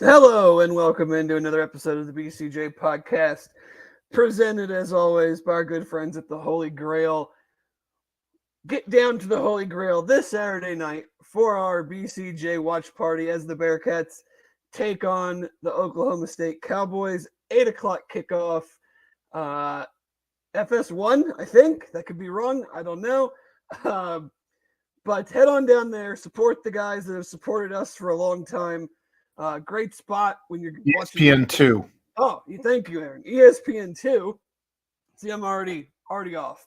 Hello and welcome into another episode of the BCJ podcast, presented as always by our good friends at the Holy Grail. Get down to the Holy Grail this Saturday night for our BCJ watch party as the Bearcats take on the Oklahoma State Cowboys. 8 o'clock kickoff. FS1, I think. That could be wrong. I don't know. But head on down there, support the guys that have supported us for a long time. Great spot when you're watching. ESPN2. Oh, thank you, Aaron. ESPN2. See, I'm already off.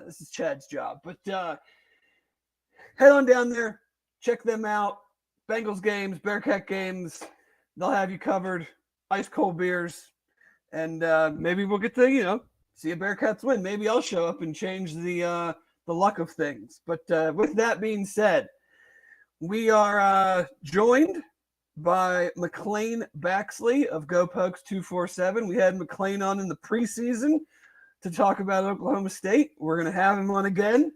This is Chad's job. But head on down there, check them out. Bengals games, Bearcat games, they'll have you covered. Ice cold beers, and maybe we'll get to see a Bearcats win. Maybe I'll show up and change the luck of things. But with that being said, we are joined by McLean Baxley of Go Pokes 247. We had McLean on in the preseason to talk about Oklahoma State. We're going to have him on again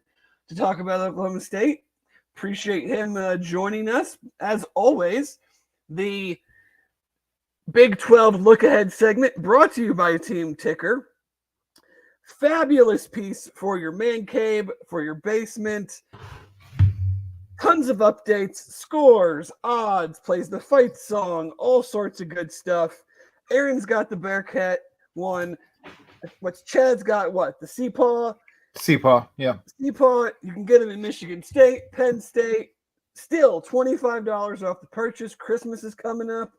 to talk about Oklahoma State. Appreciate him joining us. As always, the Big 12 look-ahead segment brought to you by Team Ticker. Fabulous piece for your man cave, for your basement. Tons of updates, scores, odds, plays the fight song, all sorts of good stuff. Aaron's got the Bearcat one. What's Chad's got what? The Seapaw? Seapaw, yeah. Seapaw, you can get them in Michigan State, Penn State. Still $25 off the purchase. Christmas is coming up.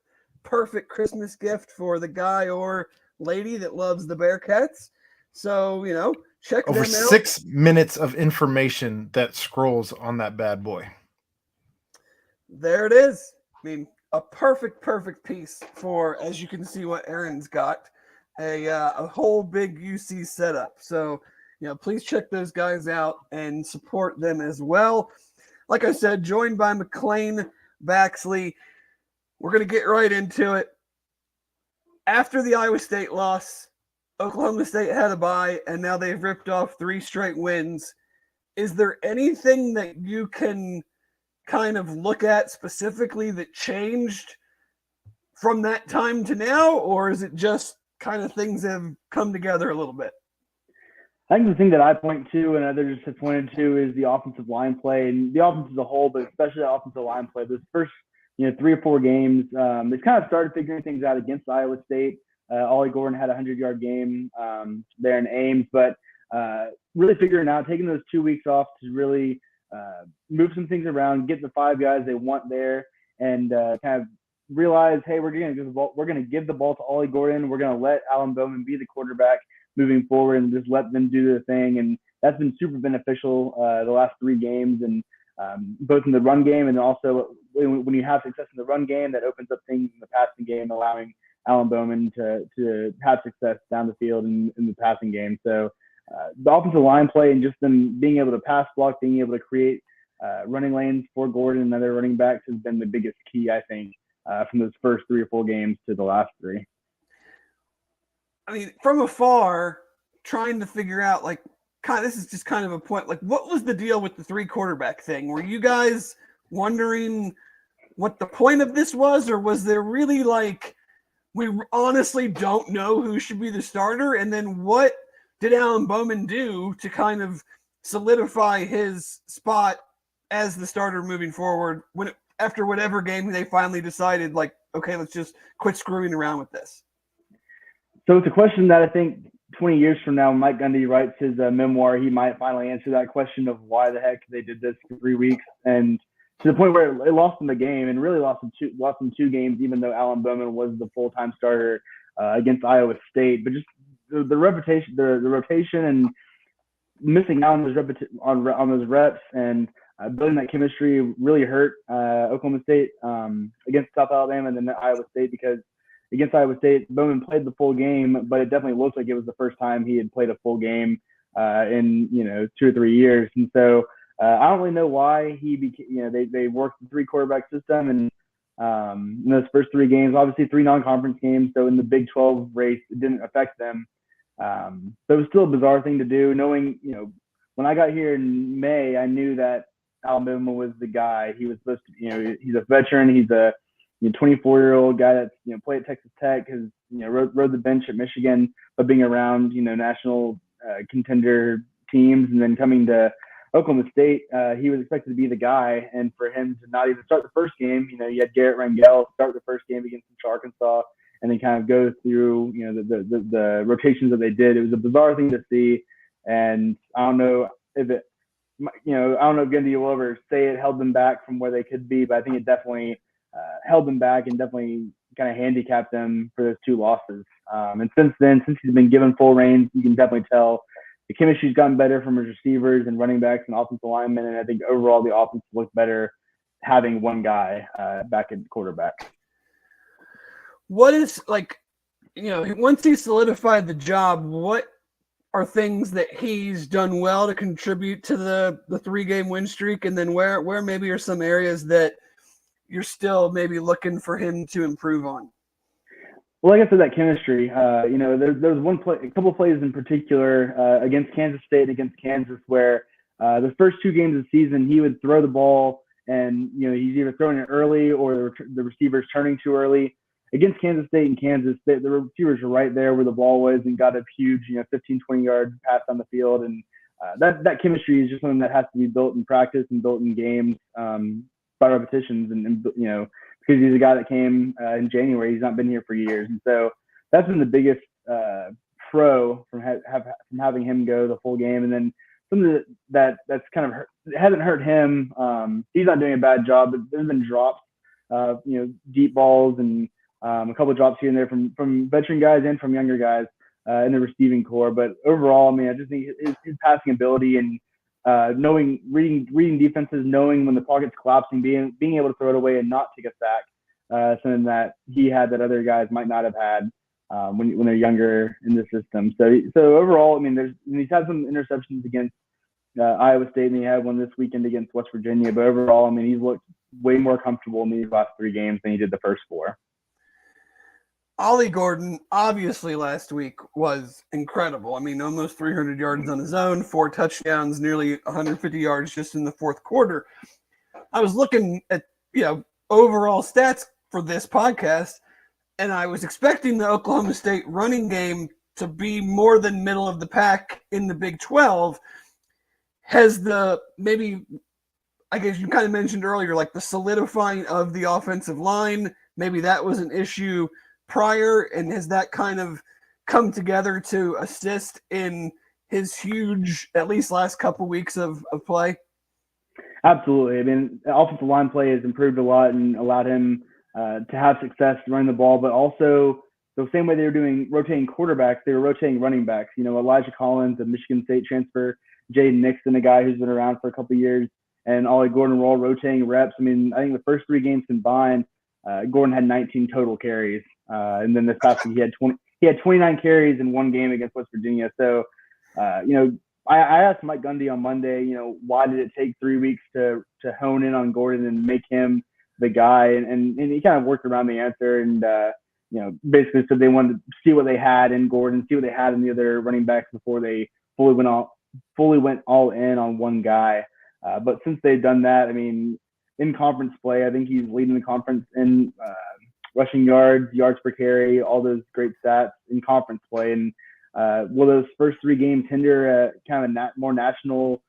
Perfect Christmas gift for the guy or lady that loves the Bearcats. So, check Over them out. 6 minutes of information that scrolls on that bad boy. There it is. I mean, a perfect piece for, as you can see what Aaron's got, a whole big UC setup. So, please check those guys out and support them as well. Like I said, joined by McLean Baxley. We're going to get right into it. After the Iowa State loss, Oklahoma State had a bye, and now they've ripped off 3 straight wins. Is there anything that you can kind of look at specifically that changed from that time to now, or is it just kind of things have come together a little bit? I think the thing that I point to and others have pointed to is the offensive line play, and the offense as a whole, but especially the offensive line play. Those first 3 or 4 games, they kind of started figuring things out against Iowa State. Ollie Gordon had a 100-yard game there in Ames, but really figuring out, taking those 2 weeks off to really move some things around, get the 5 guys they want there, and kind of realize, hey, we're going to give the ball to Ollie Gordon. We're going to let Alan Bowman be the quarterback moving forward and just let them do their thing. And that's been super beneficial the last 3 games, and both in the run game and also when you have success in the run game, that opens up things in the passing game, allowing Alan Bowman to have success down the field in the passing game. So the offensive line play and just them being able to pass block, being able to create running lanes for Gordon and other running backs has been the biggest key, I think, from those first 3 or 4 games to the last 3. I mean, from afar, trying to figure out, this is just kind of a point. What was the deal with the 3 quarterback thing? Were you guys wondering what the point of this was, or was there really we honestly don't know who should be the starter? And then what did Alan Bowman do to kind of solidify his spot as the starter moving forward after whatever game they finally decided, okay, let's just quit screwing around with this? So it's a question that I think 20 years from now, Mike Gundy writes his memoir, he might finally answer that question of why the heck they did this for 3 weeks, and to the point where it lost them the game and really lost them 2 games, even though Alan Bowman was the full-time starter against Iowa State. But just the rotation and missing out on those reps and building that chemistry really hurt Oklahoma State against South Alabama and then Iowa State, because against Iowa State, Bowman played the full game, but it definitely looked like it was the first time he had played a full game in 2 or 3 years. And so I don't really know why they worked the 3 quarterback system, and in those first 3 games, obviously 3 non-conference games, so in the Big 12 race, it didn't affect them. But it was still a bizarre thing to do, knowing, when I got here in May, I knew that Alabama was the guy. He was supposed to, he's a veteran. He's a 24-year-old guy that's played at Texas Tech, has rode the bench at Michigan, but being around national contender teams, and then coming to Oklahoma State, he was expected to be the guy, and for him to not even start the first game, you had Garrett Rangel start the first game against Central Arkansas, and then kind of go through the rotations that they did. It was a bizarre thing to see, and I don't know if Gundy will ever say it held them back from where they could be, but I think it definitely held them back and definitely kind of handicapped them for those 2 losses. And since then, since he's been given full reins, you can definitely tell the chemistry's gotten better from his receivers and running backs and offensive linemen, and I think overall the offense looks better having one guy back at quarterback. What is, once he solidified the job, what are things that he's done well to contribute to the 3-game win streak, and then where maybe are some areas that you're still maybe looking for him to improve on? Well, like I said, that chemistry. There's a couple of plays in particular against Kansas State and against Kansas where the first 2 games of the season he would throw the ball and he's either throwing it early or the receiver's turning too early. Against Kansas State and Kansas, the receivers were right there where the ball was and got a huge 15, 20-yard pass on the field. And that chemistry is just something that has to be built in practice and built in games by repetitions. And because he's a guy that came in January, he's not been here for years. And so that's been the biggest pro from having him go the full game. And then something that's kind of hasn't hurt him. He's not doing a bad job, but there's been drops, deep balls and a couple of drops here and there from veteran guys and from younger guys in the receiving core. But overall, I just think his passing ability and reading defenses, knowing when the pocket's collapsing, being able to throw it away and not take a sack, something that he had that other guys might not have had when they're younger in the system. So overall, he's had some interceptions against Iowa State, and he had one this weekend against West Virginia. But overall, he's looked way more comfortable in these last 3 games than he did the first 4. Ollie Gordon, obviously, last week was incredible. Almost 300 yards on his own, 4 touchdowns, nearly 150 yards just in the fourth quarter. I was looking at, overall stats for this podcast, and I was expecting the Oklahoma State running game to be more than middle of the pack in the Big 12. Has I guess you kind of mentioned earlier, the solidifying of the offensive line, maybe that was an issue prior, and has that kind of come together to assist in his huge, at least last couple weeks of play? Absolutely. The offensive line play has improved a lot and allowed him to have success running the ball, but also the same way they were doing rotating quarterbacks, they were rotating running backs. Elijah Collins, a Michigan State transfer, Jaden Nixon, a guy who's been around for a couple of years, and Ollie Gordon were all rotating reps. I think the first 3 games combined, Gordon had 19 total carries. And then this past week he had 29 carries in 1 game against West Virginia. So, I asked Mike Gundy on Monday, why did it take 3 weeks to hone in on Gordon and make him the guy? And he kind of worked around the answer and, basically said they wanted to see what they had in Gordon, see what they had in the other running backs before they fully went all in on one guy. But since they've done that, in conference play, I think he's leading the conference in rushing yards per carry, all those great stats in conference play. And will those first 3 games hinder kind of more national,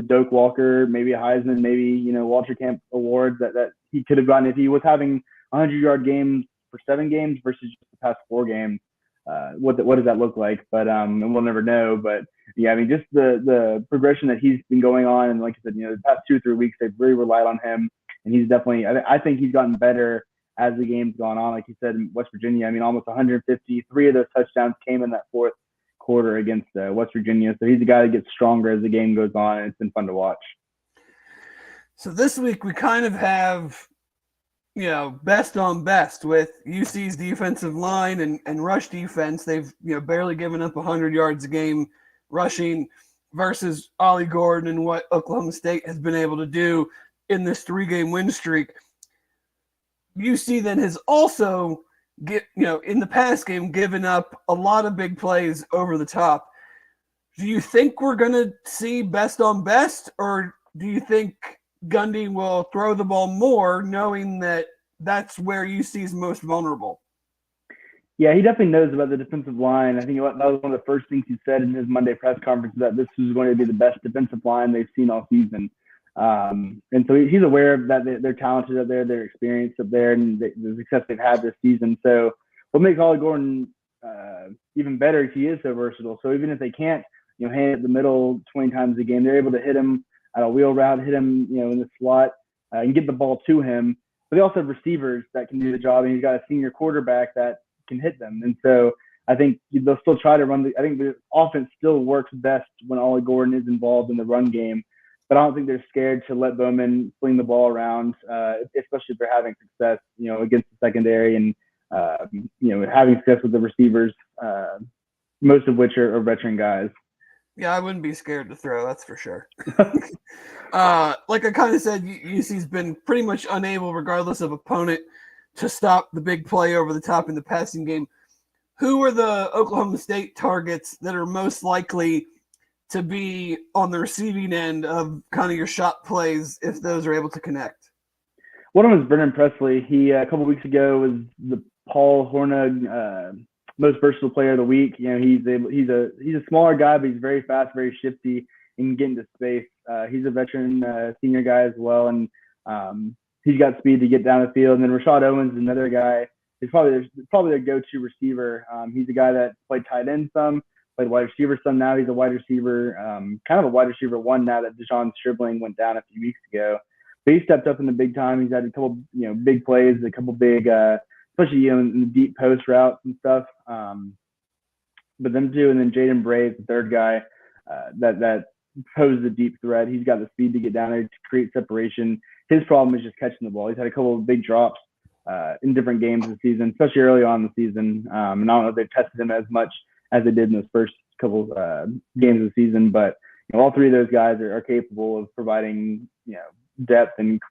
Doak Walker, maybe a Heisman, maybe, Walter Camp awards that he could have gotten if he was having 100-yard games for 7 games versus just the past 4 games? What does that look like? But and we'll never know. But yeah, just the progression that he's been going on, and like I said, the past 2 or 3 weeks they've really relied on him, and he's definitely. I think he's gotten better as the game's gone on. Like you said, in West Virginia, almost 150. 3 of those touchdowns came in that fourth quarter against West Virginia. So he's a guy that gets stronger as the game goes on, and it's been fun to watch. So this week we kind of have, best on best with UC's defensive line and rush defense. They've, barely given up 100 yards a game rushing versus Ollie Gordon and what Oklahoma State has been able to do in this 3-game win streak. UC then has also in the past game given up a lot of big plays over the top. Do you think we're going to see best on best, or do you think Gundy will throw the ball more knowing that that's where UC is most vulnerable. Yeah, he definitely knows about the defensive line. I think that was one of the first things he said in his Monday press conference, that this was going to be the best defensive line they've seen all season. And so he's aware of that. They're talented up there, they're experienced up there, and the success they've had this season. So what makes Ollie Gordon even better is he is so versatile. So even if they can't, hand it the middle 20 times a game, they're able to hit him at a wheel route, hit him, in the slot, and get the ball to him. But they also have receivers that can do the job, and he's got a senior quarterback that can hit them. And so I think they'll still try to run I think the offense still works best when Ollie Gordon is involved in the run game. But I don't think they're scared to let Bowman fling the ball around, especially if they're having success, against the secondary and, having success with the receivers, most of which are veteran guys. Yeah, I wouldn't be scared to throw, that's for sure. Like I kind of said, UC's been pretty much unable, regardless of opponent, to stop the big play over the top in the passing game. Who are the Oklahoma State targets that are most likely to be on the receiving end of kind of your shot plays if those are able to connect? One of them is Brennan Presley. He a couple weeks ago was the Paul Hornung most versatile player of the week. He's a smaller guy, but he's very fast, very shifty, and can get into space. He's a veteran senior guy as well, and he's got speed to get down the field. And then Rashad Owens is another guy. He's probably their go-to receiver. He's a guy that played tight end some, played wide receiver some. Now he's a wide receiver, kind of a wide receiver one now that Deshaun Stribling went down a few weeks ago. But he stepped up in the big time. He's had a couple, big plays, a couple big, especially in the deep post routes and stuff. But them two, and then Jaden Bray is the third guy that poses a deep threat. He's got the speed to get down there to create separation. His problem is just catching the ball. He's had a couple of big drops in different games this season, especially early on in the season. And I don't know if they've tested him as much as they did in those first couple games of the season, but all three of those guys are capable of providing depth and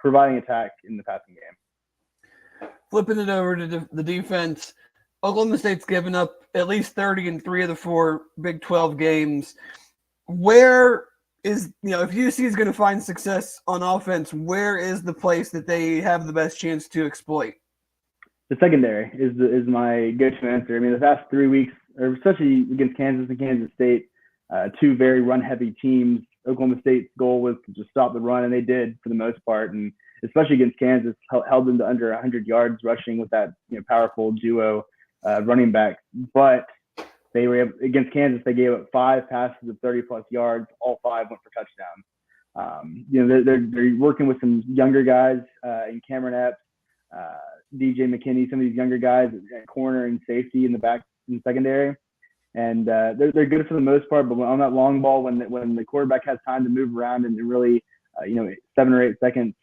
providing attack in the passing game. Flipping it over to the defense, Oklahoma State's given up at least 30 in 3 of the 4 Big 12 games. Where is, if UC is going to find success on offense, where is the place that they have the best chance to exploit? The secondary is my go-to answer. I mean, the past 3 weeks, or especially against Kansas and Kansas State, two very run-heavy teams, Oklahoma State's goal was to just stop the run, and they did for the most part. And especially against Kansas, held them to under 100 yards rushing with that powerful duo running back. But they were against Kansas, they gave up 5 passes of 30-plus yards. All 5 went for touchdowns. They're working with some younger guys in Cameron Epps, DJ McKinney, some of these younger guys at corner and safety in the back in secondary. And they're good for the most part, but on that long ball, when the quarterback has time to move around and really, 7 or 8 seconds,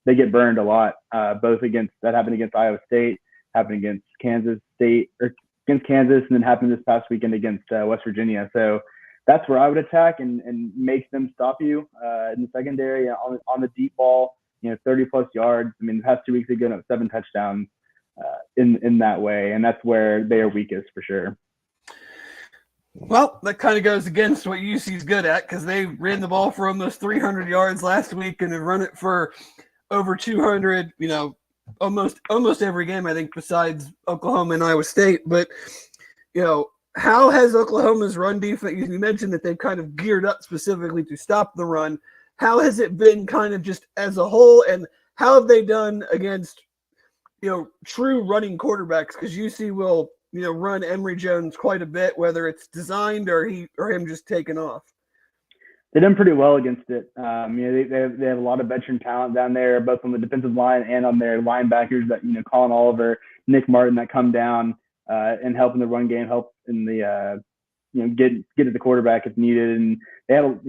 they get burned a lot. Both that happened against Iowa State, happened against Kansas State, or against Kansas, and then happened this past weekend against West Virginia. So that's where I would attack and make them stop you in the secondary on the deep ball. 30-plus yards. I mean, the past 2 weeks they've given up 7 touchdowns in that way, and that's where they are weakest for sure. Well, that kind of goes against what UC's good at, because they ran the ball for almost 300 yards last week and have run it for over 200, almost every game, I think, besides Oklahoma and Iowa State. But, how has Oklahoma's run defense, you mentioned that they've kind of geared up specifically to stop the run. How has it been kind of just as a whole, and how have they done against, true running quarterbacks? Because UC will run Emory Jones quite a bit, whether it's designed or him just taking off. They've done pretty well against it. They have a lot of veteran talent down there, both on the defensive line and on their linebackers that, Colin Oliver, Nick Martin, that come down and help in the run game, help in the, get at the quarterback if needed. And they had,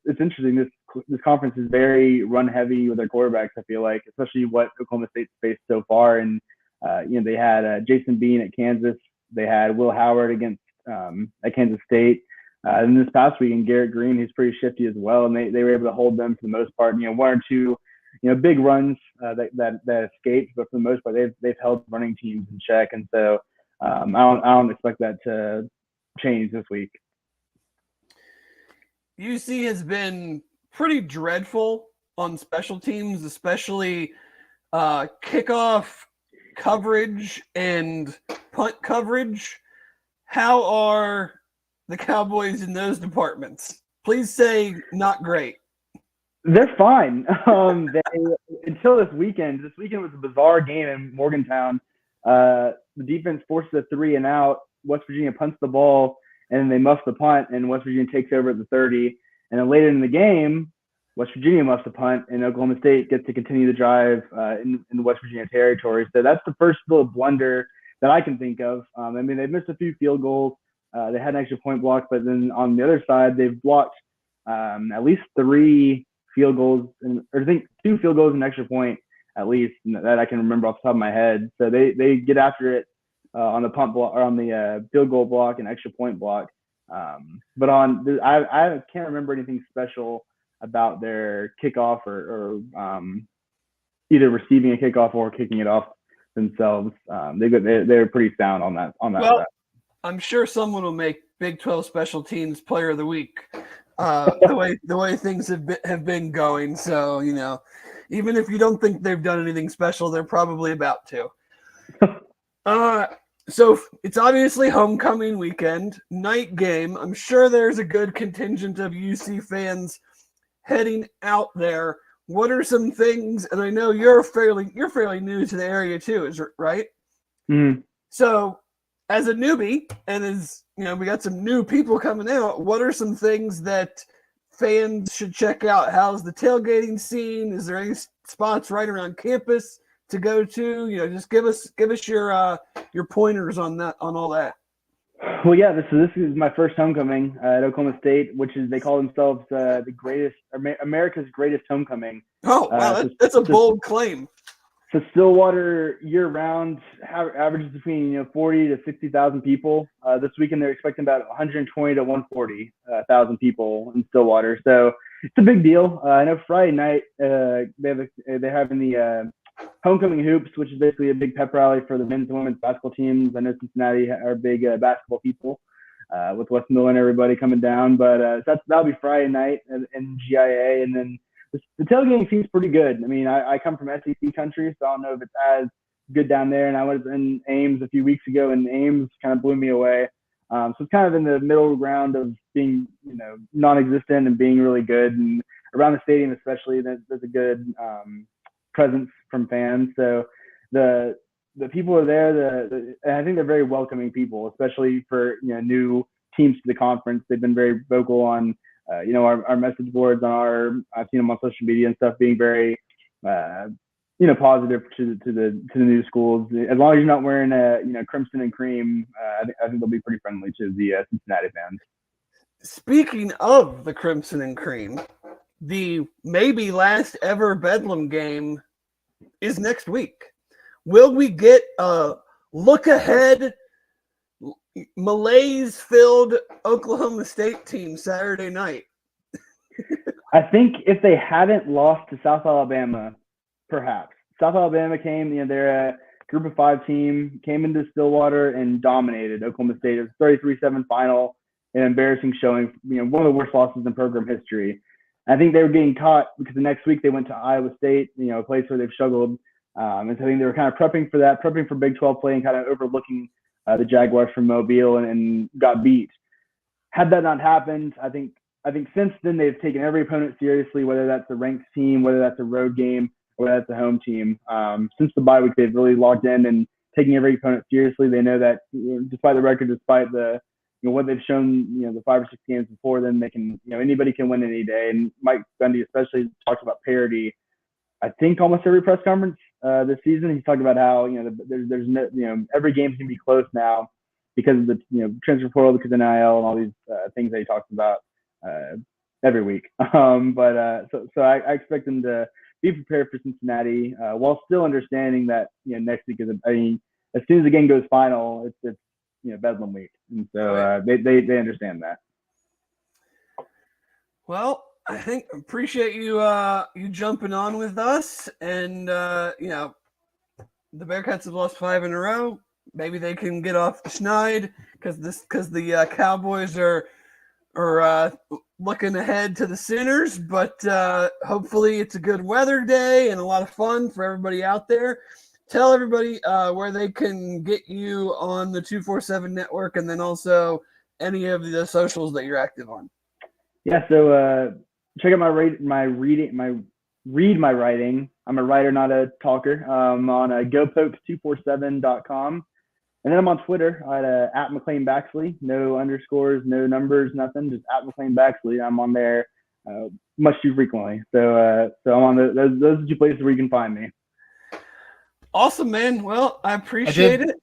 it's interesting. This conference is very run heavy with their quarterbacks, I feel like, especially what Oklahoma State's faced so far. And, they had Jason Bean at Kansas. They had Will Howard at Kansas State. And this past weekend, Garrett Green, he's pretty shifty as well. And they were able to hold them for the most part. 1 or 2, big runs that escaped, but for the most part, they've held running teams in check. And so I don't expect that to change this week. UC has been pretty dreadful on special teams, especially kickoff coverage and punt coverage. How are the Cowboys in those departments? Please say not great. They're fine. Until this weekend. This weekend was a bizarre game in Morgantown. The defense forces a 3-and-out. West Virginia punts the ball, and they muff the punt, and West Virginia takes over at the 30. And then later in the game, West Virginia muffs the punt, and Oklahoma State gets to continue the drive in the West Virginia territory. So that's the first little blunder that I can think of. I mean, they've missed a few field goals. They had an extra point block, but then on the other side, they've blocked at least 3 field goals, or I think 2 field goals and an extra point at least that I can remember off the top of my head. So they get after it on the punt block or on the field goal block and extra point block. But I can't remember anything special about their kickoff or either receiving a kickoff or kicking it off themselves. They're pretty sound on that. Well, I'm sure someone will make Big 12 Special Teams Player of the Week. The way things have been going. So, you know, even if you don't think they've done anything special, they're probably about to. So it's obviously homecoming weekend, night game. I'm sure there's a good contingent of UC fans heading out there. What are some things? And I know you're fairly new to the area too, is right? Mm-hmm. So as a newbie, and as you know, we got some new people coming out. What are some things that fans should check out? How's the tailgating scene? Is there any spots right around campus to go to? You know, just give us your pointers on all that. Well, yeah, this is my first homecoming at Oklahoma State, which is they call themselves America's greatest homecoming. Oh, wow, that's a bold claim. So Stillwater year-round averages between 40 to 60,000 people. This weekend they're expecting about 120 to 140,000 people in Stillwater. So it's a big deal. I know Friday night they're having the homecoming hoops, which is basically a big pep rally for the men's and women's basketball teams. I know Cincinnati are big basketball people with Westmoreland and everybody coming down. But that'll be Friday night in GIA, and then the tailgating seems pretty good. I mean, I come from SEC country, so I don't know if it's as good down there. And I was in Ames a few weeks ago, and Ames kind of blew me away. So it's kind of in the middle ground of being, non-existent and being really good. And around the stadium, especially, there's a good presence from fans. So the people are there. And I think they're very welcoming people, especially for new teams to the conference. They've been very vocal on. Our message boards I've seen them on social media and stuff being very, positive to the new schools. As long as you're not wearing crimson and cream, I think they'll be pretty friendly to the Cincinnati fans. Speaking of the crimson and cream, the maybe last ever Bedlam game is next week. Will we get a look ahead? Malaise-filled Oklahoma State team Saturday night. I think if they hadn't lost to South Alabama, perhaps. South Alabama came, they're a group of 5 team, came into Stillwater and dominated Oklahoma State. It was 33-7 final, an embarrassing showing, one of the worst losses in program history. I think they were getting caught because the next week they went to Iowa State, a place where they've struggled. And so I think they were kind of prepping for Big 12 play and kind of overlooking the Jaguars from Mobile and got beat. Had that not happened, I think since then they've taken every opponent seriously, whether that's a ranked team, whether that's a road game, or whether that's a home team. Since the bye week, they've really logged in and taking every opponent seriously. They know that despite the record, despite the what they've shown, the 5 or 6 games before them, they can anybody can win any day. And Mike Gundy especially talked about parity. I think almost every press conference this season, he's talked about how there's no, every game's gonna be close now because of the transfer portal, because of NIL and all these things that he talks about every week. So I expect them to be prepared for Cincinnati while still understanding that next week is as soon as the game goes final, it's Bedlam week, and so they understand that. Well, I think appreciate you you jumping on with us, and the Bearcats have lost 5 in a row. Maybe they can get off the schneid because the Cowboys are looking ahead to the Sooners, but hopefully it's a good weather day and a lot of fun for everybody out there. Tell everybody where they can get you on the 247 network, and then also any of the socials that you're active on. Yeah, so check out read my writing. I'm a writer, not a talker. On gopokes247.com. And then I'm on Twitter at McLean Baxley. No underscores, no numbers, nothing. Just at McLean Baxley. I'm on there much too frequently. So I'm on those are the two places where you can find me. Awesome, man. Well, I appreciate it.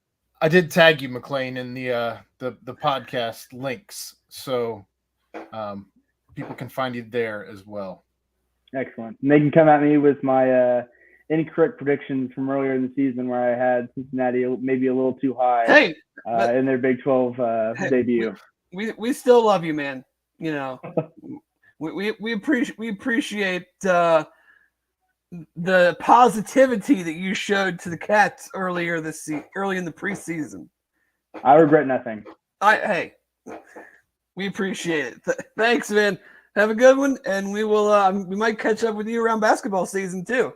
I did tag you, McLean, in the podcast links, so people can find you there as well. Excellent. And they can come at me with my incorrect predictions from earlier in the season, where I had Cincinnati maybe a little too high in their Big 12 debut. We still love you, man. You know, we appreciate the positivity that you showed to the Cats early in the preseason. I regret nothing. We appreciate it. Thanks, man. Have a good one, and we will. We might catch up with you around basketball season too.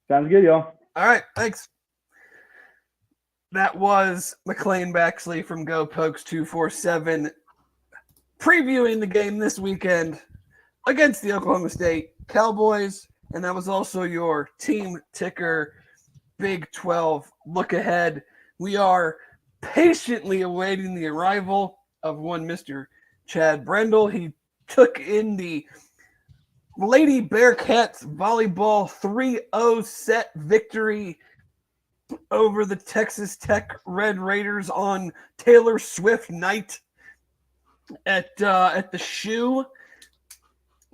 Sounds good, y'all. All right, thanks. That was McLean Baxley from Go Pokes 247 previewing the game this weekend against the Oklahoma State Cowboys. And that was also your team ticker Big 12 look ahead. We are patiently awaiting the arrival of one Mr. Chad Brendel. He took in the Lady Bearcats volleyball 3-0 set victory over the Texas Tech Red Raiders on Taylor Swift night at the Shoe.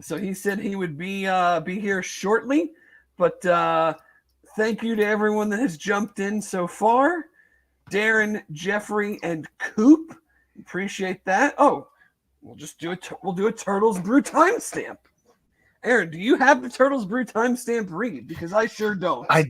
So he said he would be here shortly, but thank you to everyone that has jumped in so far. Darren, Jeffrey, and Coop, appreciate that. Oh, we'll do a Turtles Brew timestamp. Aaron, do you have the Turtles Brew timestamp read? Because I sure don't. I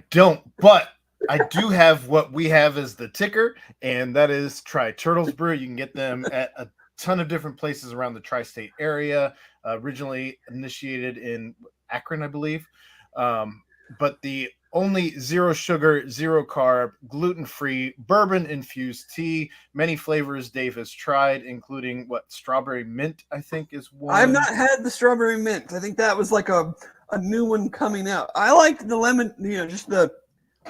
don't, but I do have what we have as the ticker, and that is try Turtles Brew. You can get them at a ton of different places around the tri-state area. Originally initiated in Akron, I believe, but the only zero sugar, zero carb, gluten-free, bourbon-infused tea, many flavors Dave has tried, including strawberry mint, I think is one. I've not had the strawberry mint. I think that was like a new one coming out. I liked the lemon, just the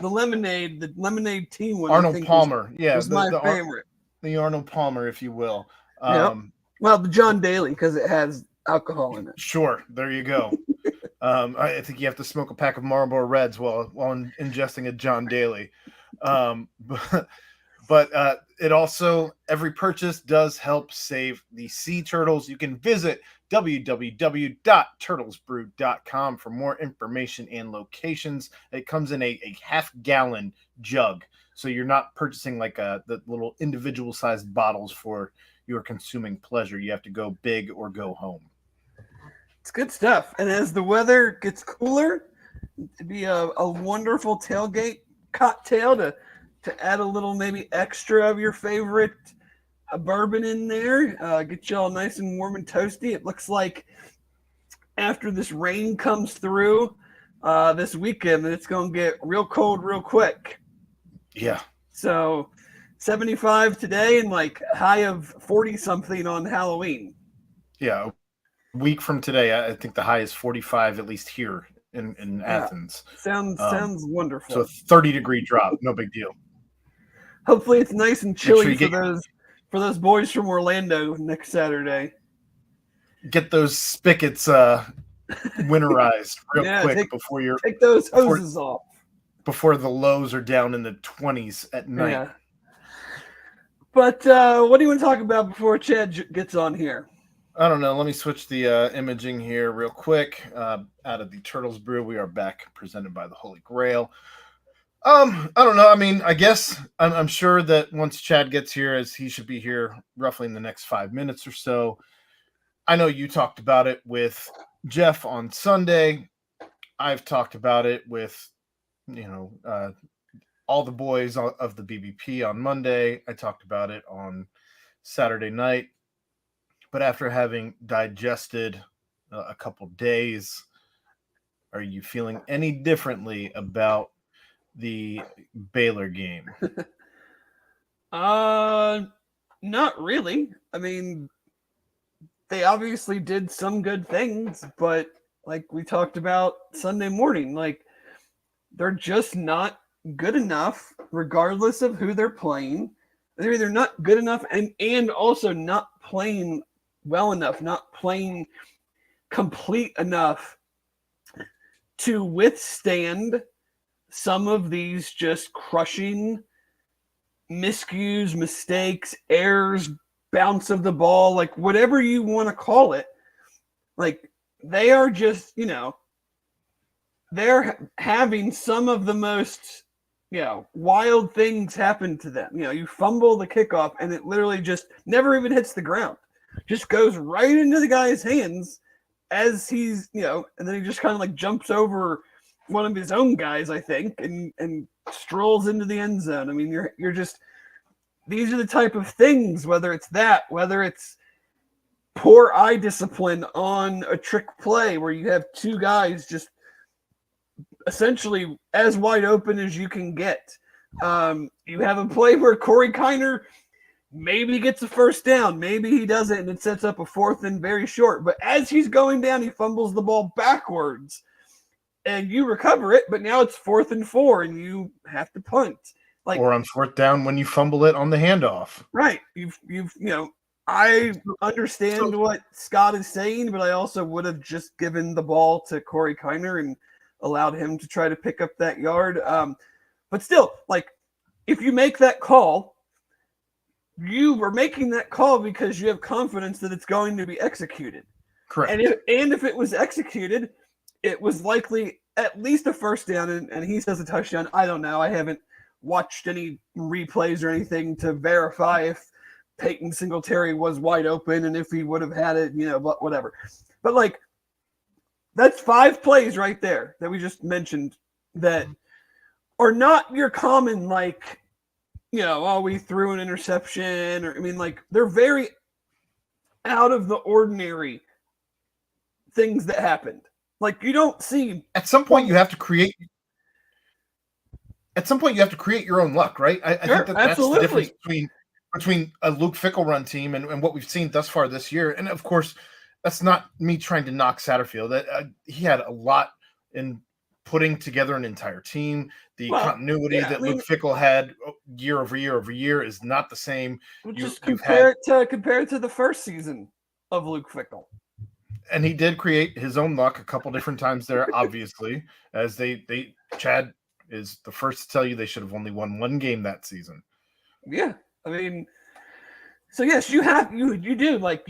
lemonade tea one. Arnold Palmer, was my favorite. The Arnold Palmer, if you will. Yep. Well, the John Daly, because it has alcohol in it. Sure, there you go. I think you have to smoke a pack of Marlboro Reds while ingesting a John Daly. But it also, every purchase does help save the sea turtles. You can visit www.turtlesbrew.com for more information and locations. It comes in a half-gallon jug, so you're not purchasing like the little individual sized bottles for your consuming pleasure. You have to go big or go home. It's good stuff. And as the weather gets cooler, it'd be a wonderful tailgate cocktail to add a little maybe extra of your favorite bourbon in there. Get you all nice and warm and toasty. It looks like after this rain comes through this weekend, that it's going to get real cold real quick. Yeah. So 75 today and like high of 40-something on Halloween. Yeah. A week from today, I think the high is 45, at least here in Athens. Sounds wonderful. So 30-degree drop, no big deal. Hopefully it's nice and chilly for those boys from Orlando next Saturday. Get those spigots winterized real quick before you're take those hoses off. Before the lows are down in the 20s at night. Yeah. But what do you want to talk about before Chad gets on here? I don't know. Let me switch the imaging here real quick. Out of the Turtles Brew, we are back, presented by the Holy Grail. I don't know. I mean, I guess I'm sure that once Chad gets here, as he should be here roughly in the next 5 minutes or so. I know you talked about it with Jeff on Sunday. I've talked about it with, all the boys of the BBP on Monday. I talked about it on Saturday night. But after having digested a couple days, are you feeling any differently about the Baylor game? Not really. I mean, they obviously did some good things, but like we talked about Sunday morning, like they're just not good enough, regardless of who they're playing. They're either not good enough and also not playing well enough, not playing complete enough to withstand some of these just crushing miscues, mistakes, errors, bounce of the ball, like whatever you want to call it. Like they are just, they're having some of the most, wild things happen to them. You fumble the kickoff and it literally just never even hits the ground. Just goes right into the guy's hands as he's, and then he just kind of like jumps over one of his own guys, I think, and strolls into the end zone. I mean, you're just, these are the type of things, whether it's poor eye discipline on a trick play where you have two guys just essentially as wide open as you can get. You have a play where Corey Kiner maybe gets a first down, maybe he doesn't, and it sets up a fourth and very short. But as he's going down, he fumbles the ball backwards, and you recover it. But now it's 4th and 4, and you have to punt. Or on 4th down when you fumble it on the handoff. Right. I understand what Scott is saying, but I also would have just given the ball to Corey Kiner and allowed him to try to pick up that yard. But still, like, if you make that call, you were making that call because you have confidence that it's going to be executed. Correct. And if it was executed, it was likely at least a first down, and he says a touchdown. I don't know. I haven't watched any replays or anything to verify if Peyton Singletary was wide open and if he would have had it, whatever. But like, that's 5 plays right there that we just mentioned that are not your common, like, we threw an interception, or, I mean, like, they're very out of the ordinary things that happened. Like, you don't see. At some point, you have to create your own luck, right? I think that's the difference between a Luke Fickell run team and what we've seen thus far this year. And of course, that's not me trying to knock Satterfield. That he had a lot in putting together an entire team. The continuity that Luke Fickell had year over year is not the same. Just compare it to the first season of Luke Fickell. And he did create his own luck a couple different times there, obviously, as Chad is the first to tell you they should have only won 1 game that season. Yeah. I mean, so yes, you do, like,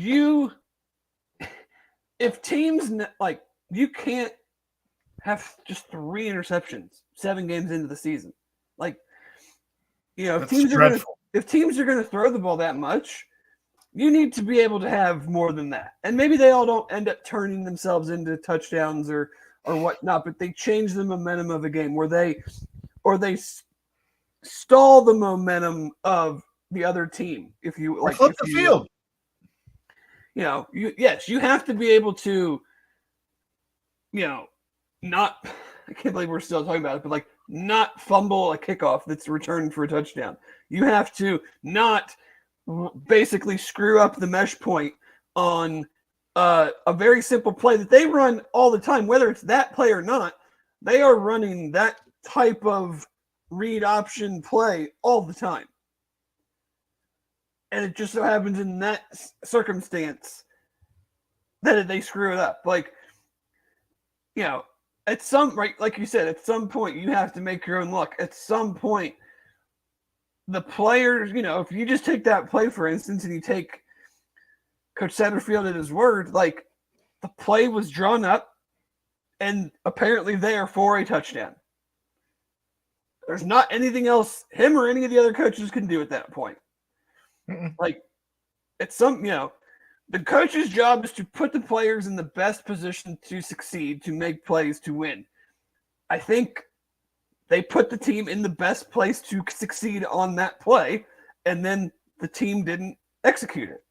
if teams, like, you can't have just 3 interceptions 7 games into the season. Like, if teams are going to throw the ball that much, you need to be able to have more than that. And maybe they all don't end up turning themselves into touchdowns or whatnot, but they change the momentum of a game where they stall the momentum of the other team. If you like, flip the field, you have to be able to, not. I can't believe we're still talking about it, but like, not fumble a kickoff that's returned for a touchdown. You have to not basically screw up the mesh point on a very simple play that they run all the time, whether it's that play or not. They are running that type of read option play all the time. And it just so happens in that circumstance that they screw it up. Like, like you said, at some point you have to make your own luck. At some point, the players, if you just take that play, for instance, and you take Coach Satterfield at his word, like, the play was drawn up and apparently there for a touchdown. There's not anything else him or any of the other coaches can do at that point. Like, it's the coach's job is to put the players in the best position to succeed, to make plays, to win. I think they put the team in the best place to succeed on that play, and then the team didn't execute it.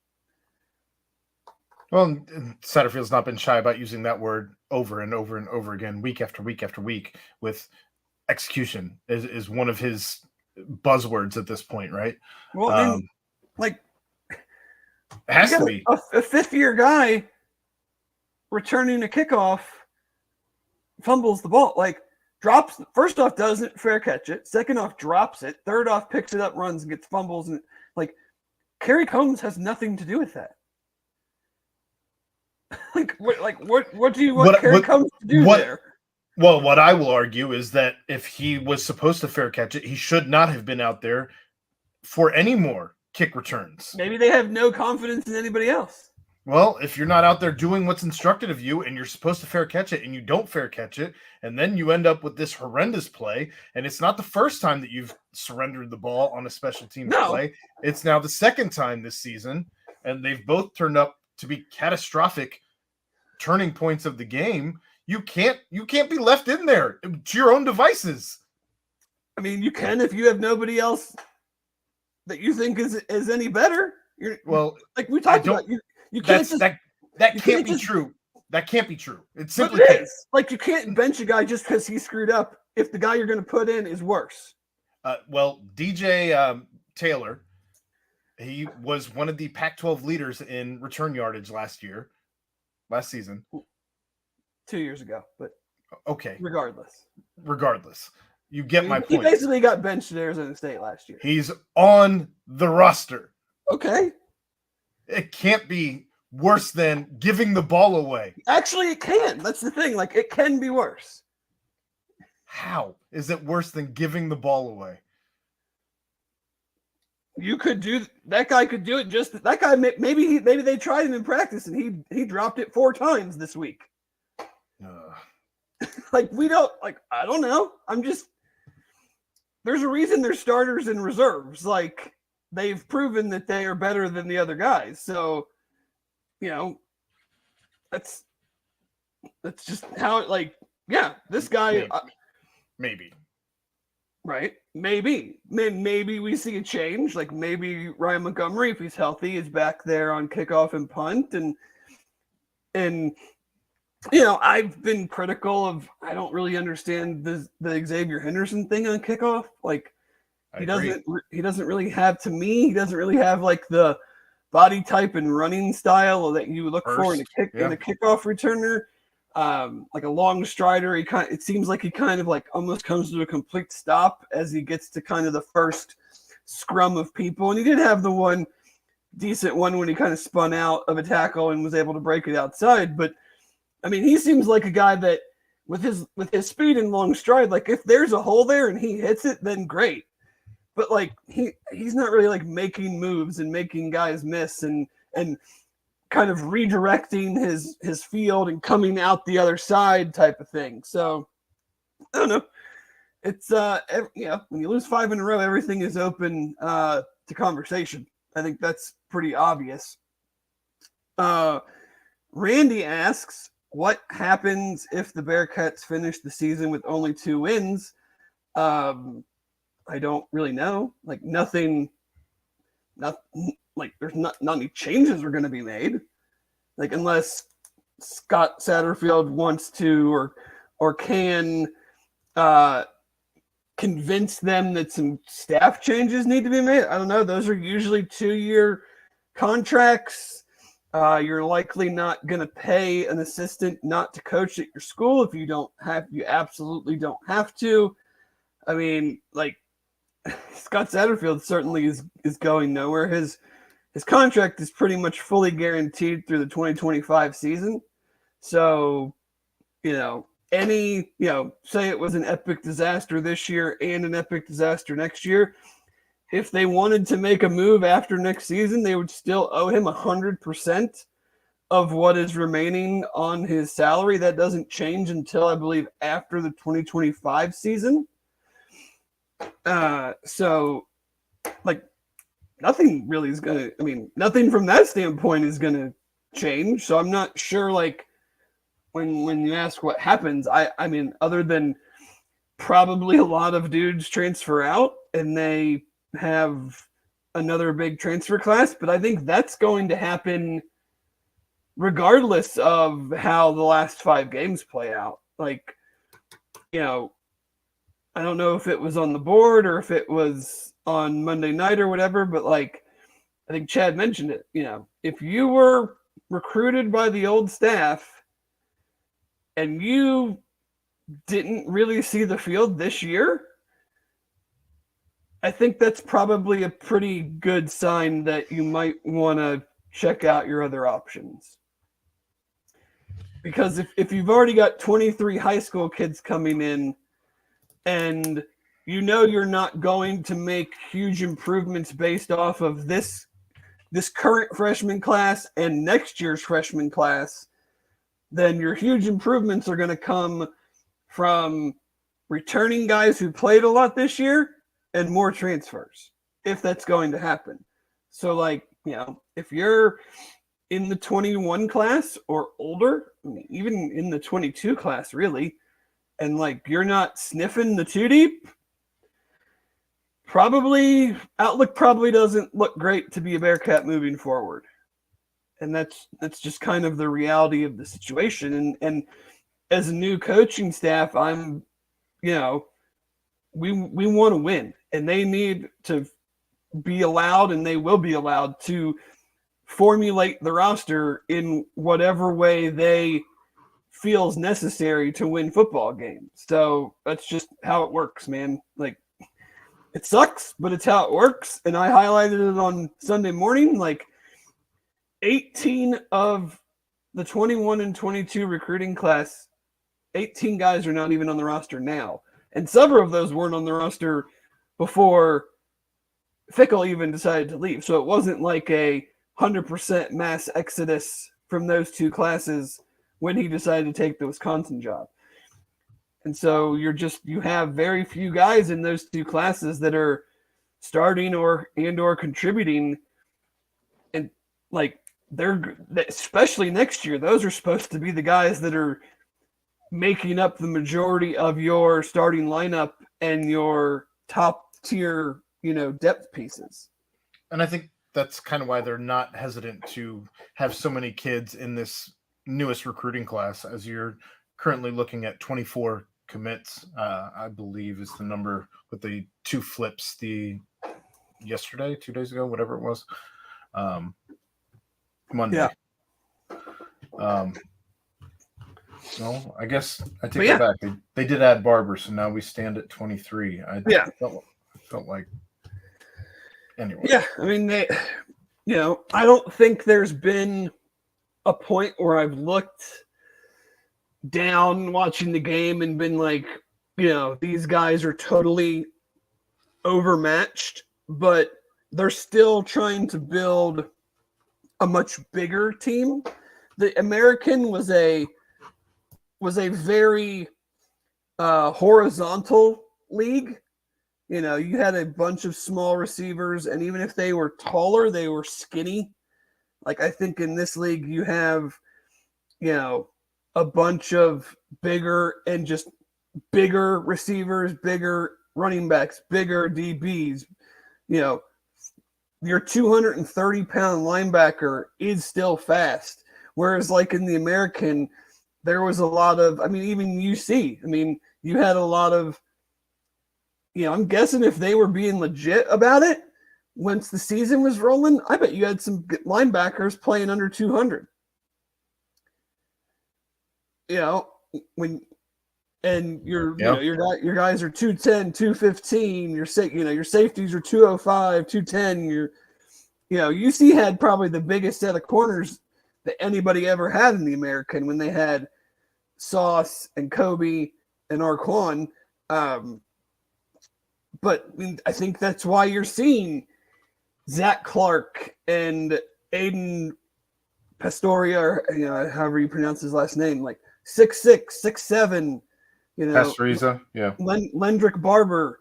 Well, Satterfield's not been shy about using that word over and over and over again, week after week after week, with execution is one of his buzzwords at this point, right? Well, I mean, like, it has to be a fifth-year guy returning a kickoff, fumbles the ball, like drops. First off, doesn't fair catch it. Second off, drops it. Third off, picks it up, runs, and gets fumbles. And like, Kerry Combs has nothing to do with that. What do you want Kerry Combs to do there? Well, what I will argue is that if he was supposed to fair catch it, he should not have been out there for any more kick returns. Maybe they have no confidence in anybody else. Well, if you're not out there doing what's instructed of you and you're supposed to fair catch it and you don't fair catch it, and then you end up with this horrendous play, and it's not the first time that you've surrendered the ball on a special team play. It's now the second time this season, and they've both turned up to be catastrophic turning points of the game. You can't be left in there to your own devices. I mean, you can if you have nobody else that you think is any better. Like we talked about, you can't that can't be true. That can't be true. It simply can't. Like, you can't bench a guy just because he screwed up if the guy you're going to put in is worse. Well, DJ Taylor, he was one of the Pac-12 leaders in return yardage last season. 2 years ago, but okay. Regardless, you get my point. He basically got benched at Arizona State last year. He's on the roster. Okay. It can't be worse than giving the ball away. Actually, it can. That's the thing. Like, it can be worse. How is it worse than giving the ball away? You could do that. Guy could do it. Just that guy. Maybe they tried him in practice and he dropped it 4 times this week. Like, I don't know. There's a reason they're starters and reserves. Like, they've proven that they are better than the other guys. So, that's just how this guy. Maybe. Right. Maybe we see a change. Like, maybe Ryan Montgomery, if he's healthy, is back there on kickoff and punt. And I've been critical of, I don't really understand the Xavier Henderson thing on kickoff. Like, he doesn't really have, to me, he doesn't really have like the body type and running style that you look for in a kickoff returner. Like a long strider, it seems like he kind of like almost comes to a complete stop as he gets to kind of the first scrum of people. And he did have the one decent one when he kind of spun out of a tackle and was able to break it outside. But I mean, he seems like a guy that with his speed and long stride, like if there's a hole there and he hits it, then great. But like he's not really like making moves and making guys miss and kind of redirecting his field and coming out the other side type of thing. So I don't know. It's when you lose 5 in a row, everything is open to conversation. I think that's pretty obvious. Randy asks, what happens if the Bearcats finish the season with only 2 wins? I don't really know. Like nothing, like there's not any changes are going to be made. Like unless Scott Satterfield wants to or can convince them that some staff changes need to be made. I don't know. Those are usually 2-year contracts. You're likely not going to pay an assistant not to coach at your school if you absolutely don't have to. I mean, like Scott Satterfield certainly is going nowhere. His contract is pretty much fully guaranteed through the 2025 season. So, say it was an epic disaster this year and an epic disaster next year. If they wanted to make a move after next season, they would still owe him 100% of what is remaining on his salary. That doesn't change until, I believe, after the 2025 season. So, like, nothing really is going to, nothing from that standpoint is going to change. So I'm not sure, like, when you ask what happens, I mean, other than probably a lot of dudes transfer out and they have another big transfer class, but I think that's going to happen regardless of how the last 5 games play out. Like, you know, I don't know if it was on the board or if it was on Monday night or whatever, but like, I think Chad mentioned it. You know, if you were recruited by the old staff and you didn't really see the field this year, I think that's probably a pretty good sign that you might want to check out your other options. Because if you've already got 23 high school kids coming in and you know you're not going to make huge improvements based off of this current freshman class and next year's freshman class, then your huge improvements are going to come from returning guys who played a lot this year and more transfers, if that's going to happen. So, like, you know, if you're in the 21 class or older, I mean, even in the 22 class, really, and like you're not sniffing the 2 deep, outlook probably doesn't look great to be a Bearcat moving forward. And that's just kind of the reality of the situation. And as a new coaching staff, I'm, you know, we want to win, and they need to be allowed, and they will be allowed to formulate the roster in whatever way they feels necessary to win football games. So that's just how it works, man. Like, it sucks, but it's how it works. And I highlighted it on Sunday morning. Like, 18 of the 21 and 22 recruiting class, 18 guys are not even on the roster now. And several of those weren't on the roster before Fickle even decided to leave. So it wasn't like a 100% mass exodus from those 2 classes when he decided to take the Wisconsin job. And so you have very few guys in those 2 classes that are starting or contributing. And like, they're, especially next year, those are supposed to be the guys that are making up the majority of your starting lineup and your top tier, you know, depth pieces. And I think that's kind of why they're not hesitant to have so many kids in this newest recruiting class, as you're currently looking at 24 commits, I believe is the number, with the 2 flips yesterday, 2 days ago, whatever it was, Monday. Yeah. No, I guess I take it back. They did add Barber, so now we stand at 23. I felt like anyway. Yeah, I mean, they, you know, I don't think there's been a point where I've looked down watching the game and been like, you know, these guys are totally overmatched, but they're still trying to build a much bigger team. The American was a very horizontal league. You know, you had a bunch of small receivers, and even if they were taller, they were skinny. Like, I think in this league, you have, you know, a bunch of bigger and just bigger receivers, bigger running backs, bigger DBs. You know, your 230-pound linebacker is still fast. Whereas, like, in the American, there was a lot of, I mean, even UC, I mean, you had a lot of, you know, I'm guessing if they were being legit about it, once the season was rolling, I bet you had some linebackers playing under 200. You know, your guys are 210, 215, your safeties are 205, 210, UC had probably the biggest set of corners that anybody ever had in the American when they had Sauce and Kobe and Arquan. But I mean, I think that's why you're seeing Zach Clark and Aiden Pastoria, or, you know, however you pronounce his last name, like 6'6", 6'7", you know. Pastoriza, yeah. Lendrick Barber,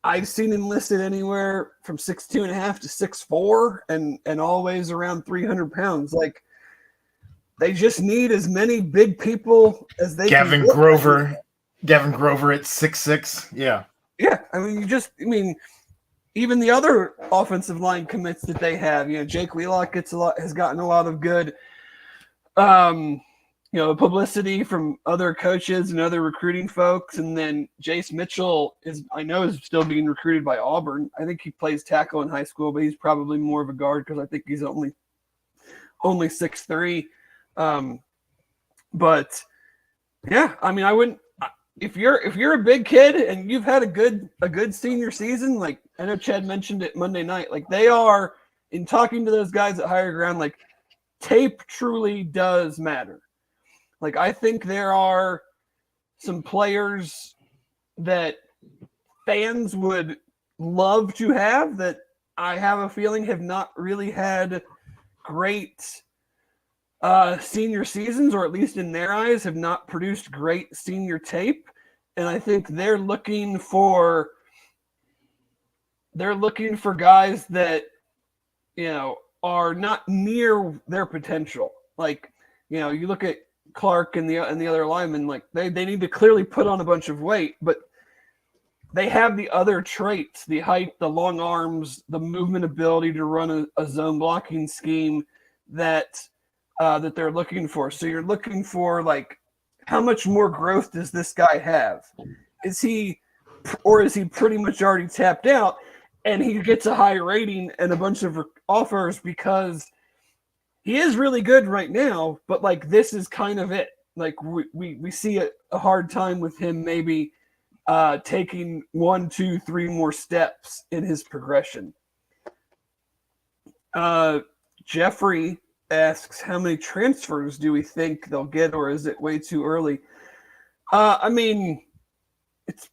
I've seen him listed anywhere from 6'2.5" to 6'4", and always around 300 pounds. Like, they just need as many big people as they Gavin can. Grover at 6'6", yeah. Yeah, I mean, even the other offensive line commits that they have, you know, Jake Wheelock has gotten a lot of good publicity from other coaches and other recruiting folks. And then Jace Mitchell is still being recruited by Auburn. I think he plays tackle in high school, but he's probably more of a guard because I think he's only 6'3". But yeah, I mean, I wouldn't. If you're a big kid and you've had a good senior season, like I know Chad mentioned it Monday night, like they are in talking to those guys at Higher Ground, like tape truly does matter. Like I think there are some players that fans would love to have that I have a feeling have not really had great senior seasons, or at least in their eyes have not produced great senior tape. And I think they're looking for guys that, are not near their potential. Like, you look at Clark and the other linemen, like they need to clearly put on a bunch of weight, but they have the other traits, the height, the long arms, the movement ability to run a zone blocking scheme that they're looking for. So you're looking for, like, how much more growth does this guy have? Is he pretty much already tapped out and he gets a high rating and a bunch of offers because he is really good right now, but like this is kind of it. Like we see a hard time with him maybe taking 1, 2, 3 more steps in his progression. Jeffrey asks, how many transfers do we think they'll get, or is it way too early? I mean, it's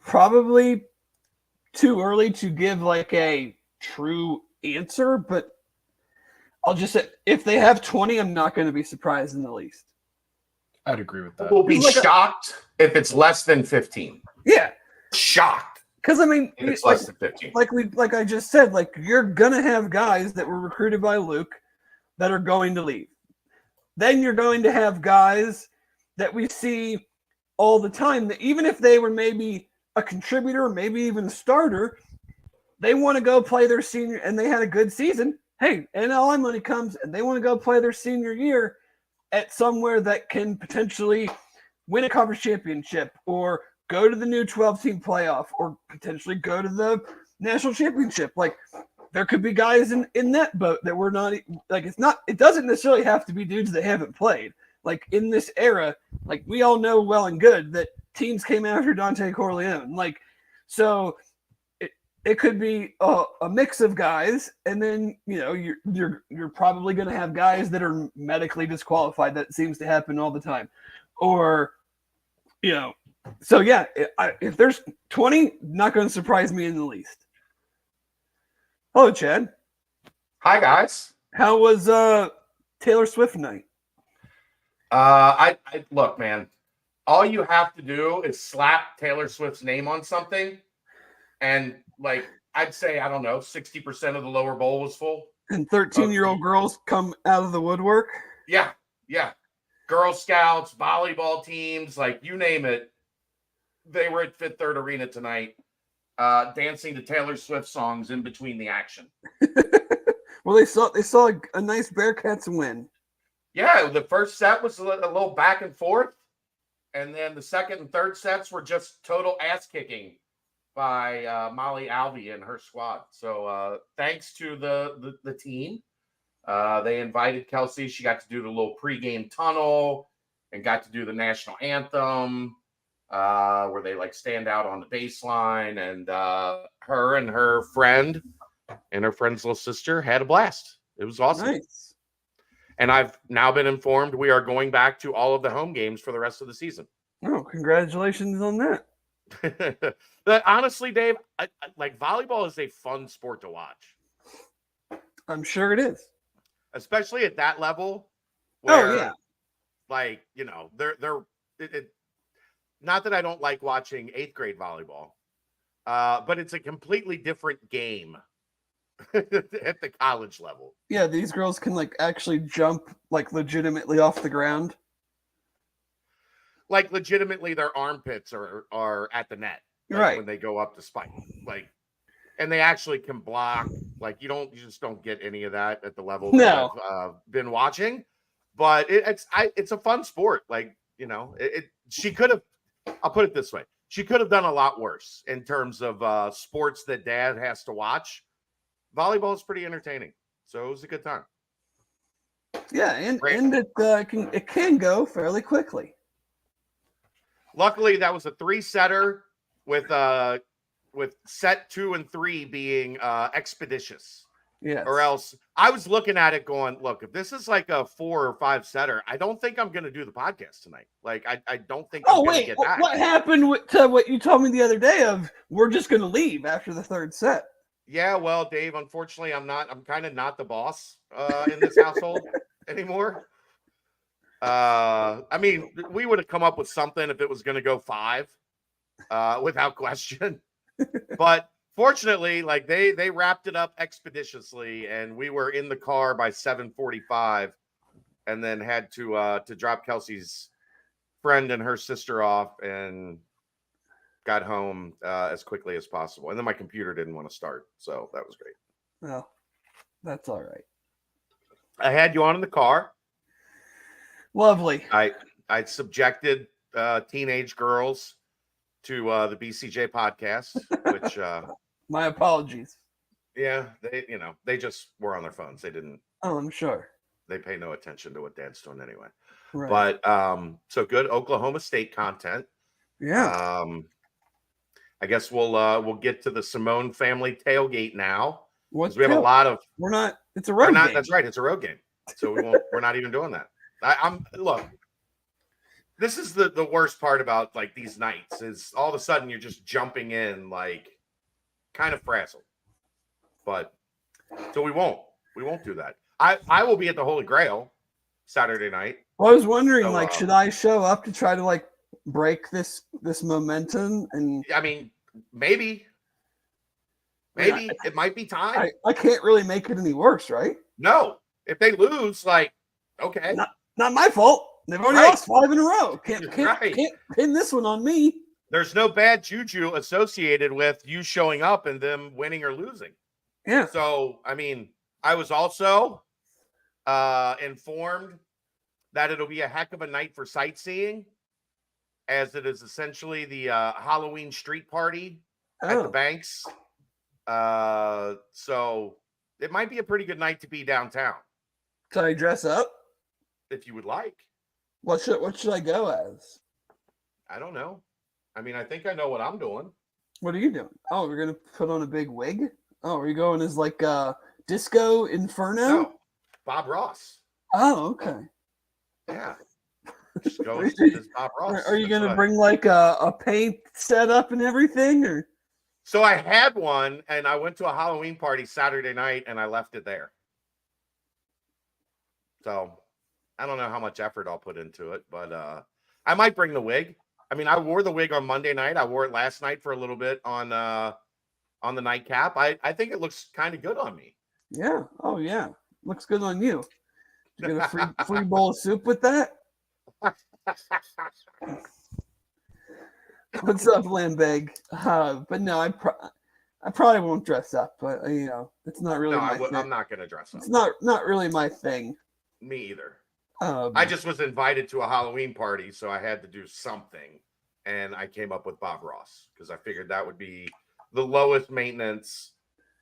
probably too early to give like a true answer, but I'll just say if they have 20, I'm not going to be surprised in the least. I'd agree with that. We'll be shocked if it's less than 15. Yeah. Shocked. Because I mean, if it's less than 15. Like I just said, like you're gonna have guys that were recruited by Luke that are going to leave. Then you're going to have guys that we see all the time that even if they were maybe a contributor, maybe even a starter, they want to go play their senior and they had a good season. Hey, NLI money comes and they want to go play their senior year at somewhere that can potentially win a conference championship or go to the new 12-team playoff or potentially go to the national championship. Like there could be guys in that boat that we're not like, it doesn't necessarily have to be dudes that haven't played. Like in this era, like we all know well and good that teams came after Dante Corleone. Like, so it could be a mix of guys, and then you're probably going to have guys that are medically disqualified. That seems to happen all the time, or So yeah, if there's 20, not going to surprise me in the least. Hello, Chad. Hi guys. How was Taylor Swift night? I look, man. All you have to do is slap Taylor Swift's name on something, and like I'd say, I don't know, 60% of the lower bowl was full. And 13-year-old girls come out of the woodwork. Yeah. Girl Scouts, volleyball teams, like you name it. They were at Fifth Third Arena tonight, dancing to Taylor Swift songs in between the action. Well, they saw a nice Bearcats win. Yeah, the first set was a little back and forth, and then the second and third sets were just total ass kicking by Molly Alvey and her squad. So thanks to the team. They invited Kelsey. She got to do the little pregame tunnel and got to do the national anthem where they like stand out on the baseline. And her and her friend and her friend's little sister had a blast. It was awesome. Nice. And I've now been informed we are going back to all of the home games for the rest of the season. Oh, congratulations on that. But honestly, Dave, I like volleyball is a fun sport to watch. I'm sure it is. Especially at that level. Where, yeah. Like, they're not that I don't like watching 8th grade volleyball, but it's a completely different game at the college level. Yeah, these girls can like actually jump like legitimately off the ground. Like legitimately their armpits are at the net. Like, right. When they go up to spike. Like, and they actually can block. Like you just don't get any of that at the level that I've been watching. but it's a fun sport. Like, she could have. I'll put it this way: she could have done a lot worse in terms of sports that Dad has to watch. Volleyball is pretty entertaining, so it was a good time. Yeah, and it can go fairly quickly. Luckily, that was a 3-setter with set 2 and 3 being expeditious. Yeah. Or else I was looking at it going, look, if this is like a 4 or 5-setter, I don't think I'm going to do the podcast tonight. Like, I don't think I'm going to get back. What happened to what you told me the other day of we're just going to leave after the 3rd set? Yeah, well, Dave, unfortunately, I'm kind of not the boss in this household anymore. I mean, we would have come up with something if it was going to go 5 without question. But fortunately, like they wrapped it up expeditiously, and we were in the car by 7:45, and then had to drop Kelsey's friend and her sister off, and got home as quickly as possible. And then my computer didn't want to start, so that was great. Well, that's all right. I had you on in the car. Lovely. I subjected teenage girls to the BCJ podcast, which my apologies. Yeah, they just were on their phones. They didn't. Oh, I'm sure. They pay no attention to what Dad's doing anyway. Right. But so good Oklahoma State content. Yeah. I guess we'll get to the Simone family tailgate now. What? We have a lot of. We're not. It's a road game. That's right. It's a road game. So we're not even doing that. Look. This is the worst part about like these nights is all of a sudden you're just jumping in like kind of frazzled. But so we won't do that. I will be at the Holy Grail Saturday night. Well, I was wondering, should I show up to try to like break this momentum? And I mean, maybe it might be time. I can't really make it any worse, right? No, if they lose, like, okay, not my fault. They've already lost 5 in a row. Can't pin this one on me. There's no bad juju associated with you showing up and them winning or losing. Yeah. So, I mean, I was also informed that it'll be a heck of a night for sightseeing, as it is essentially the Halloween street party at the Banks. So it might be a pretty good night to be downtown. Can I dress up? If you would like. What should I go as? I don't know. I mean, I think I know what I'm doing. What are you doing? Oh, we're gonna put on a big wig. Oh, are you going as like Disco Inferno? No, Bob Ross. Oh, okay. Yeah. Just go as Bob Ross. Are you gonna bring like a paint setup and everything, or? So I had one, and I went to a Halloween party Saturday night, and I left it there. So I don't know how much effort I'll put into it, but I might bring the wig. I mean, I wore the wig on Monday night. I wore it last night for a little bit on the nightcap. I think it looks kind of good on me. Yeah. Oh, yeah. Looks good on you. You get a free bowl of soup with that? What's up, Lambeg? But no, I probably won't dress up. But it's not really. I'm not going to dress up. It's not really my thing. Me either. I just was invited to a Halloween party, so I had to do something, and I came up with Bob Ross because I figured that would be the lowest maintenance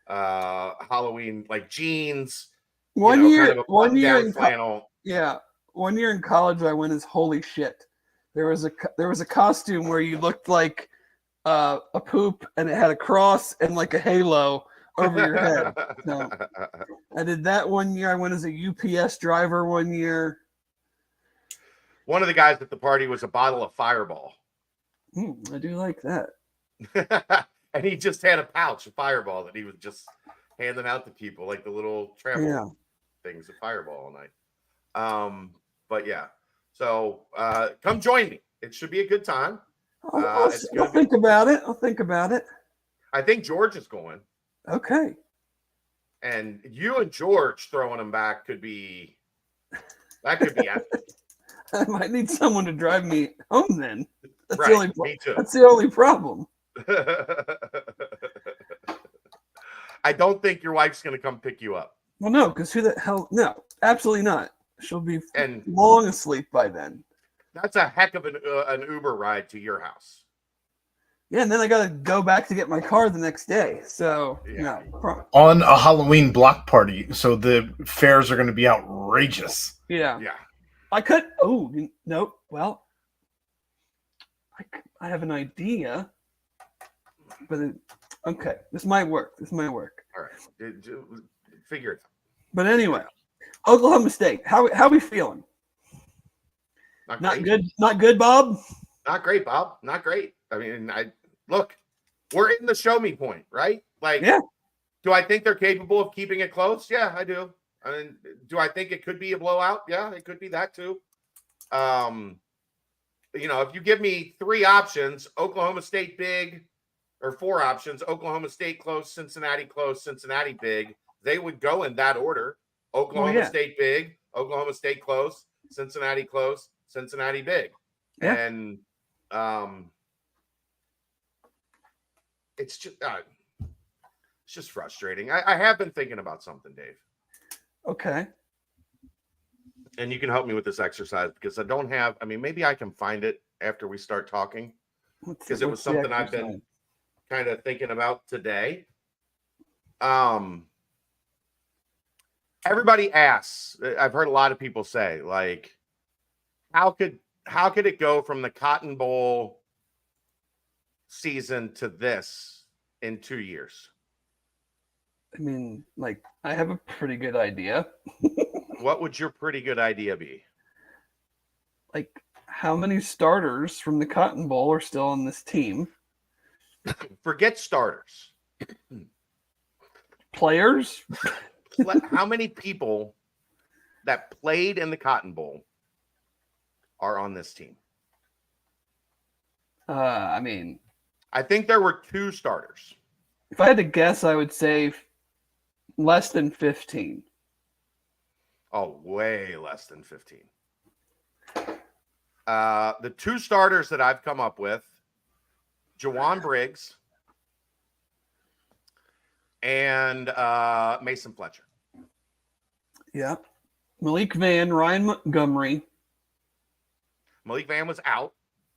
Halloween, like jeans. One year in flannel. Yeah, 1 year in college, I went as holy shit. There was a costume where you looked like a poop, and it had a cross and like a halo over your head. So I did that 1 year. I went as a UPS driver 1 year. One of the guys at the party was a bottle of Fireball. I do like that. And he just had a pouch of Fireball that he was just handing out to people, like the little travel things of Fireball all night. But yeah, so come join me. It should be a good time. I'll think about it. I'll think about it. I think George is going. Okay. And you and George throwing him back could be epic. I might need someone to drive me home then. That's right, me too. That's the only problem. I don't think your wife's going to come pick you up. Well, no, because who the hell? No, absolutely not. She'll be And long asleep by then. that's a heck of an Uber ride to your house. Yeah, and then I got to go back to get my car the next day. So, Yeah. On a Halloween block party, so the fares are going to be outrageous. Yeah. Yeah. I could. Oh, nope. Well, I have an idea, but okay, this might work. This might work. All right. Figure it out. But anyway, Oklahoma State. How we feeling? Not great. good. Not good, Bob. Not great, Bob. Not great. I mean, look, we're in the show me point, right? Like, yeah. Do I think they're capable of keeping it close? Yeah, I do. I mean, do I think it could be a blowout? Yeah, it could be that too. If you give me 3 options, Oklahoma State big, or 4 options, Oklahoma State close, Cincinnati big, they would go in that order. Oklahoma State big, Oklahoma State close, Cincinnati big. Yeah. And it's just frustrating. I have been thinking about something, Dave. Okay. And you can help me with this exercise because I don't have, maybe I can find it after we start talking because it was something I've been kind of thinking about today. Everybody asks, I've heard a lot of people say, like, how could it go from the Cotton Bowl season to this in 2 years? I mean, like, I have a pretty good idea. What would your pretty good idea be? Like, how many starters from the Cotton Bowl are still on this team? Forget starters. Players? How many people that played in the Cotton Bowl are on this team? I think there were 2 starters. If I had to guess, I would say less than 15. Oh, way less than 15. The 2 starters that I've come up with, Jawan Briggs and Mason Fletcher. Yeah. Malik Vann, Ryan Montgomery. Malik Vann was out.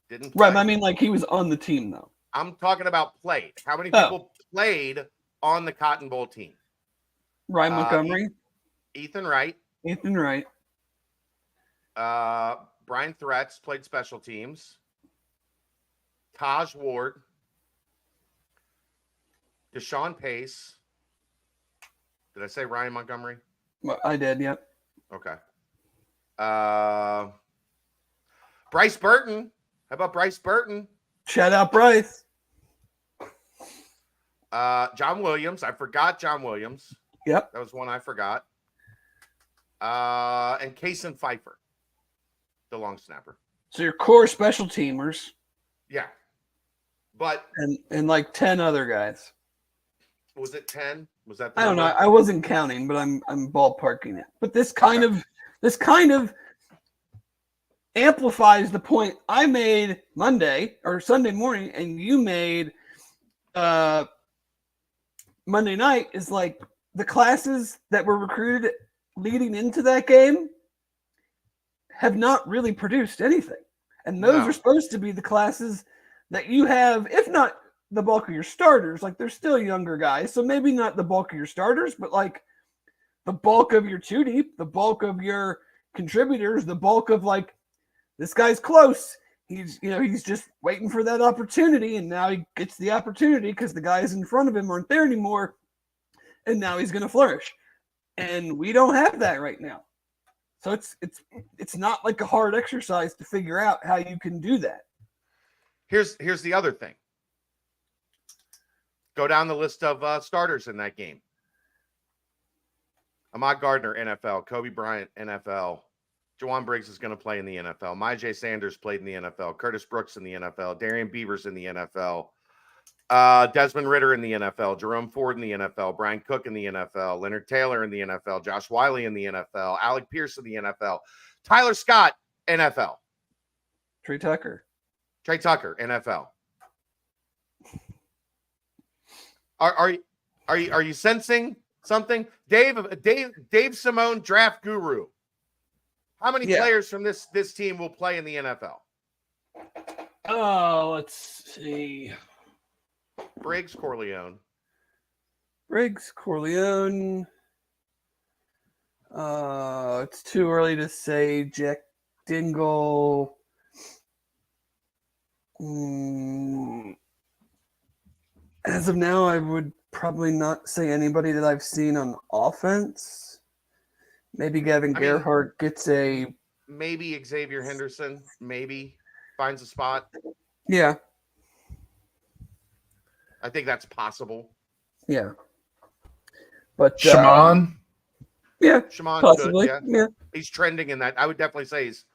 Didn't play. Right. I mean, like, he was on the team, though. I'm talking about played. How many people played on the Cotton Bowl team? Ryan Montgomery. Ethan Wright. Brian Threats played special teams. Taj Ward. Deshaun Pace. Did I say Ryan Montgomery? I did, yep. Okay. Bryce Burton. How about Bryce Burton? Shout out Bryce. John Williams. I forgot John Williams. Yep. That was one I forgot. And Kason Pfeiffer, the long snapper. So your core special teamers. Yeah. But and like 10 other guys. Was it 10? Was that I don't know. I wasn't counting, but I'm ballparking it. But this kind of amplifies the point I made Monday or Sunday morning and you made Monday night, is like the classes that were recruited leading into that game have not really produced anything. And those are supposed to be the classes that you have, if not the bulk of your starters, like they're still younger guys. So maybe not the bulk of your starters, but like the bulk of your 2 deep, the bulk of your contributors, the bulk of like, this guy's close. He's just waiting for that opportunity. And now he gets the opportunity because the guys in front of him aren't there anymore. And now he's going to flourish. And we don't have that right now. So it's not like a hard exercise to figure out how you can do that. Here's the other thing. Go down the list of starters in that game. Ahmad Gardner, NFL. Kobe Bryant, NFL. Jawan Briggs is going to play in the NFL. Myjai Sanders played in the NFL. Curtis Brooks in the NFL. Darian Beavers in the NFL. Desmond Ritter in the NFL. Jerome Ford in the NFL. Brian Cook in the NFL. Leonard Taylor in the NFL. Josh Wiley in the NFL. Alec Pierce in the NFL. Tyler Scott, NFL. Trey Tucker, NFL. Are you sensing something? Dave Simone, draft guru. How many players from this team will play in the NFL? Oh, let's see. Briggs, Corleone. It's too early to say. Jack Dingle. As of now, I would probably not say anybody that I've seen on offense. Maybe Gavin Gerhardt gets a... Maybe Xavier Henderson. Maybe finds a spot. Yeah. I think that's possible. Yeah. But Shaman? Shaman possibly. Could, yeah. He's trending in that. I would definitely say he's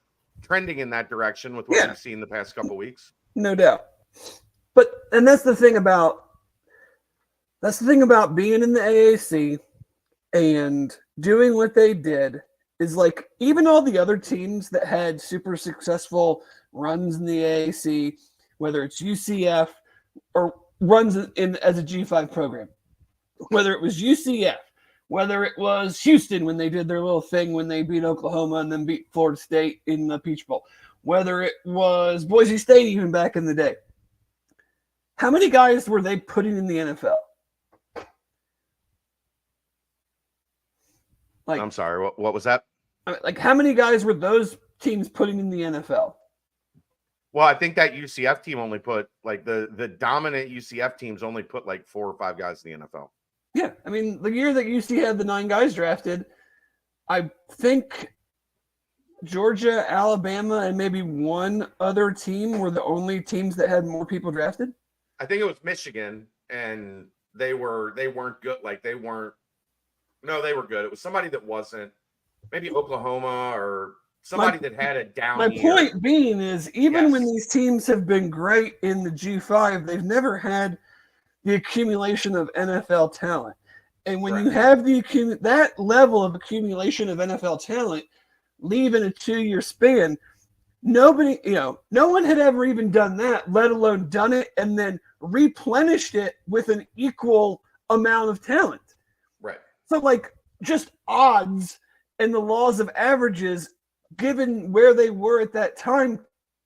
trending in that direction with what we've seen the past couple weeks. No doubt. But that's the thing about being in the AAC and doing what they did is like even all the other teams that had super successful runs in the AAC, whether it's UCF or runs in as a G5 program, whether it was UCF, whether it was Houston when they did their little thing when they beat Oklahoma and then beat Florida State in the Peach Bowl, whether it was Boise State even back in the day. How many guys were they putting in the NFL? Like, I'm sorry, what was that? Like, how many guys were those teams putting in the NFL? Well, I think that UCF team only put, like, the dominant UCF teams only put, like, 4 or 5 guys in the NFL. Yeah, I mean, the year that UC had the 9 guys drafted, I think Georgia, Alabama, and maybe one other team were the only teams that had more people drafted. I think it was Michigan, and they weren't good. Like, they were good. It was somebody that wasn't. Maybe Oklahoma or somebody that had a down year. My point being is, even when these teams have been great in the G5, they've never had the accumulation of NFL talent. And when you have that level of accumulation of NFL talent, leave in a 2-year span, no one had ever even done that, let alone done it and then replenished it with an equal amount of talent. Right. So, like, just odds and the laws of averages, given where they were at that time,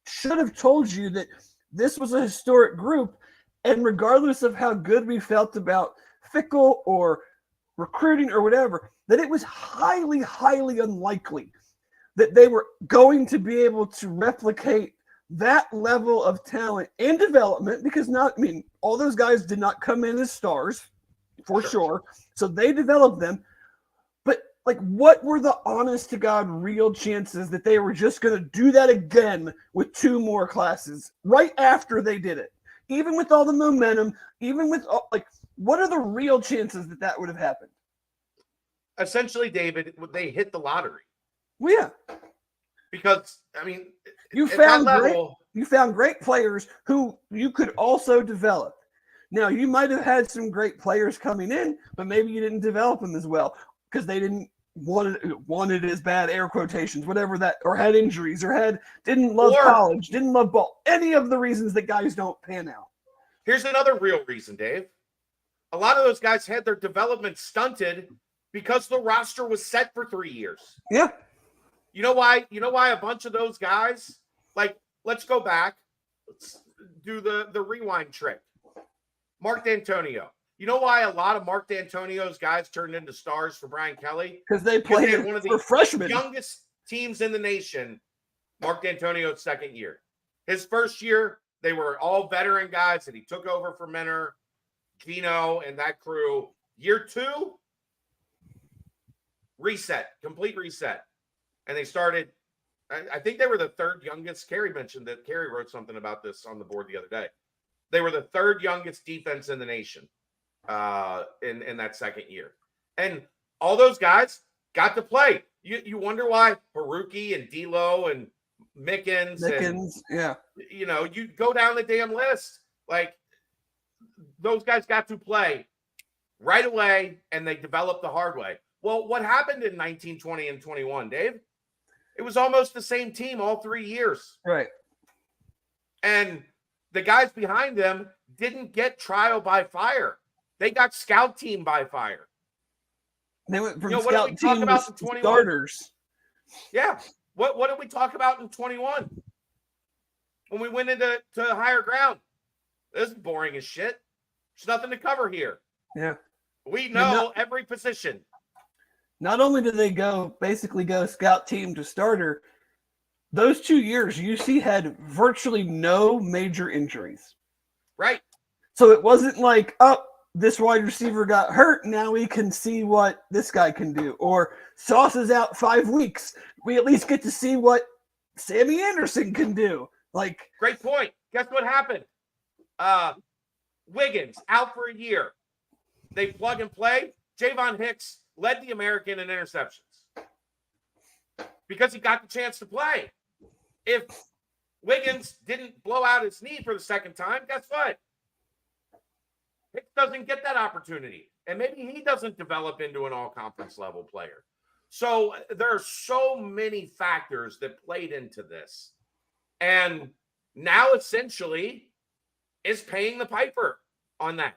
should have told you that this was a historic group. And regardless of how good we felt about Fickle or recruiting or whatever, that it was highly, highly unlikely that they were going to be able to replicate that level of talent and development, because all those guys did not come in as stars, for sure. So they developed them. But, like, what were the honest to God real chances that they were just going to do that again with 2 more classes right after they did it? Even with all the momentum, even with what are the real chances that that would have happened? Essentially, David, they hit the lottery. Well, yeah. Because, I mean, you found great players who you could also develop. Now, you might have had some great players coming in, but maybe you didn't develop them as well because they didn't want it as bad, air quotations, whatever that, or had injuries, or didn't love college, didn't love ball. Any of the reasons that guys don't pan out. Here's another real reason, Dave. A lot of those guys had their development stunted because the roster was set for 3 years. Yeah. You know why a bunch of those guys, like, let's go back. Let's do the rewind trick. Mark D'Antonio. You know why a lot of Mark D'Antonio's guys turned into stars for Brian Kelly? Because they played one of for the freshmen. Youngest teams in the nation, Mark D'Antonio's second year. His first year, they were all veteran guys that he took over for Menor, Gino, and that crew. Year 2, complete reset. And they started, I think they were the 3rd youngest. Carrie mentioned that. Carrie wrote something about this on the board the other day. They were the 3rd youngest defense in the nation in that second year. And all those guys got to play. You wonder why Haruki and D'Lo and Mickens, yeah. You go down the damn list. Like, those guys got to play right away, and they developed the hard way. Well, what happened in 19, 20, and 21, Dave? It was almost the same team all 3 years. Right. And the guys behind them didn't get trial by fire. They got scout team by fire. They went from what scout did we talk team about to in 21? starters. Yeah. What did we talk about in 21 when we went into higher ground? This is boring as shit. There's nothing to cover here. Yeah. We know every position. Not only did they basically go scout team to starter, those 2 years UC had virtually no major injuries. Right. So it wasn't like, oh, this wide receiver got hurt. Now we can see what this guy can do. Or Sauce is out 5 weeks. We at least get to see what Sammy Anderson can do. Like, great point. Guess what happened? Wiggins out for a year. They plug and play. Javon Hicks led the American in interceptions because he got the chance to play. If Wiggins didn't blow out his knee for the second time, guess what? Hicks doesn't get that opportunity. And maybe he doesn't develop into an all-conference level player. So there are so many factors that played into this. And now essentially is paying the piper on that.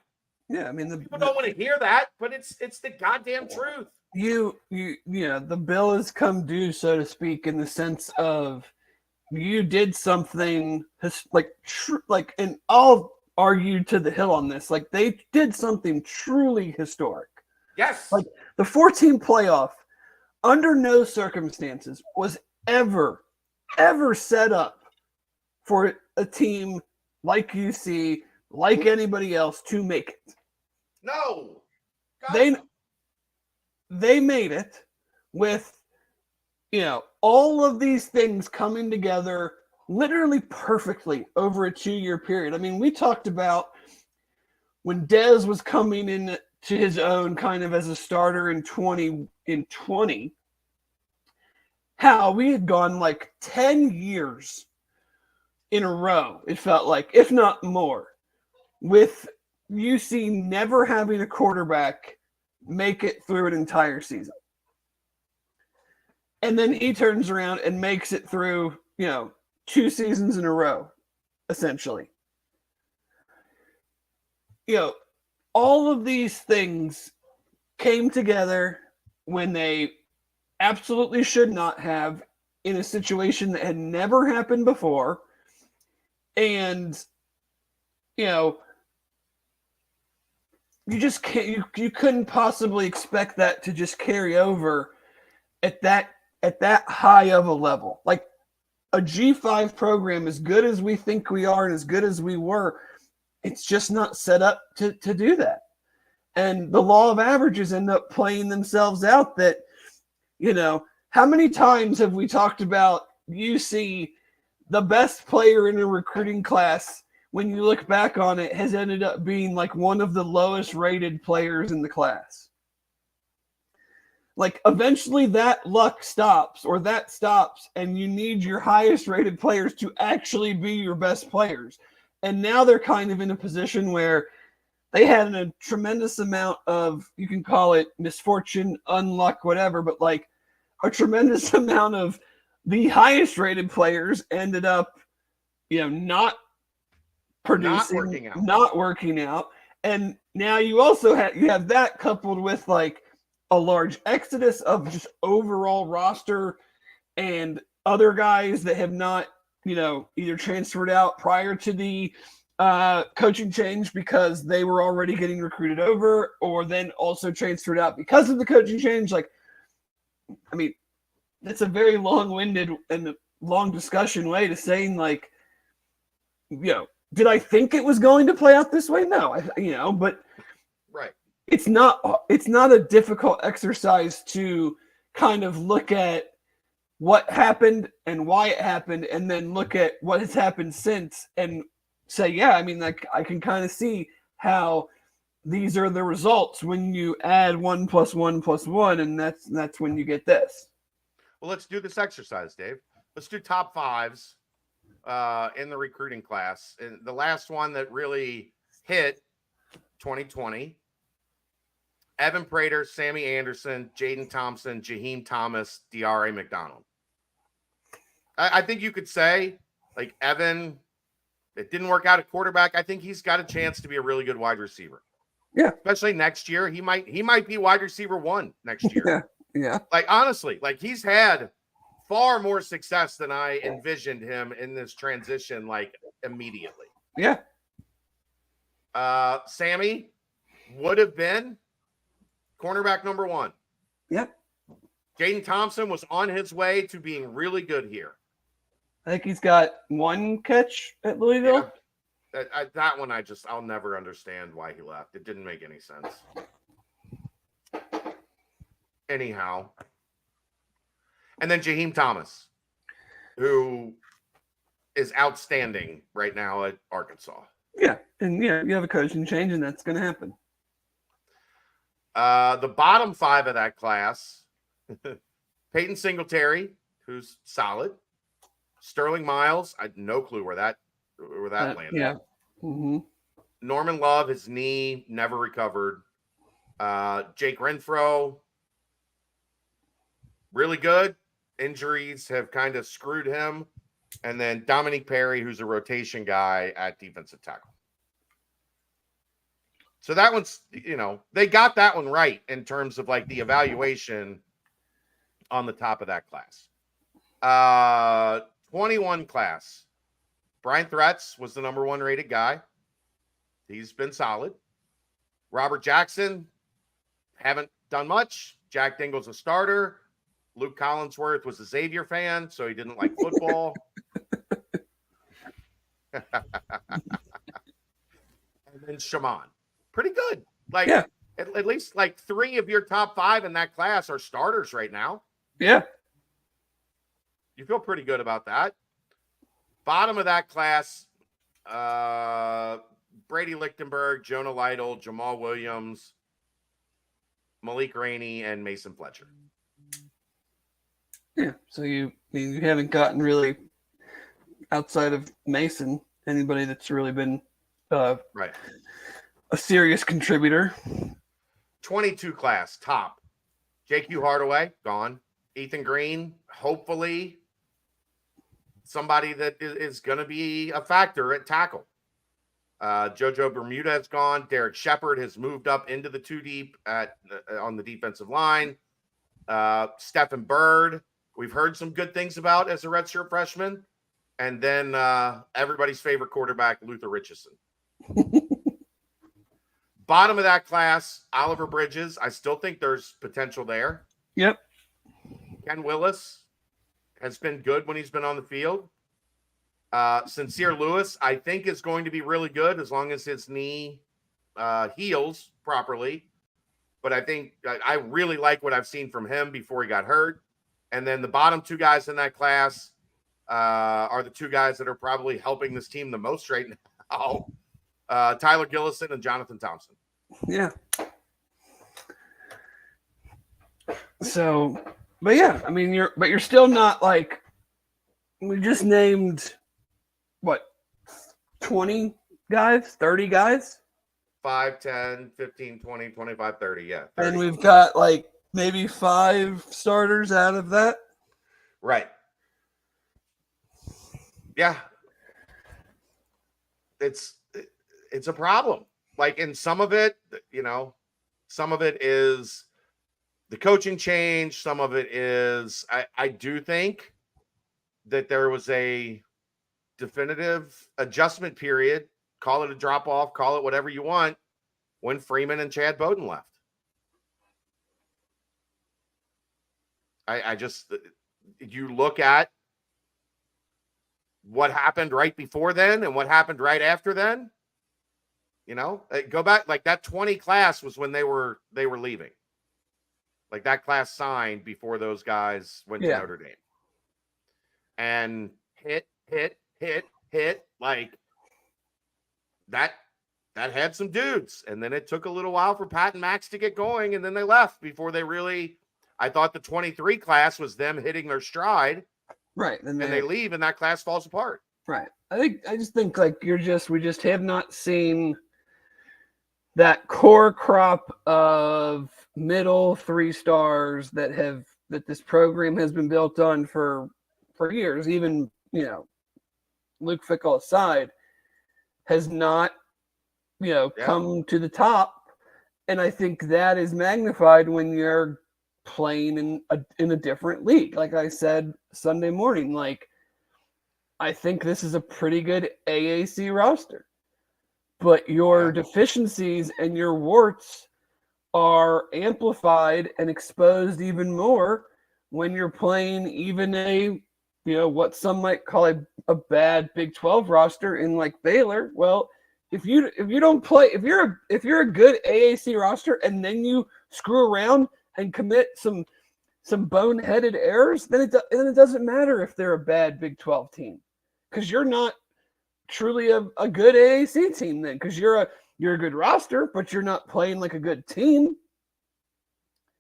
Yeah, I mean, people don't want to hear that, but it's the goddamn truth. The bill has come due, so to speak, in the sense of you did something and I'll argue to the hill on this. Like, they did something truly historic. Yes. Like, the 14 playoff, under no circumstances, was ever set up for a team like UC, like anybody else, to make it. No. They made it with, all of these things coming together literally perfectly over a 2-year period. I mean, we talked about when Dez was coming in to his own kind of as a starter in 2020, how we had gone like 10 years in a row, it felt like, if not more, with UC never having a quarterback make it through an entire season. And then he turns around and makes it through, 2 seasons in a row, essentially. All of these things came together when they absolutely should not have, in a situation that had never happened before. And, you just can't, you couldn't possibly expect that to just carry over at that high of a level. Like, a G5 program, as good as we think we are and as good as we were, it's just not set up to do that. And the law of averages end up playing themselves out that, how many times have we talked about UC, the best player in a recruiting class, when you look back on it, has ended up being like one of the lowest rated players in the class? Like, eventually that luck stops, and you need your highest rated players to actually be your best players. And now they're kind of in a position where they had a tremendous amount of, you can call it misfortune, unluck, whatever, but like a tremendous amount of the highest rated players ended up, not producing, not working out. And now you also have that coupled with like a large exodus of just overall roster and other guys that have not, either transferred out prior to the coaching change because they were already getting recruited over, or then also transferred out because of the coaching change. Like, I mean, that's a very long-winded and long discussion way to saying, like, did I think it was going to play out this way? No, but right. It's not a difficult exercise to kind of look at what happened and why it happened, and then look at what has happened since and say, yeah, I mean, like, I can kind of see how these are the results when you add 1 + 1 + 1, and that's when you get this. Well, let's do this exercise, Dave. Let's do top fives in the recruiting class. And the last one that really hit 2020, Evan Prater, Sammy Anderson, Jaden Thompson, Jaheim Thomas, D.R.A. McDonald. I think you could say, like, Evan, it didn't work out at quarterback. I think he's got a chance to be a really good wide receiver. Yeah. Especially next year. He might be wide receiver 1 next year. Yeah. Like, honestly, like, he's had far more success than I envisioned him in this transition, like immediately. Yeah. Sammy would have been cornerback number 1. Yep. Jaden Thompson was on his way to being really good here. I think he's got 1 catch at Louisville. Yeah, that one, I'll never understand why he left. It didn't make any sense. Anyhow. And then Jaheim Thomas, who is outstanding right now at Arkansas. Yeah. And you have a coaching change, and that's going to happen. The bottom 5 of that class, Peyton Singletary, who's solid. Sterling Miles, I had no clue where that landed. Yeah. Mm-hmm. Norman Love, his knee never recovered. Jake Renfro, really good. Injuries have kind of screwed him. And then Dominique Perry, who's a rotation guy at defensive tackle. So that one's, they got that one right in terms of like the evaluation on the top of that class. 21 class. Brian Threats was the number 1 rated guy. He's been solid. Robert Jackson, haven't done much. Jack Dingle's a starter. Luke Collinsworth was a Xavier fan, so he didn't like football. And then Shaman. Pretty good. Like, yeah. At least like 3 of your top 5 in that class are starters right now. Yeah. You feel pretty good about that. Bottom of that class, Brady Lichtenberg, Jonah Lytle, Jamal Williams, Malik Rainey, and Mason Fletcher. Yeah. So you haven't gotten really, outside of Mason, anybody that's really been right. A serious contributor. 22 class, top. J.Q. Hardaway, gone. Ethan Green, hopefully somebody that is going to be a factor at tackle. JoJo Bermuda has gone. Derek Shepard has moved up into the 2 deep on the defensive line. Stephen Bird, we've heard some good things about as a redshirt freshman. And then everybody's favorite quarterback, Luther Richardson. Bottom of that class, Oliver Bridges. I still think there's potential there. Yep. Ken Willis has been good when he's been on the field. Sincere Lewis, I think, is going to be really good as long as his knee heals properly. But I think I really like what I've seen from him before he got hurt. And then the bottom 2 guys in that class are the 2 guys that are probably helping this team the most right now. Tyler Gillison and Jonathan Thompson. Yeah. So, but yeah, I mean, you're still not like, we just named what, 20 guys, 30 guys? 5, 10, 15, 20, 25, 30. Yeah. 30. And we've got like maybe 5 starters out of that. Right. Yeah. It's a problem. Like, and some of it, some of it is the coaching change. Some of it is, I do think that there was a definitive adjustment period, call it a drop off, call it whatever you want, when Freeman and Chad Bowden left. I just, you look at what happened right before then and what happened right after then. Go back, like that 20 class was when they were leaving. Like that class signed before those guys went to Notre Dame. And hit, like that had some dudes. And then it took a little while for Pat and Max to get going, and then they left before they really, I thought the 23 class was them hitting their stride. Right. And they leave and that class falls apart. Right. I just think like we just have not seen that core crop of middle 3 stars that this program has been built on for years. Even, Luke Fickell aside, has not, come to the top. And I think that is magnified when you're playing in a different league. Like I said Sunday morning, like I think this is a pretty good AAC roster, but your deficiencies and your warts are amplified and exposed even more when you're playing even a, what some might call a bad Big 12 roster in like Baylor. Well, if you don't play, if you're a good AAC roster and then you screw around and commit some boneheaded errors, then it doesn't matter if they're a bad Big 12 team, because you're not truly a good AAC team then, because you're a good roster, but you're not playing like a good team.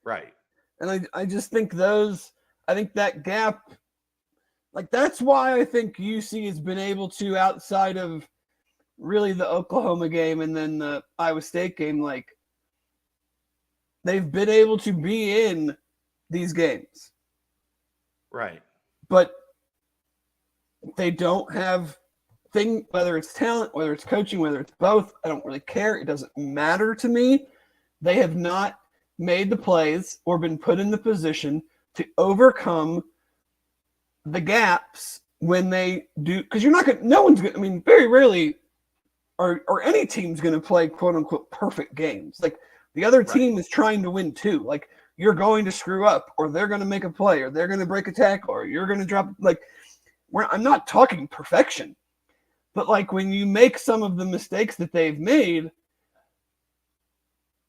Right. And I just think that gap, like that's why I think UC has been able to, outside of really the Oklahoma game and then the Iowa State game, like they've been able to be in these games. Right. But they don't have whether it's talent, whether it's coaching, whether it's both, I don't really care. It doesn't matter to me. They have not made the plays or been put in the position to overcome the gaps when they do, because no one's going to, I mean, very rarely or any team's going to play quote unquote perfect games. Like the other team is trying to win too. Like you're going to screw up, or they're going to make a play, or they're going to break a tackle, or you're going to drop, like, I'm not talking perfection, but like when you make some of the mistakes that they've made,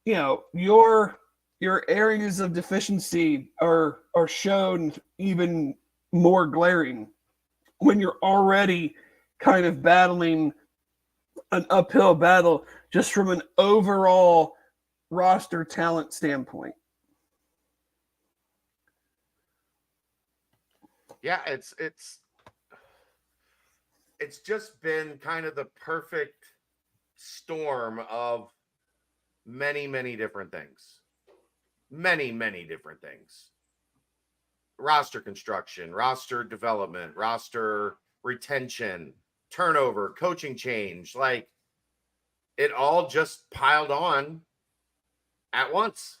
your areas of deficiency are shown even more glaring when you're already kind of battling an uphill battle just from an overall roster talent standpoint. Yeah, it's just been kind of the perfect storm of many, many different things. Many, many different things. Roster construction, roster development, roster retention, turnover, coaching change. Like, it all just piled on at once.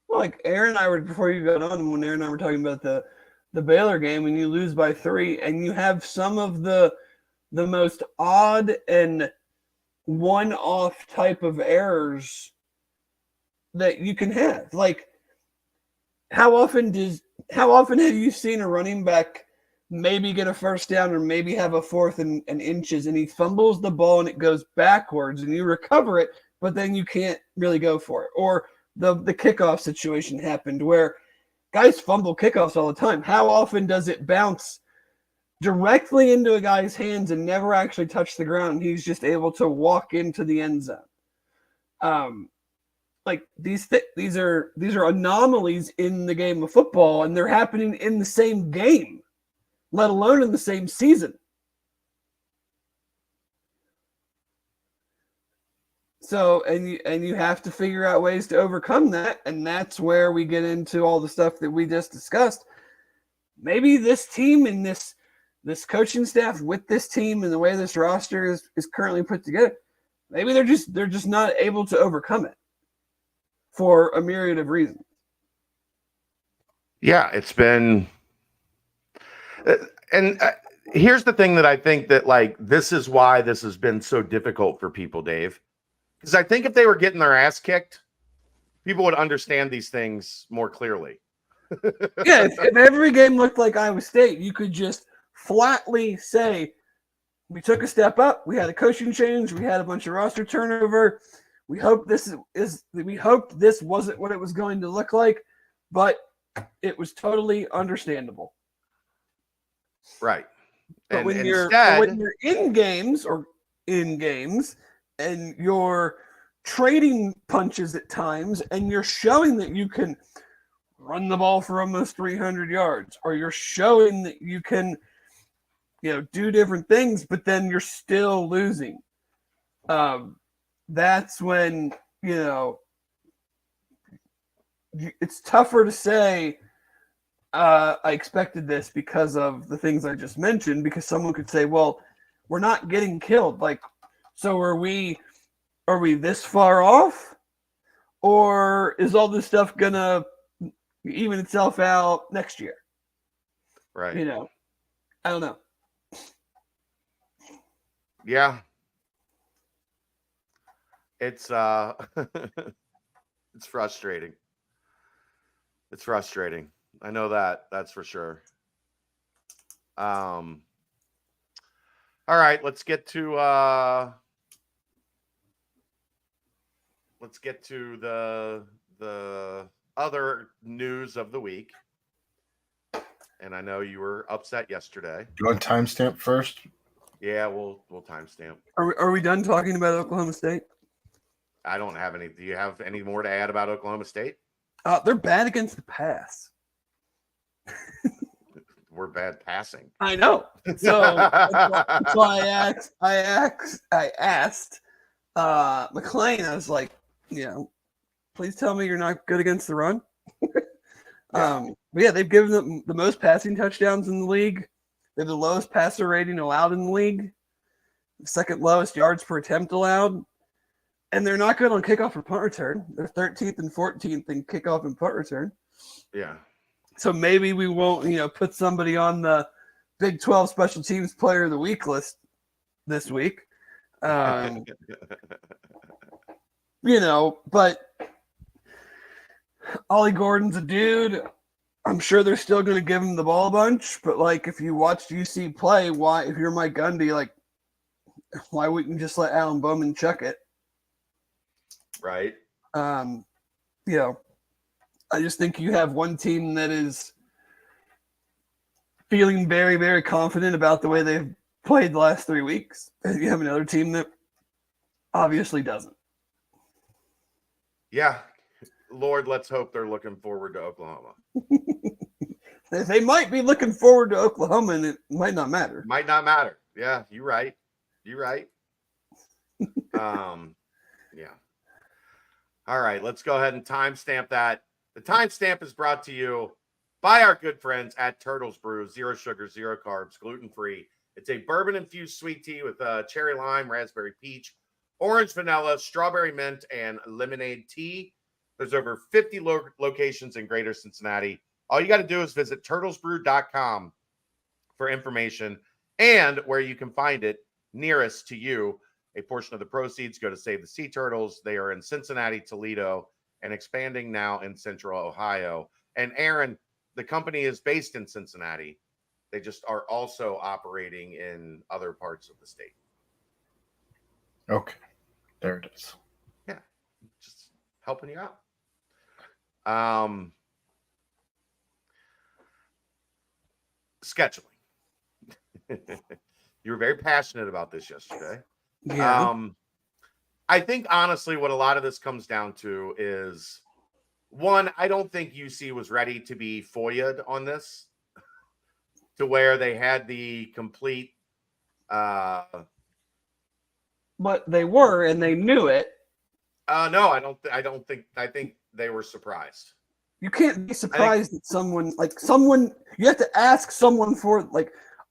Well, like Aaron and I were, before you got on, when Aaron and I were talking about the Baylor game, and you lose by 3, and you have some of the most odd and one-off type of errors that you can have. Like, how often have you seen a running back maybe get a first down or maybe have a 4th and inches, and he fumbles the ball and it goes backwards and you recover it, but then you can't really go for it? Or the kickoff situation happened where guys fumble kickoffs all the time. How often does it bounce directly into a guy's hands and never actually touch the ground, and he's just able to walk into the end zone? Like these are anomalies in the game of football, and they're happening in the same game, let alone in the same season. So, and you have to figure out ways to overcome that, and that's where we get into all the stuff that we just discussed. Maybe this team and this coaching staff with this team and the way this roster is currently put together, maybe they're just not able to overcome it for a myriad of reasons. Yeah, it's been, and here's the thing that I think that, like, this is why this has been so difficult for people, Dave. Because I think if they were getting their ass kicked, people would understand these things more clearly. Yeah, if every game looked like Iowa State, you could just flatly say, we took a step up, we had a coaching change, we had a bunch of roster turnover. We hope this wasn't what it was going to look like, but it was totally understandable. Right. But when you're in games and you're trading punches at times, and you're showing that you can run the ball for almost 300 yards, or you're showing that you can, do different things, but then you're still losing. That's when, it's tougher to say, I expected this because of the things I just mentioned, because someone could say, well, we're not getting killed. Like, so are we this far off? Or is all this stuff gonna even itself out next year. Right. You know, I don't know. Yeah. It's it's frustrating. It's frustrating. I know that. That's for sure. All right, let's get to the other news of the week. And I know you were upset yesterday. You want timestamp first? Yeah, we'll timestamp. Are we done talking about Oklahoma State? I don't have any. Do you have any more to add about Oklahoma State? They're bad against the pass. We're bad passing. I know. So that's why I asked McLean. I was like, please tell me you're not good against the run. But yeah, they've given them the most passing touchdowns in the league. They have the lowest passer rating allowed in the league, the second lowest yards per attempt allowed, and they're not good on kickoff or punt return. They're 13th and 14th in kickoff and punt return. Yeah. So maybe we won't, put somebody on the Big 12 Special Teams Player of the Week list this week. But Ollie Gordon's a dude. I'm sure they're still going to give him the ball a bunch, but if you watched UC play, if you're Mike Gundy, why wouldn't you just let Alan Bowman chuck it? Right. I just think you have one team that is feeling very, very confident about the way they've played the last 3 weeks. And you have another team that obviously doesn't. Yeah. Lord, let's hope they're looking forward to Oklahoma. They might be looking forward to Oklahoma, and it might not matter. Might not matter. Yeah, you're right. You're right. Yeah. All right, let's go ahead and timestamp that. The timestamp is brought to you by our good friends at Turtles Brew. 0 sugar, 0 carbs, gluten-free. It's a bourbon-infused sweet tea with cherry lime, raspberry peach, orange vanilla, strawberry mint, and lemonade tea. There's over 50 locations in greater Cincinnati. All you got to do is visit turtlesbrew.com for information and where you can find it nearest to you. A portion of the proceeds go to Save the Sea Turtles. They are in Cincinnati, Toledo, and expanding now in Central Ohio. And Aaron, the company is based in Cincinnati. They just are also operating in other parts of the state. Okay. There it is. Yeah. Just helping you out. Scheduling. You were very passionate about this yesterday. Yeah. I think honestly what a lot of this comes down to is, one, I don't think UC was ready to be FOIA'd on this to where they had the complete But they were, and they knew it. No, I think they were surprised. You can't be surprised that someone you have to ask someone for,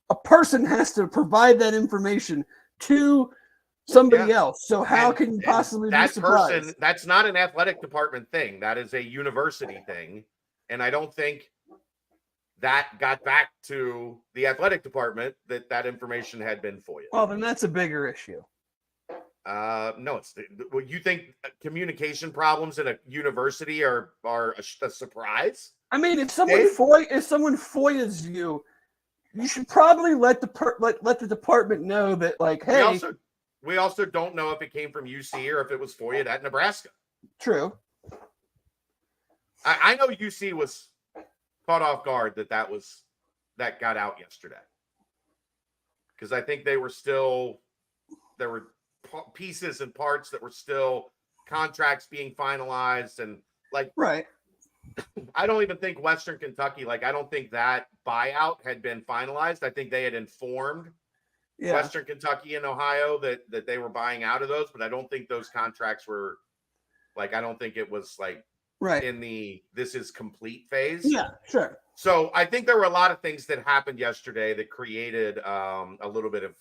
a person has to provide that information to somebody else. So how can you possibly be surprised? That's not an athletic department thing. That is a university thing. And I don't think that got back to the athletic department that information had been FOIA. Well, then that's a bigger issue. No, you think communication problems in a university are a surprise? I mean, if someone FOIAs you, you should probably let the department know that, hey. We also don't know if it came from UC or if it was FOIA'd at Nebraska. True. I know UC was caught off guard that got out yesterday, because I think there were pieces and parts that were still contracts being finalized, and right. I don't even think Western Kentucky, I don't think that buyout had been finalized. I think they had informed Western Kentucky and Ohio that they were buying out of those, but I don't think those contracts were I don't think it was right in the this is complete phase. Yeah, sure. So I think there were a lot of things that happened yesterday that created a little bit of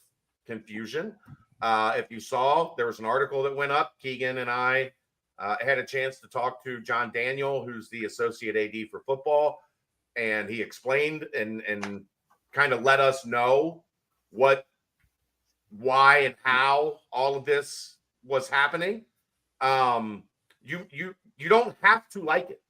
confusion. If you saw, there was an article that went up. Keegan and I I had a chance to talk to John Daniel, who's the associate AD for football, and he explained and kind of let us know why and how all of this was happening. You don't have to like it.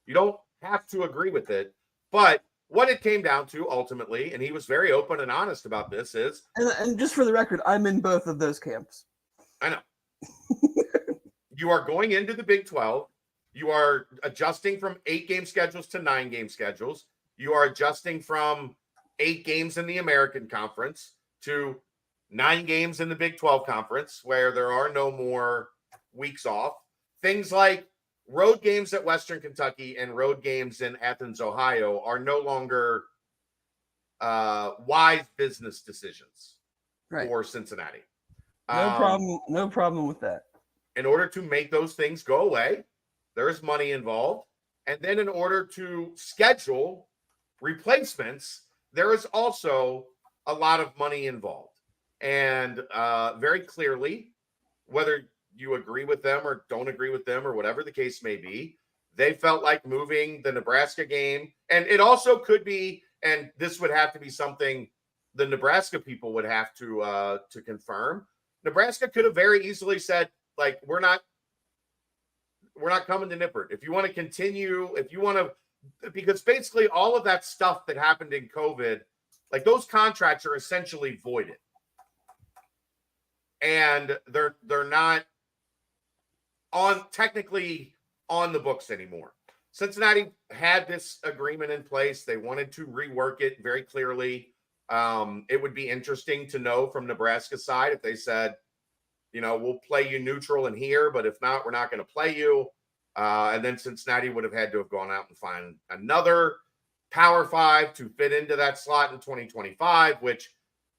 You don't have to agree with it. But what it came down to ultimately, and he was very open and honest about this, is and just for the record, I'm in both of those camps. I know. You are going into the Big 12. You are adjusting from 8-game schedules to 9-game schedules. You are adjusting from 8 games in the American Conference to 9 games in the Big 12 Conference, where there are no more weeks off. Things like road games at Western Kentucky and road games in Athens, Ohio are no longer wise business decisions for Cincinnati. No problem with that. In order to make those things go away, there is money involved. And then in order to schedule replacements, there is also a lot of money involved. And very clearly, whether you agree with them or don't agree with them or whatever the case may be, they felt like moving the Nebraska game. And it also could be, and this would have to be something the Nebraska people would have to confirm. Nebraska could have very easily said, like, we're not coming to Nippert. If you want to continue, because basically all of that stuff that happened in COVID, like those contracts are essentially voided. And they're not technically on the books anymore. Cincinnati had this agreement in place. They wanted to rework it very clearly. It would be interesting to know from Nebraska's side if they said, we'll play you neutral in here, but if not, we're not going to play you. And then Cincinnati would have had to have gone out and find another Power 5 to fit into that slot in 2025, which,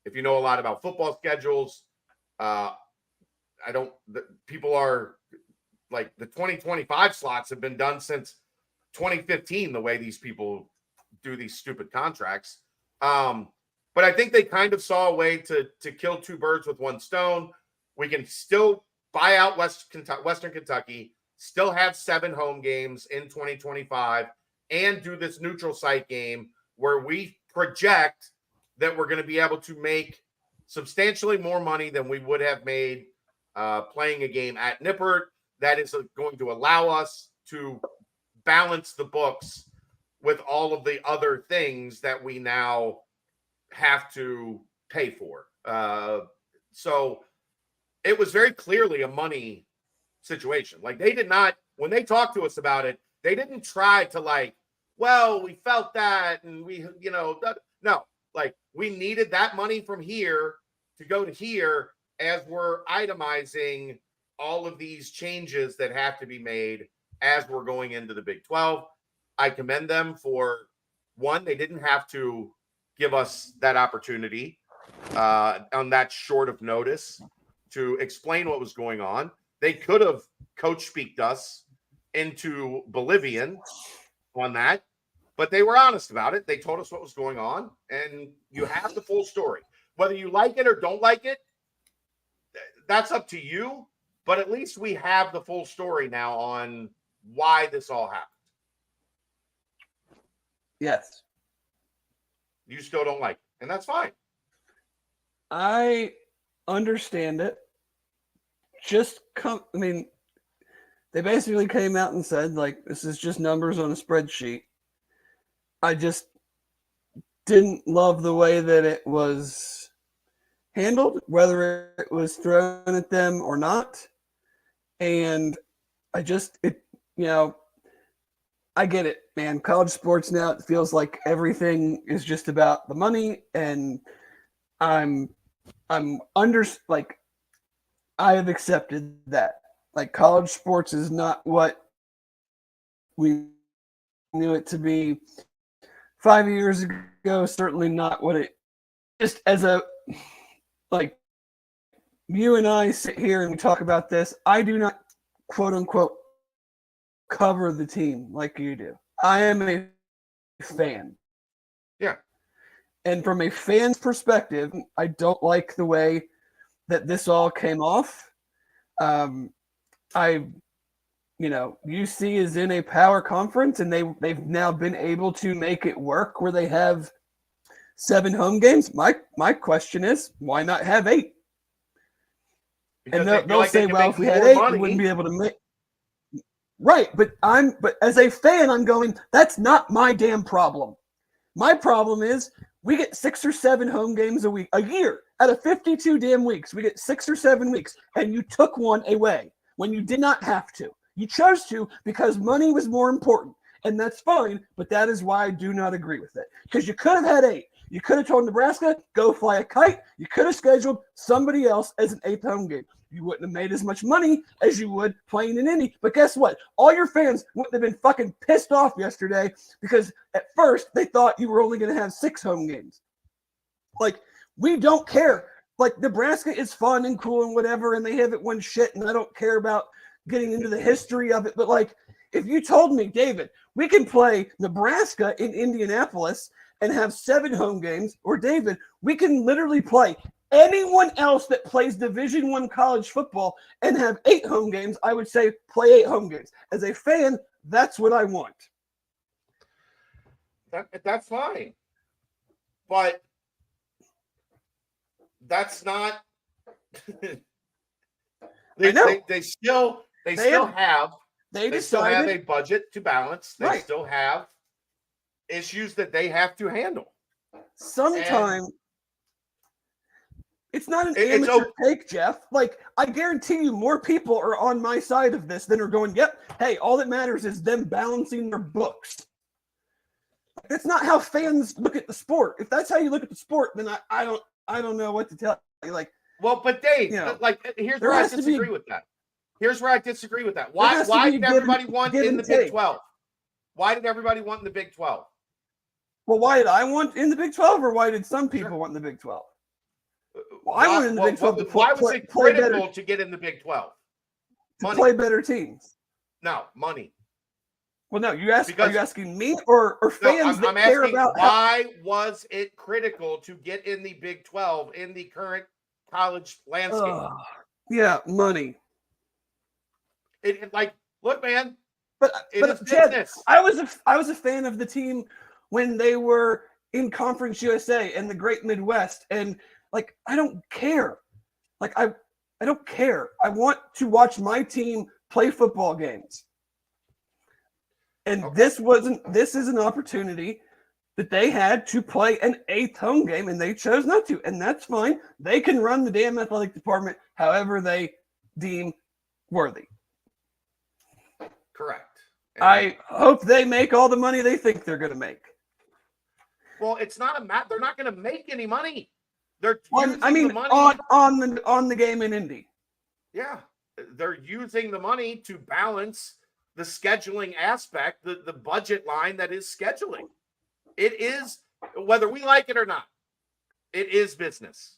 if you know a lot about football schedules, people are like, the 2025 slots have been done since 2015, the way these people do these stupid contracts. But I think they kind of saw a way to kill 2 birds with 1 stone. We can still buy out Western Kentucky, still have 7 home games in 2025, and do this neutral site game where we project that we're going to be able to make substantially more money than we would have made playing a game at Nippert. That is going to allow us to balance the books with all of the other things that we now have to pay for. So it was very clearly a money situation. Like, they did not, when they talked to us about it, they didn't try to we felt that and no, like, we needed that money from here to go to here as we're itemizing all of these changes that have to be made as we're going into the Big 12. I commend them for, one, they didn't have to give us that opportunity on that short of notice to explain what was going on. They could have coach speaked us into Bolivian on that, but they were honest about it. They told us what was going on, and you have the full story. Whether you like it or don't like it, that's up to you, but at least we have the full story now on why this all happened. Yes. You still don't like it, and that's fine. I understand it. They basically came out and said, like, this is just numbers on a spreadsheet. I just didn't love the way that it was handled, whether it was thrown at them or not. And I get it, man. College sports now, it feels like everything is just about the money, and I have accepted that. Like, college sports is not what we knew it to be 5 years ago. Certainly not what it just as a, like, you and I sit here and we talk about this. I do not, quote unquote, cover the team like you do. I am a fan. Yeah. And from a fan's perspective, I don't like the way that this all came off. I UC is in a power conference, and they've now been able to make it work where they have 7 home games. My question is, why not have 8? Because And they'll like say, well, if we had 8, we wouldn't be able to make. Right, but as a fan, I'm going, that's not my damn problem. My problem is we get 6 or 7 home games a year. Out of 52 damn weeks, we get 6 or 7 weeks, and you took one away when you did not have to. You chose to because money was more important, and that's fine, but that is why I do not agree with it. Because you could have had 8. You could have told Nebraska, go fly a kite. You could have scheduled somebody else as an 8th home game. You wouldn't have made as much money as you would playing in Indy. But guess what? All your fans wouldn't have been fucking pissed off yesterday because at first they thought you were only going to have 6 home games. Like, we don't care. Like, Nebraska is fun and cool and whatever, and they haven't won shit, and I don't care about getting into the history of it. But, like, if you told me, David, we can play Nebraska in Indianapolis and have 7 home games, or David, we can literally play anyone else that plays Division I college football and have 8 home games, I would say play 8 home games. As a fan, that's what I want. That's fine. But that's not they still have a budget to balance. They still have issues that they have to handle. Sometimes it's not an amateur take, Jeff. Like, I guarantee you more people are on my side of this than are going, yep, hey, all that matters is them balancing their books. That's not how fans look at the sport. If that's how you look at the sport, then I don't know what to tell you. Like, well, but Dave, here's where I disagree with that. Here's where I disagree with that. Why did everybody want in the Big 12? Why did everybody want in the Big 12? Well, why did I want in the Big 12, or why did some people want in the Big 12? Well, I wanted in the Big 12 why was it critical to get in the Big 12? To play better teams. No, money. Well, no, are you asking me or fans that care about why was it critical to get in the Big 12 in the current college landscape? Yeah, money. Look, man. But Chad, I was a fan of the team when they were in Conference USA and the Great Midwest, and like, I don't care. Like, I don't care. I want to watch my team play football games. And this is an opportunity that they had to play an 8th home game, and they chose not to. And that's fine. They can run the damn athletic department however they deem worthy. Correct. And I hope they make all the money they think they're going to make. Well, it's not they're not going to make any money. They're the money on the game in Indy. Yeah, they're using the money to balance the scheduling aspect, the budget line that is scheduling. It is, whether we like it or not, it is business.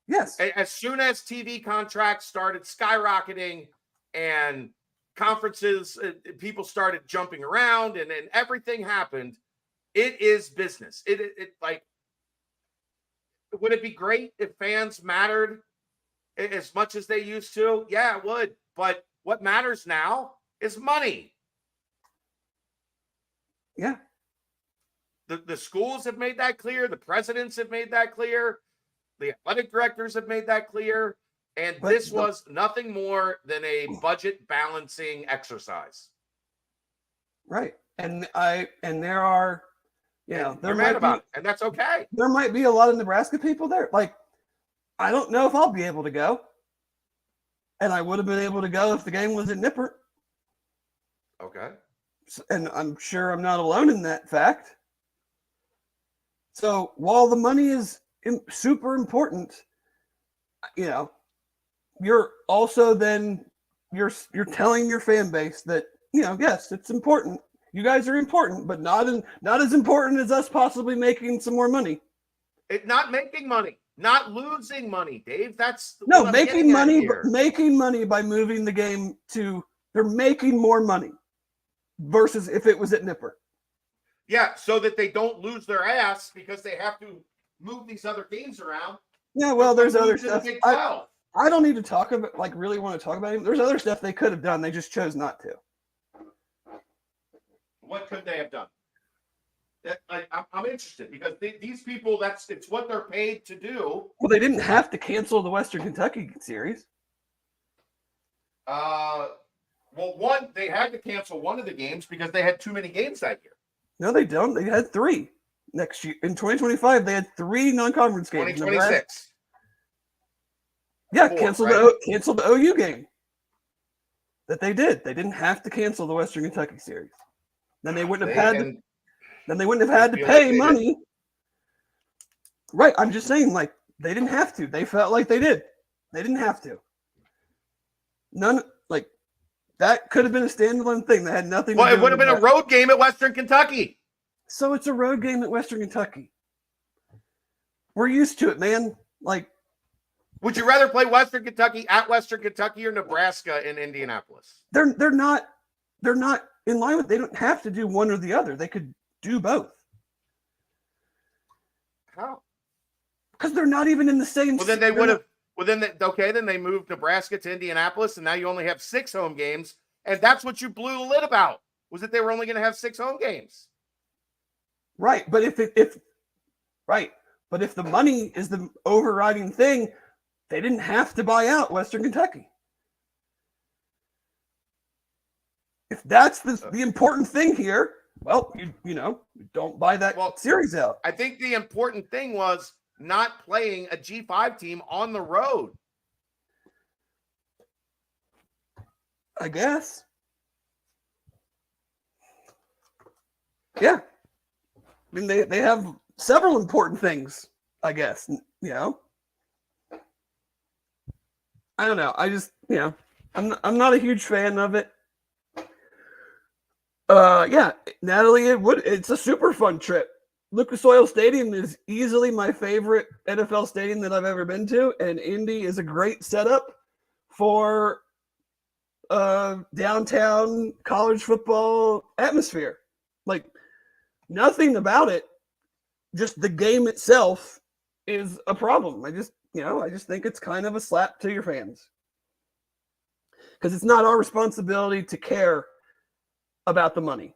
Yes. As soon as TV contracts started skyrocketing and conferences, people started jumping around and everything happened, it is business. It would it be great if fans mattered as much as they used to? Yeah, it would. But what matters now is money. Yeah. The schools have made that clear. The presidents have made that clear. The athletic directors have made that clear. And this was nothing more than a budget balancing exercise. Right. And there are, they're mad about it, and that's okay. There might be a lot of Nebraska people there. Like, I don't know if I'll be able to go. And I would have been able to go if the game was at Nippert. Okay. And I'm sure I'm not alone in that fact. So while the money is super important, you're also then you're telling your fan base that, yes, it's important. You guys are important, but not as important as us possibly making some more money. Not making money, not losing money, Dave. That's making money. Making money by moving the game to. They're making more money versus if it was at Nippert. Yeah, so that they don't lose their ass because they have to move these other games around. Yeah, well, there's other stuff. I don't need to talk about, really want to talk about it. There's other stuff they could have done. They just chose not to. What could they have done? I'm interested because these people, it's what they're paid to do. Well, they didn't have to cancel the Western Kentucky series. Well, they had to cancel one of the games because they had too many games that year. No, they don't. They had 3 next year. In 2025, they had 3 non-conference games. 2026. Yeah, 4, cancel right? cancel the OU game. That they did. They didn't have to cancel the Western Kentucky series. Then they wouldn't have had. Then they wouldn't have had to pay money. Right. I'm just saying, like, they didn't have to. They felt like they did. They didn't have to. That could have been a standalone thing that had nothing to do with it would have been a road game at Western Kentucky. So it's a road game at Western Kentucky. We're used to it, man. Like, would you rather play Western Kentucky at Western Kentucky or Nebraska in Indianapolis? They're not in line with. They don't have to do one or the other. They could do both. How? Because they're not even in the same. Well, then they would have. Well, then they moved Nebraska to Indianapolis, and now you only have 6 home games, and that's what you blew the lid about, was that they were only going to have 6 home games. Right, but if the money is the overriding thing, they didn't have to buy out Western Kentucky. If that's the important thing here, well, you don't buy that series out. I think the important thing was not playing a G5 team on the road. I guess. Yeah. I mean, they have several important things, I guess, I don't know. I just, I'm not a huge fan of it. Yeah, Natalie, it's a super fun trip. Lucas Oil Stadium is easily my favorite NFL stadium that I've ever been to, and Indy is a great setup for downtown college football atmosphere. Like, nothing about it, just the game itself is a problem. I just think it's kind of a slap to your fans. Because it's not our responsibility to care about the money.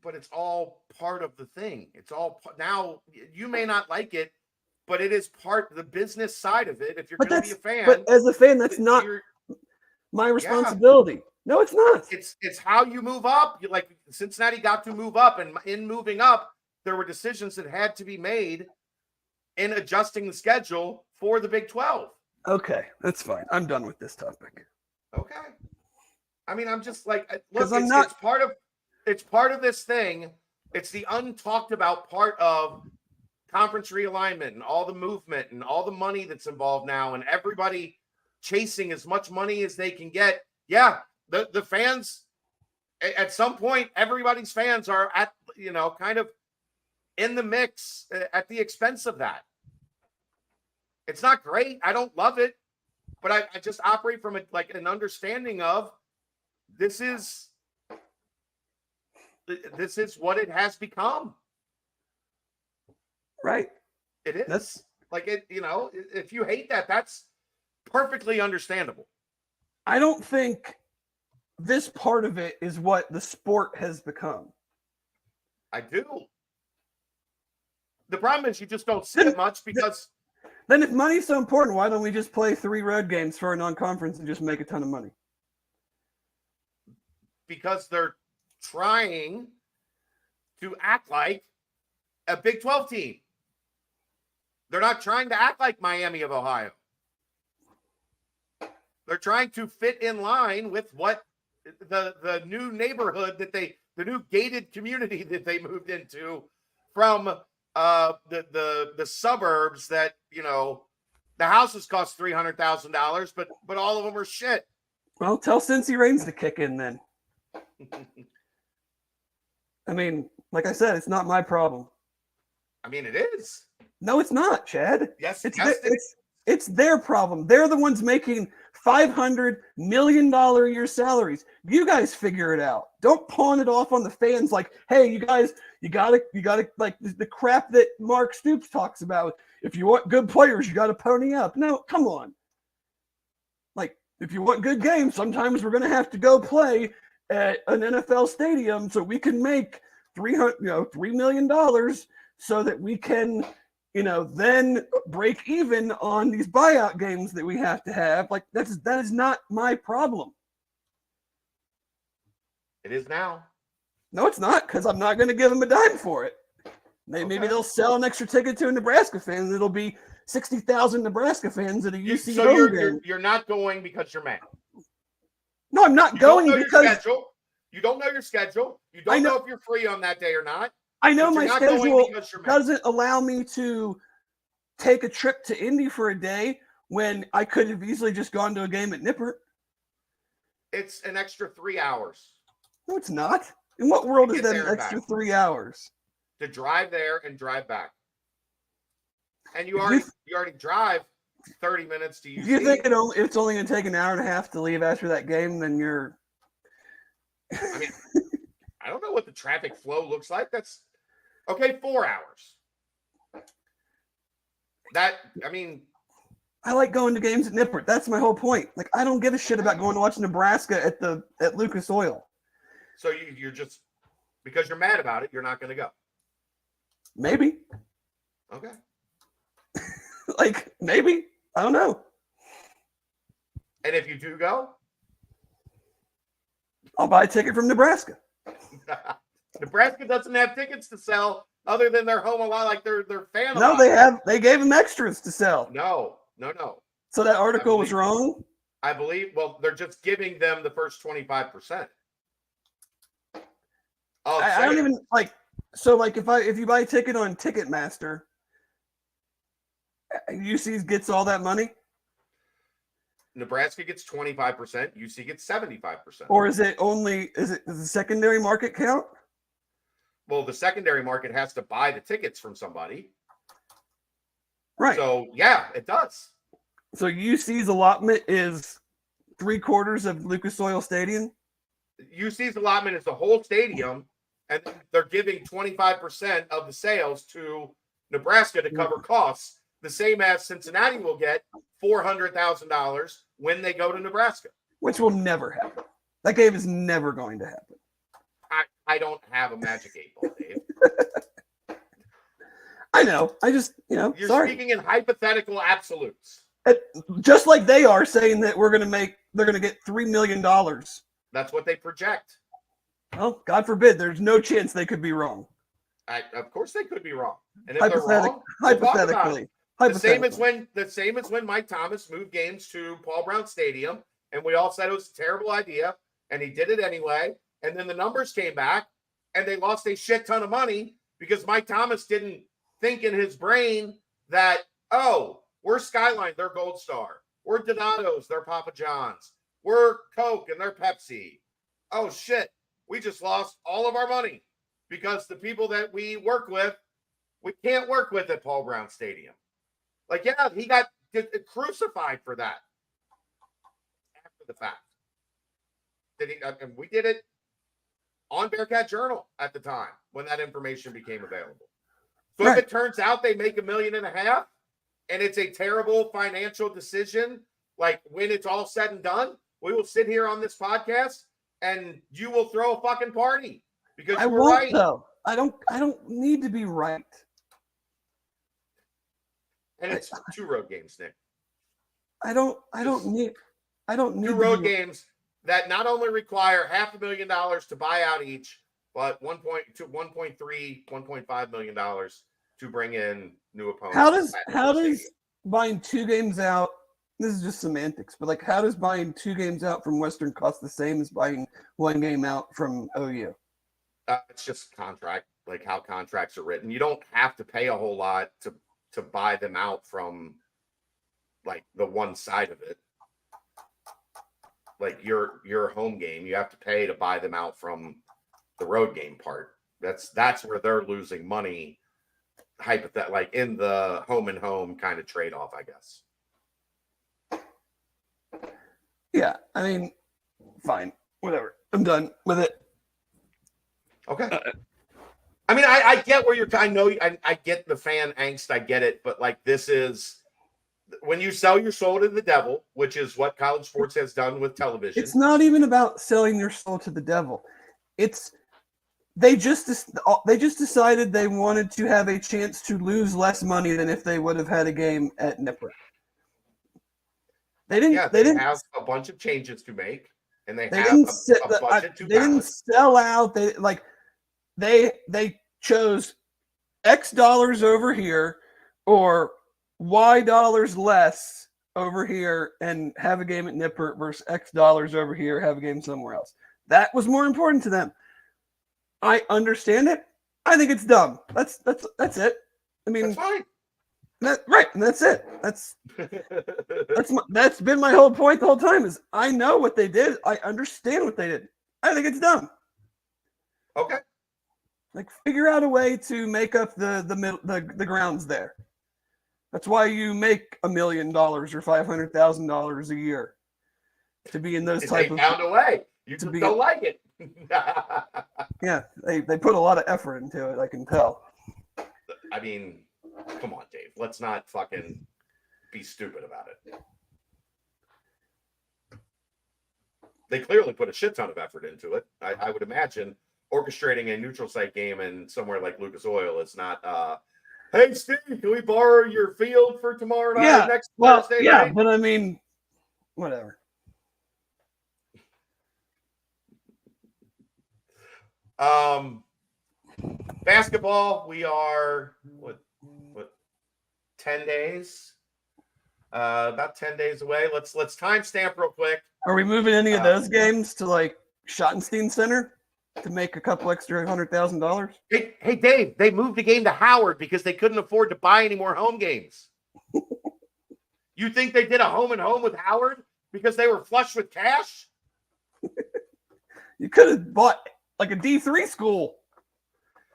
But it's all part of the thing. It's all now. You may not like it, but it is part of the business side of it. If you're going to be a fan, but as a fan, that's not my responsibility. Yeah. No, it's not. It's how you move up. Like Cincinnati got to move up, and in moving up, there were decisions that had to be made in adjusting the schedule for the Big 12. Okay, that's fine. I'm done with this topic. Okay. I'm just like, look, it's part of this thing. It's the untalked about part of conference realignment and all the movement and all the money that's involved now, and everybody chasing as much money as they can get. Yeah, the fans, at some point, everybody's fans are at, kind of in the mix at the expense of that. It's not great. I don't love it, but I just operate from an understanding of this is what it has become. Right. It is. If you hate that, that's perfectly understandable. I don't think this part of it is what the sport has become. I do. The problem is you just don't see it much because... Then if money's so important, why don't we just play 3 road games for a non-conference and just make a ton of money? Because they're trying to act like a Big 12 team. They're not trying to act like Miami of Ohio. They're trying to fit in line with what the new neighborhood the new gated community that they moved into from the suburbs that, the houses cost $300,000, but all of them are shit. Well, tell Cincy Reigns to kick in then. Like I said, it's not my problem. It is. No, it's not, Chad. Yes, it's their problem. They're the ones making $500 million a year salaries. You guys figure it out. Don't pawn it off on the fans like, hey, you guys, you gotta like the crap that Mark Stoops talks about. If you want good players, you gotta pony up. No, come on. Like, if you want good games, sometimes we're gonna have to go play at an NFL stadium so we can make $3 million so that we can, then break even on these buyout games that we have to have. Like that is not my problem. It is now. No, it's not, because I'm not going to give them a dime for it. Maybe they'll sell an extra ticket to a Nebraska fan, and it'll be 60,000 Nebraska fans at a UC so home game. You're not going because you're mad. No, I'm not going because you don't know your schedule. You don't know if you're free on that day or not. I know my schedule doesn't allow me to take a trip to Indy for a day when I could have easily just gone to a game at Nippert. It's an extra 3 hours. No, it's not. In what world is that an extra 3 hours? To drive there and drive back. And you already drive 30 minutes to UC. If you think it's only going to take an hour and a half to leave after that game, then you're... I mean, I don't know what the traffic flow looks like. That's... Okay, 4 hours. I like going to games at Nippert. That's my whole point. Like, I don't give a shit about going to watch Nebraska at Lucas Oil. So you're just... Because you're mad about it, you're not going to go. Maybe. Okay. Like, maybe. I don't know. And if you do go? I'll buy a ticket from Nebraska. Nebraska doesn't have tickets to sell other than their home a lot, like their fan. No, they gave them extras to sell. No. So that article was wrong? I believe, well, they're just giving them the first 25%. Oh, I don't even like. So, like, if you buy a ticket on Ticketmaster, UC gets all that money. Nebraska gets 25%. UC gets 75%. Or is it does the secondary market count? Well, the secondary market has to buy the tickets from somebody. Right. So yeah, it does. So UC's allotment is 3/4 of Lucas Oil Stadium. UC's allotment is the whole stadium. And they're giving 25% of the sales to Nebraska to cover costs, the same as Cincinnati will get $400,000 when they go to Nebraska. Which will never happen. That game is never going to happen. I don't have a magic 8-ball, Dave. I know. I just, You're speaking in hypothetical absolutes. Just like they are saying that they're going to get $3 million. That's what they project. Well, God forbid, there's no chance they could be wrong. Of course they could be wrong. And if they're wrong, hypothetically. The same as when Mike Thomas moved games to Paul Brown Stadium, and we all said it was a terrible idea, and he did it anyway. And then the numbers came back, and they lost a shit ton of money because Mike Thomas didn't think in his brain that, oh, we're Skyline, they're Gold Star. We're Donato's, they're Papa John's. We're Coke, and they're Pepsi. Oh, shit. We just lost all of our money because the people that we work with, we can't work with at Paul Brown Stadium. Like, yeah, he got crucified for that after the fact. And we did it on Bearcat Journal at the time when that information became available. So if it turns out they make $1.5 million and it's a terrible financial decision, like when it's all said and done, we will sit here on this podcast and you will throw a fucking party because you were right. Though. I don't need to be right. And it's 2 road games, Nick. I don't need 2 road games that not only require $500,000 to buy out each, but $1.5 million to bring in new opponents. How does buying 2 games out? This is just semantics, but like, how does buying 2 games out from Western cost the same as buying 1 game out from OU? It's just contract, like how contracts are written. You don't have to pay a whole lot to buy them out from like the one side of it. Like your home game, you have to pay to buy them out from the road game part. That's where they're losing money. Like in the home and home kind of trade-off, I guess. Yeah, I mean, fine, whatever. I'm done with it. Okay. I mean, I get where you're. I know. I get the fan angst. I get it, but like this is when you sell your soul to the devil, which is what college sports has done with television. It's not even about selling your soul to the devil. They just decided they wanted to have a chance to lose less money than if they would have had a game at Nipper. They didn't have a bunch of changes to make, and they have didn't a budget to they didn't balance. sell out. They chose X dollars over here or Y dollars less over here and have a game at Nipper versus X dollars over here, have a game somewhere else. That was more important to them. I understand it. I think it's dumb. That's it. I mean, That's fine. Right, and that's it. That's been my whole point the whole time. Is I know what they did. I understand what they did. I think it's dumb. Okay. Like, figure out a way to make up the grounds there. That's why you make $1 million or $500,000 a year to be in those type of. They found a way. You just don't like it. Yeah, they put a lot of effort into it. I can tell. I mean, come on, Dave. Let's not fucking be stupid about it. They clearly put a shit ton of effort into it. I would imagine orchestrating a neutral site game in somewhere like Lucas Oil is not. Hey, Steve, can we borrow your field for tomorrow night? Thursday night? But I mean, whatever. Basketball, we are what 10 days? About 10 days away. Let's timestamp real quick. Are we moving any of those games to like Schottenstein Center to make a couple extra $100,000? Hey, Dave, they moved the game to Howard because they couldn't afford to buy any more home games. You think they did a home and home with Howard because they were flush with cash? You could have bought like a D3 school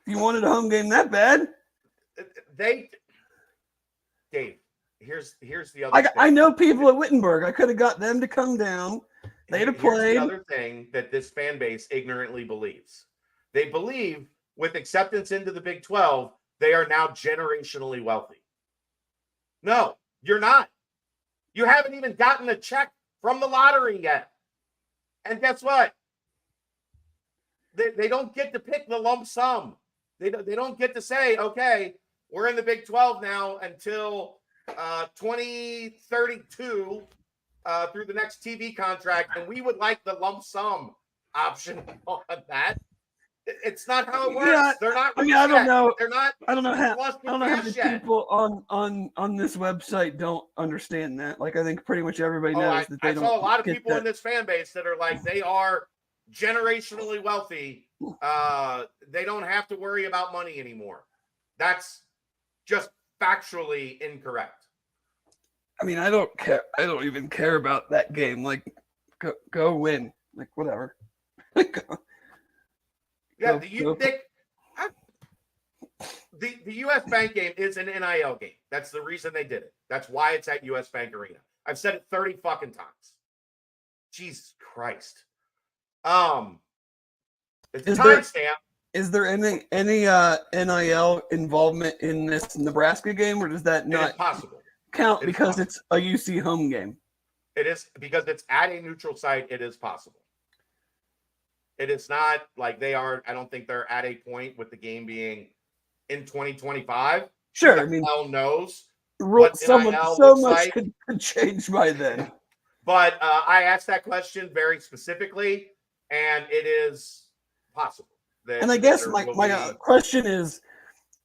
if you wanted a home game that bad. Dave, here's the other thing. I know people at Wittenberg. I could have got them to come down. They'd have played. Here's the other thing that this fan base ignorantly believes. They believe with acceptance into the Big 12, they are now generationally wealthy. No, you're not. You haven't even gotten a check from the lottery yet. And guess what? They don't get to pick the lump sum. They don't get to say, okay, we're in the Big 12 now until 2032 through the next TV contract, and we would like the lump sum option on that. It's not how it works. Yeah, They're not. I mean, I don't know. They're not. I don't know how. flush with I don't know how cash many yet. people on this website don't understand that. Like, I think pretty much everybody knows that they I don't. saw a lot of get people that. in this fan base that are like, they are generationally wealthy. They don't have to worry about money anymore. That's just factually incorrect. I mean, I don't care. I don't even care about that game. Like, go win. Like, whatever. Yeah, the U.S. Bank game is an NIL game. That's the reason they did it. That's why it's at U.S. Bank Arena. I've said it 30 fucking times. Jesus Christ. It's a timestamp. Is there any NIL involvement in this Nebraska game, or does that not count because it's a UC home game? It is because it's at a neutral site. It is possible. It is not like they are. I don't think they're at a point with the game being in 2025. Sure, I mean, hell knows. So much could change by then. But I asked that question very specifically, and it is possible. And I guess my question is,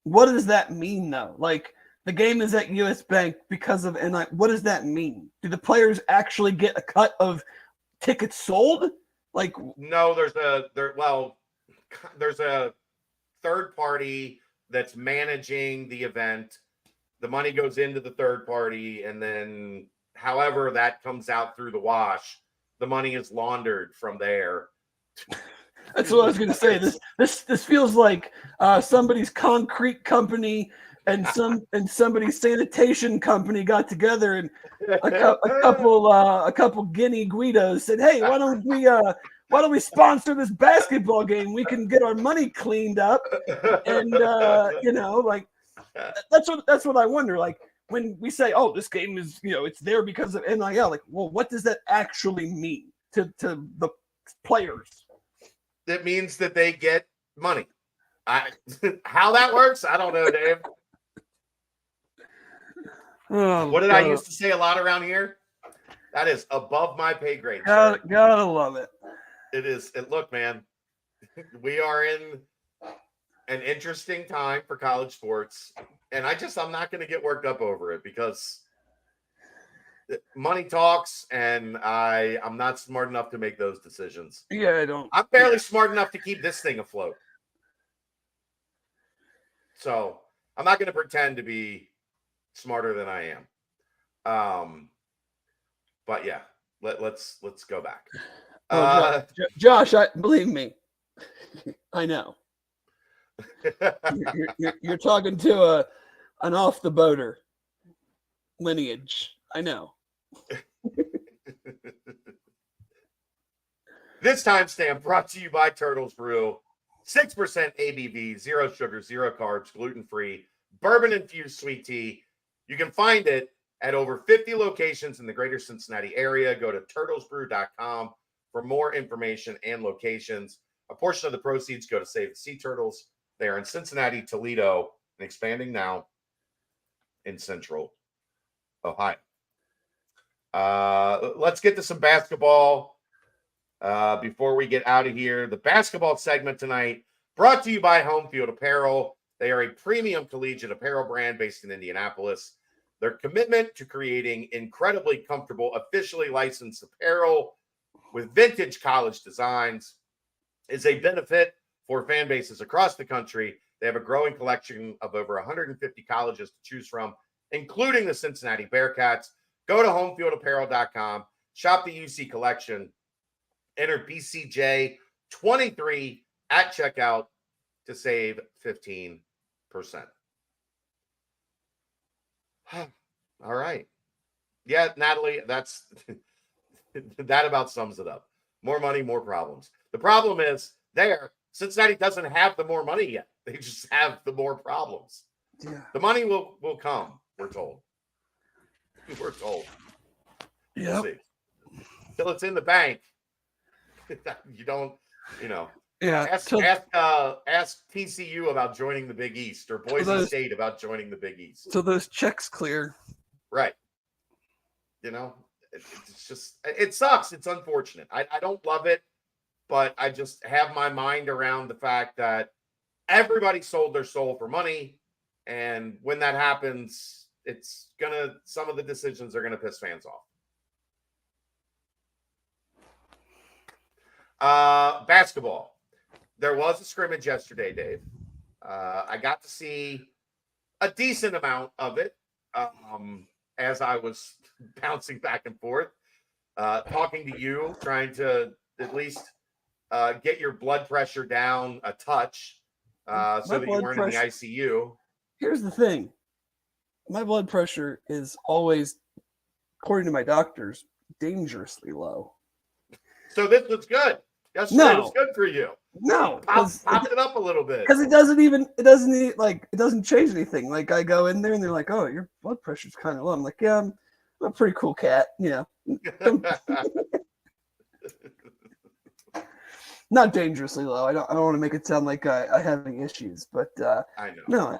what does that mean, though? Like, the game is at US Bank because of NIL. What does that mean? Do the players actually get a cut of tickets sold? Like, no, there's a third party that's managing the event. The money goes into the third party, and then however that comes out through the wash, the money is laundered from there. That's what I was going to say. This feels like somebody's concrete company and somebody's sanitation company got together, and a couple Guinea Guidos said, "Hey, why don't we sponsor this basketball game? We can get our money cleaned up." And like that's what I wonder. Like, when we say, oh, this game is, it's there because of NIL, like, well, what does that actually mean to the players? It means that they get money. How that works, I don't know, Dave. What did I used to say a lot around here? That is above my pay grade. Gotta love it. It is. Look, man, we are in an interesting time for college sports, and I'm not going to get worked up over it because money talks, and I'm not smart enough to make those decisions. Yeah, I don't. I'm barely smart enough to keep this thing afloat. So I'm not going to pretend to be smarter than I am. But yeah, let's go back. Josh, believe me, I know. You're talking to an off the boater lineage. I know. This timestamp brought to you by Turtles Brew. 6% ABV, 0 sugar, 0 carbs, gluten-free, bourbon-infused sweet tea. You can find it at over 50 locations in the greater Cincinnati area. Go to turtlesbrew.com for more information and locations. A portion of the proceeds go to Save the Sea Turtles. They are in Cincinnati, Toledo, and expanding now in Central Ohio. Let's get to some basketball before we get out of here. The basketball segment tonight brought to you by Home Field Apparel. They are a premium collegiate apparel brand based in Indianapolis. Their commitment to creating incredibly comfortable, officially licensed apparel with vintage college designs is a benefit for fan bases across the country. They have a growing collection of over 150 colleges to choose from, including the Cincinnati Bearcats. Go to homefieldapparel.com, shop the UC collection, enter BCJ23 at checkout to save 15%. All right. Yeah, Natalie, that about sums it up. More money, more problems. The problem is Cincinnati doesn't have the more money yet. They just have the more problems. Yeah. The money will come, we're told. We're told. Yeah. We'll see. Till it's in the bank. You don't, Yeah. Ask TCU about joining the Big East or Boise State about joining the Big East. So those checks clear. Right. It's just, it sucks. It's unfortunate. I don't love it, but I just have my mind around the fact that everybody sold their soul for money. And when that happens, some of the decisions are going to piss fans off. Basketball. There was a scrimmage yesterday, Dave. I got to see a decent amount of it as I was bouncing back and forth, talking to you, trying to at least get your blood pressure down a touch so that you weren't in the ICU. Here's the thing. My blood pressure is always, according to my doctors, dangerously low. So this was good. Yesterday was good for you. No, popped it up a little bit because it doesn't change anything. Like I go in there and they're like, "Oh, your blood pressure's kind of low." I'm like, "Yeah, I'm a pretty cool cat, Not dangerously low. I don't want to make it sound like I have any issues, but I know.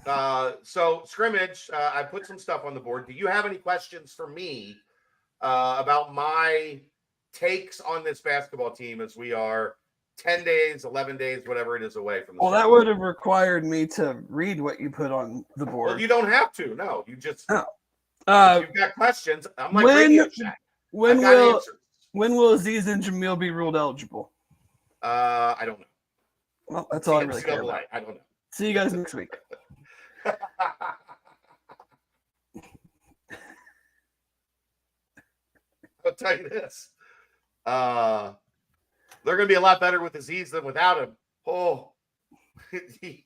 No. So scrimmage, I put some stuff on the board. Do you have any questions for me about my takes on this basketball team as we are 10 days, 11 days, whatever it is away from the that would have required me to read what you put on the board. Well, you don't have to. No, you just if you've got questions. I'm like Radio Shack. When will Aziz and Jamil be ruled eligible? I don't know. Well, that's all I really care about. I don't know. See you guys next week. I'll tell you this. They're going to be a lot better with Aziz than without him. Oh, he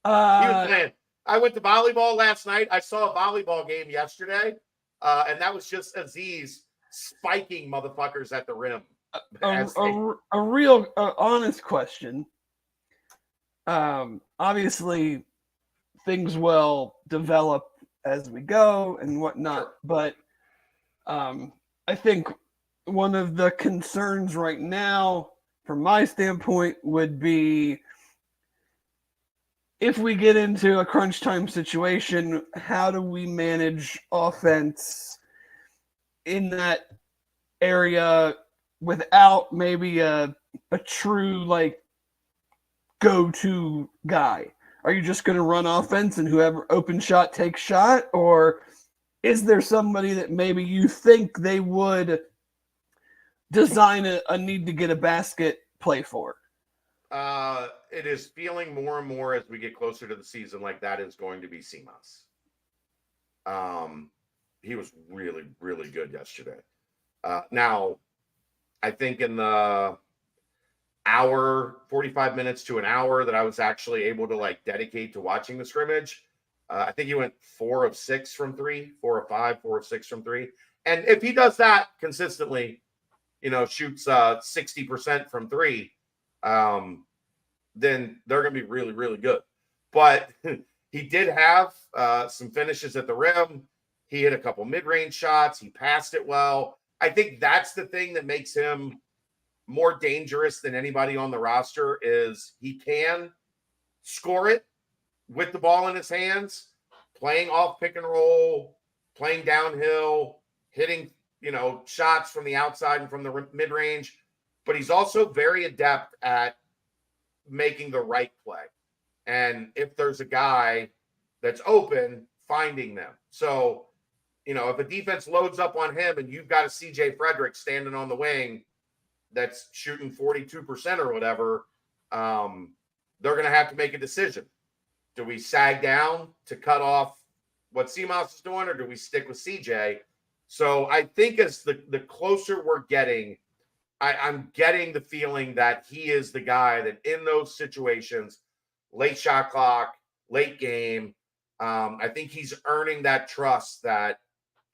was playing. I went to volleyball last night. I saw a volleyball game yesterday, and that was just Aziz spiking motherfuckers at the rim. A real honest question. Obviously, things will develop as we go and whatnot. Sure. But I think one of the concerns right now, from my standpoint, would be if we get into a crunch time situation, how do we manage offense in that area without maybe a true like go-to guy? Are you just going to run offense and whoever open shot takes shot, or is there somebody that maybe you think they would design a need to get a basket play for? It is feeling more and more as we get closer to the season like that is going to be Simas. He was really, really good yesterday. Now, I think in the hour, 45 minutes to an hour that I was actually able to like dedicate to watching the scrimmage, I think he went 4 of 6 from 3, 4 of 5, 4 of 6 from 3. And if he does that consistently, shoots 60% from 3, then they're going to be really, really good. But he did have some finishes at the rim. He hit a couple mid-range shots. He passed it well. I think that's the thing that makes him more dangerous than anybody on the roster is he can score it with the ball in his hands, playing off pick and roll, playing downhill, hitting, shots from the outside and from the mid-range. But he's also very adept at making the right play. And if there's a guy that's open, finding them. So, if a defense loads up on him and you've got a CJ Frederick standing on the wing that's shooting 42% or whatever, they're going to have to make a decision. Do we sag down to cut off what Simas is doing, or do we stick with CJ? So I think as the closer we're getting, I'm getting the feeling that he is the guy that in those situations, late shot clock, late game, I think he's earning that trust that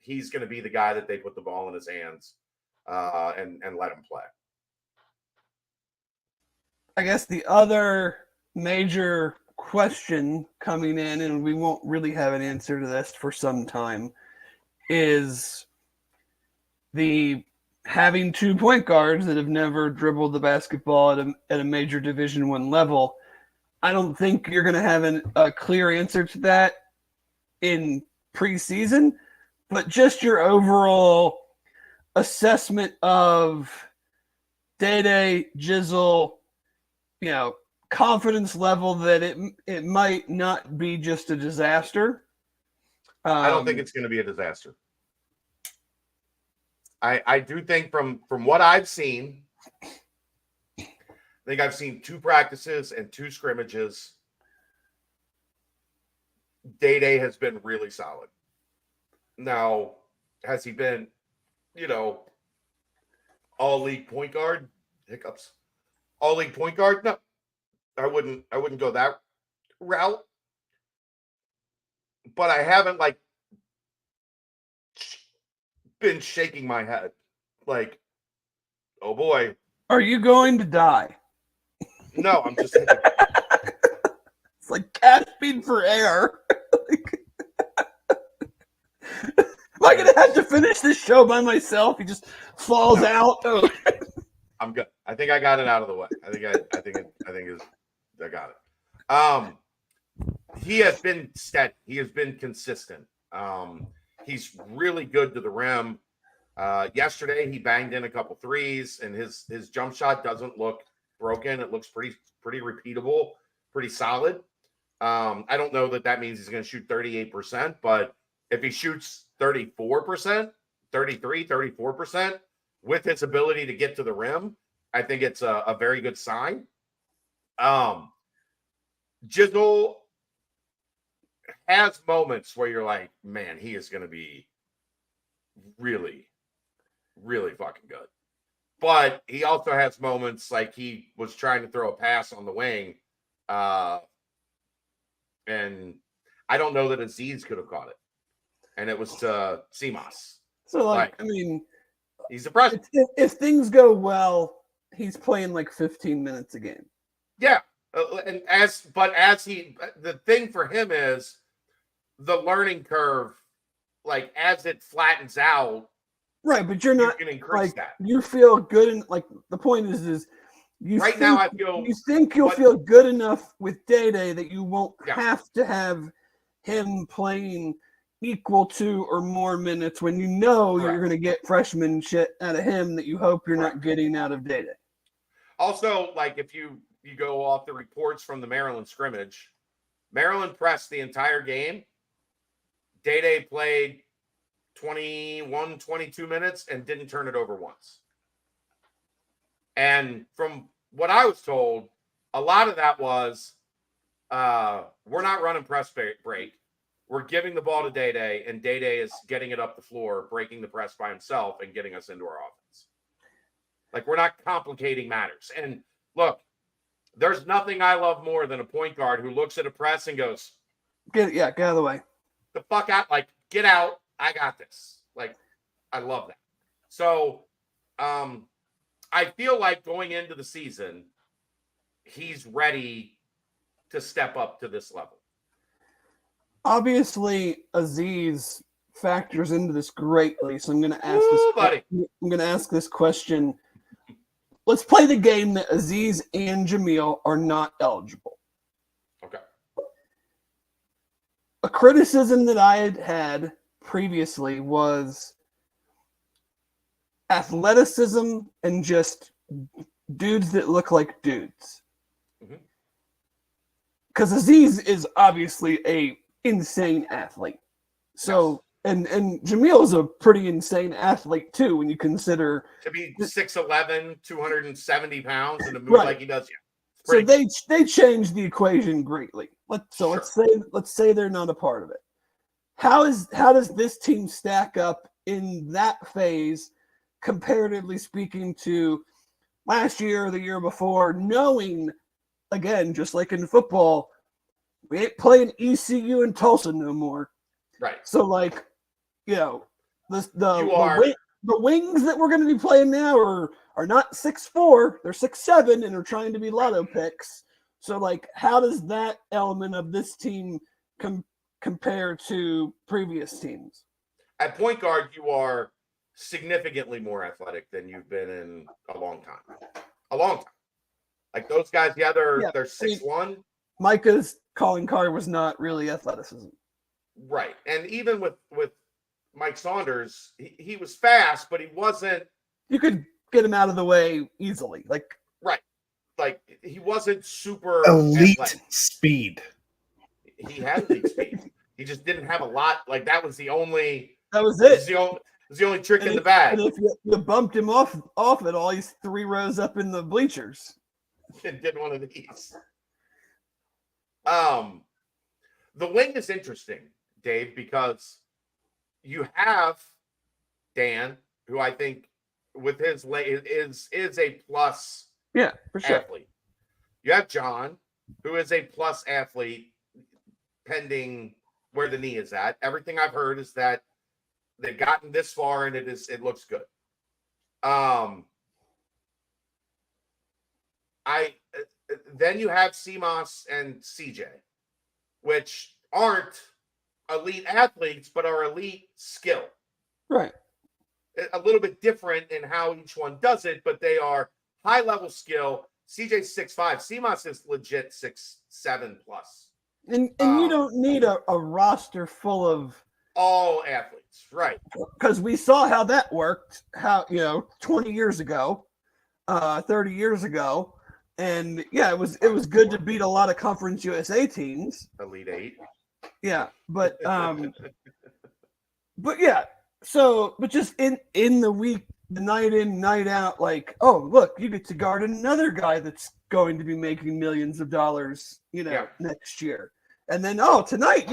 he's going to be the guy that they put the ball in his hands and let him play. I guess the other major question coming in, and we won't really have an answer to this for some time, is the having 2 point guards that have never dribbled the basketball at a major Division I level. I don't think you're going to have a clear answer to that in preseason, but just your overall assessment of Day-Day, Jizzle, confidence level that it might not be just a disaster. I don't think it's going to be a disaster. I do think from what I've seen, I think I've seen 2 practices and 2 scrimmages. Day-Day has been really solid. Now, has he been, all-league point guard? Hiccups. All-league point guard? No. I wouldn't go that route. But I haven't been shaking my head like, oh boy. Are you going to die? No, I'm just thinking. It's like gasping for air. Am I gonna have to finish this show by myself? He just falls out. Oh. I'm good. I think I got it out of the way. I got it. He has been steady. He has been consistent. He's really good to the rim. Yesterday he banged in a couple threes, and his jump shot doesn't look broken. It looks pretty repeatable, pretty solid. I don't know that means he's going to shoot 38%, but if he shoots 34%, 33, 34% with his ability to get to the rim, I think it's a very good sign. Jizzle has moments where you're like, man, he is going to be really, really fucking good. But he also has moments like he was trying to throw a pass on the wing. And I don't know that Aziz could have caught it. And it was to Simas. So, he's impressive. If things go well, he's playing 15 minutes a game. Yeah. The thing for him is the learning curve, like as it flattens out, right? But you're you not can increase like that. you feel good, and like the point is you Right think, now, I feel you think you'll what- feel good enough with Day that you won't Yeah. have to have him playing equal to or more minutes when you know Correct. you're going to get freshman shit out of him that you hope you're not Correct. getting out of Day. Also, like if you go off the reports from the Maryland scrimmage, Maryland pressed the entire game. Day played 21, 22 minutes and didn't turn it over once. And from what I was told, a lot of that was we're not running press break. We're giving the ball to Day, and Day is getting it up the floor, breaking the press by himself, and getting us into our offense. Like, we're not complicating matters. And look, there's nothing I love more than a point guard who looks at a press and goes, Get out of the way. the fuck out, like, get out. I got this. Like, I love that. So, I feel like going into the season, he's ready to step up to this level. Obviously, Aziz factors into this greatly, so I'm going to ask I'm going to ask this question. Let's play the game that Aziz and Jamil are not eligible. Okay. A criticism that I had previously was athleticism and just dudes that look like dudes. Because Aziz is obviously a insane athlete. So, and Jamil is a pretty insane athlete too when you consider to be 6'11", 270 pounds and to move right. like he does. Yeah. So they changed the equation greatly. Let's say they're not a part of it. How does this team stack up in that phase, comparatively speaking, to last year or the year before, knowing, again, just like in football, we ain't playing ECU and Tulsa no more. Right. So, like, you know, the wings that we're going to be playing now are not 6'4", they're 6'7", and are trying to be lotto picks. So, like, how does that element of this team compare to previous teams? At point guard, you are significantly more athletic than you've been in a long time. Like those guys, they're 6'1". Micah's calling card was not really athleticism. Right. And even with Mike Saunders, he was fast, but he wasn't. You could get him out of the way easily. Right. Like he wasn't super elite athletic. Speed. He had elite speed. He just didn't have a lot. Like that was the only. That was it. It was the only trick in the bag. And if you bumped him off it all, he's 3 rows up in the bleachers. And did one of these. The wing is interesting, Dave, because you have Dan, who I think with his is a plus for sure. athlete. You have John, who is a plus athlete, pending where the knee is at. Everything I've heard is that they've gotten this far and it looks good. Then you have CMOS and CJ, which aren't elite athletes, but are elite skill. Right. A little bit different in how each one does it, but they are high level skill. CJ's 6'5", CMOS is legit 6'7" plus. And you don't need a roster full of all athletes, right? Because we saw how that worked. 20 years ago, 30 years ago. And yeah, it was good to beat a lot of Conference USA teams. Elite Eight. Yeah, but yeah. So, but just in the week, the night in, night out, like, oh look, you get to guard another guy that's going to be making millions of dollars, next year. And then tonight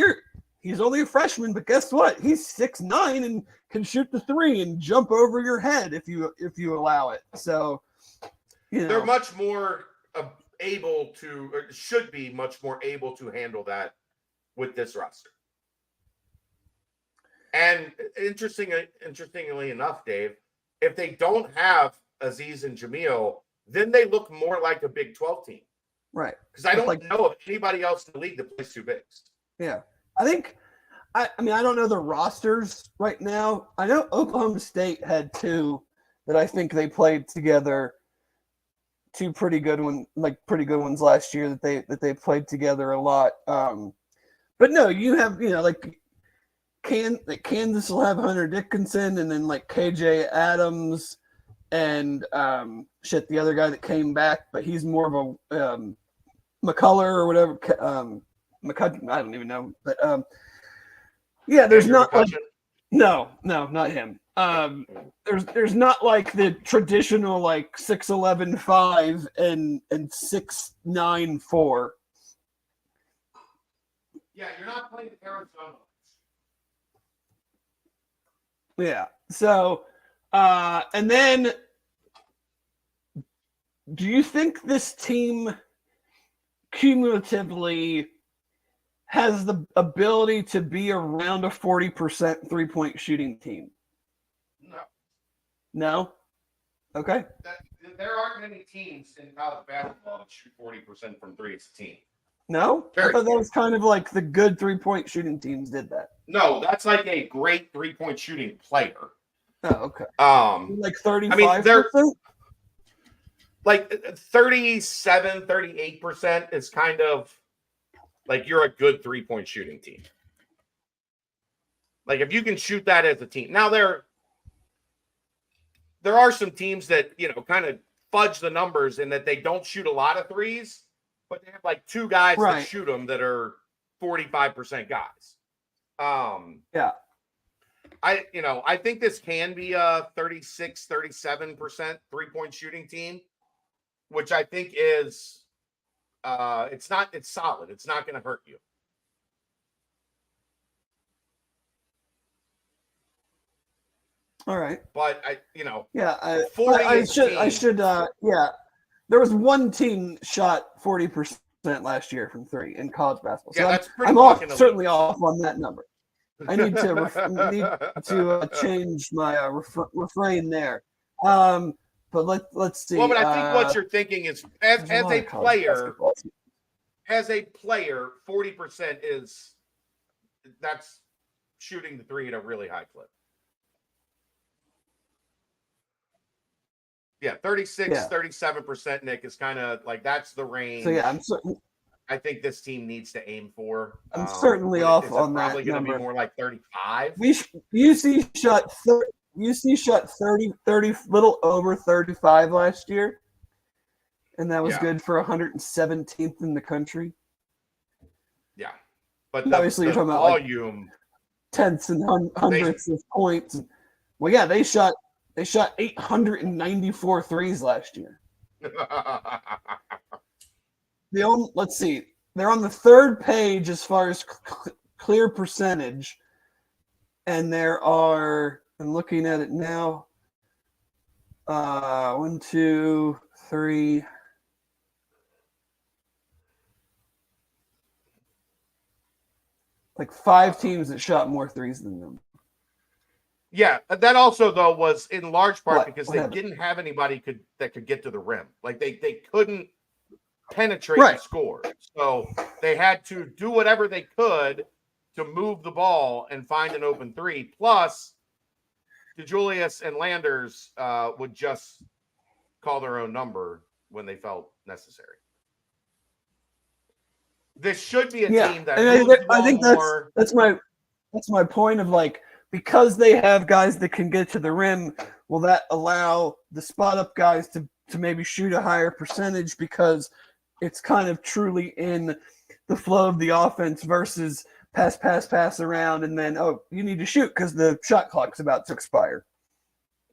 he's only a freshman, but guess what? He's 6'9" and can shoot the 3 and jump over your head if you allow it. So, they're much more able to, or should be much more able to handle that with this roster. And interestingly enough, Dave, if they don't have Aziz and Jamil, then they look more like a Big 12 team. Right. Because I don't Like- know of anybody else in the league that plays two bigs. Yeah. I mean, I don't know the rosters right now. I know Oklahoma State had two that I think they played together. Two pretty good ones last year that they played together a lot. But no, you have like Kansas will have Hunter Dickinson, and then like KJ Adams and the other guy that came back, but he's more of a McCullough or whatever. McCutcheon, I don't even know, but yeah, there's Andrew not like, McCutcheon? no, not him. There's not like the traditional like 6'11" 5 and 6'9" 4. Yeah, you're not playing Arizona. Yeah. So, and then, do you think this team cumulatively has the ability to be around a 40% 3-point shooting team? No. No? Okay. There aren't many teams in college basketball that shoot 40% from three as a team. No? I Very thought that few. was kind of like the good 3-point shooting teams did that. No, that's like a great 3-point shooting player. Oh, okay. Like 35%? I mean, they're like 37, 38% is kind of like you're a good 3-point shooting team. Like if you can shoot that as a team. Now there are some teams that, kind of fudge the numbers in that they don't shoot a lot of threes, but they have like two guys Right. that shoot them that are 45% guys. Yeah. I think this can be a 36, 37% 3-point shooting team, which I think is it's solid. It's not going to hurt you. All right. But Yeah, I 40 should yeah. There was one team shot 40% last year from three in college basketball. So Yeah, that's pretty I'm off, fucking elite. certainly off on that number. I need to change my refrain there. But let's see. Well, but I think what you're thinking is as there's lot a of college player, 40% that's shooting the three at a really high clip. Yeah, 36, 37%, Nick, is kind of like that's the range. So yeah, I think this team needs to aim for. I'm certainly off on that Probably going to number. be more like 35. UC shot 30, little over 35 last year, and that was good for 117th in the country. Yeah, but obviously you're talking about volume, like tenths and hundredths of points. Well, yeah, they shot 894 threes last year. Let's see. They're on the third page as far as clear percentage, and there are. I'm looking at it now. 1, 2, 3. Like 5 teams that shot more threes than them. Yeah, that also though was in large part because they happened? didn't have anybody that could get to the rim. Like they couldn't penetrate Right. the score, so they had to do whatever they could to move the ball and find an open three. Plus, DeJulius and Landers would just call their own number when they felt necessary. This should be a team that and moves the I ball think more. that's my point of like, because they have guys that can get to the rim, will that allow the spot up guys to maybe shoot a higher percentage because it's kind of truly in the flow of the offense versus pass around and then, oh, you need to shoot because the shot clock's about to expire.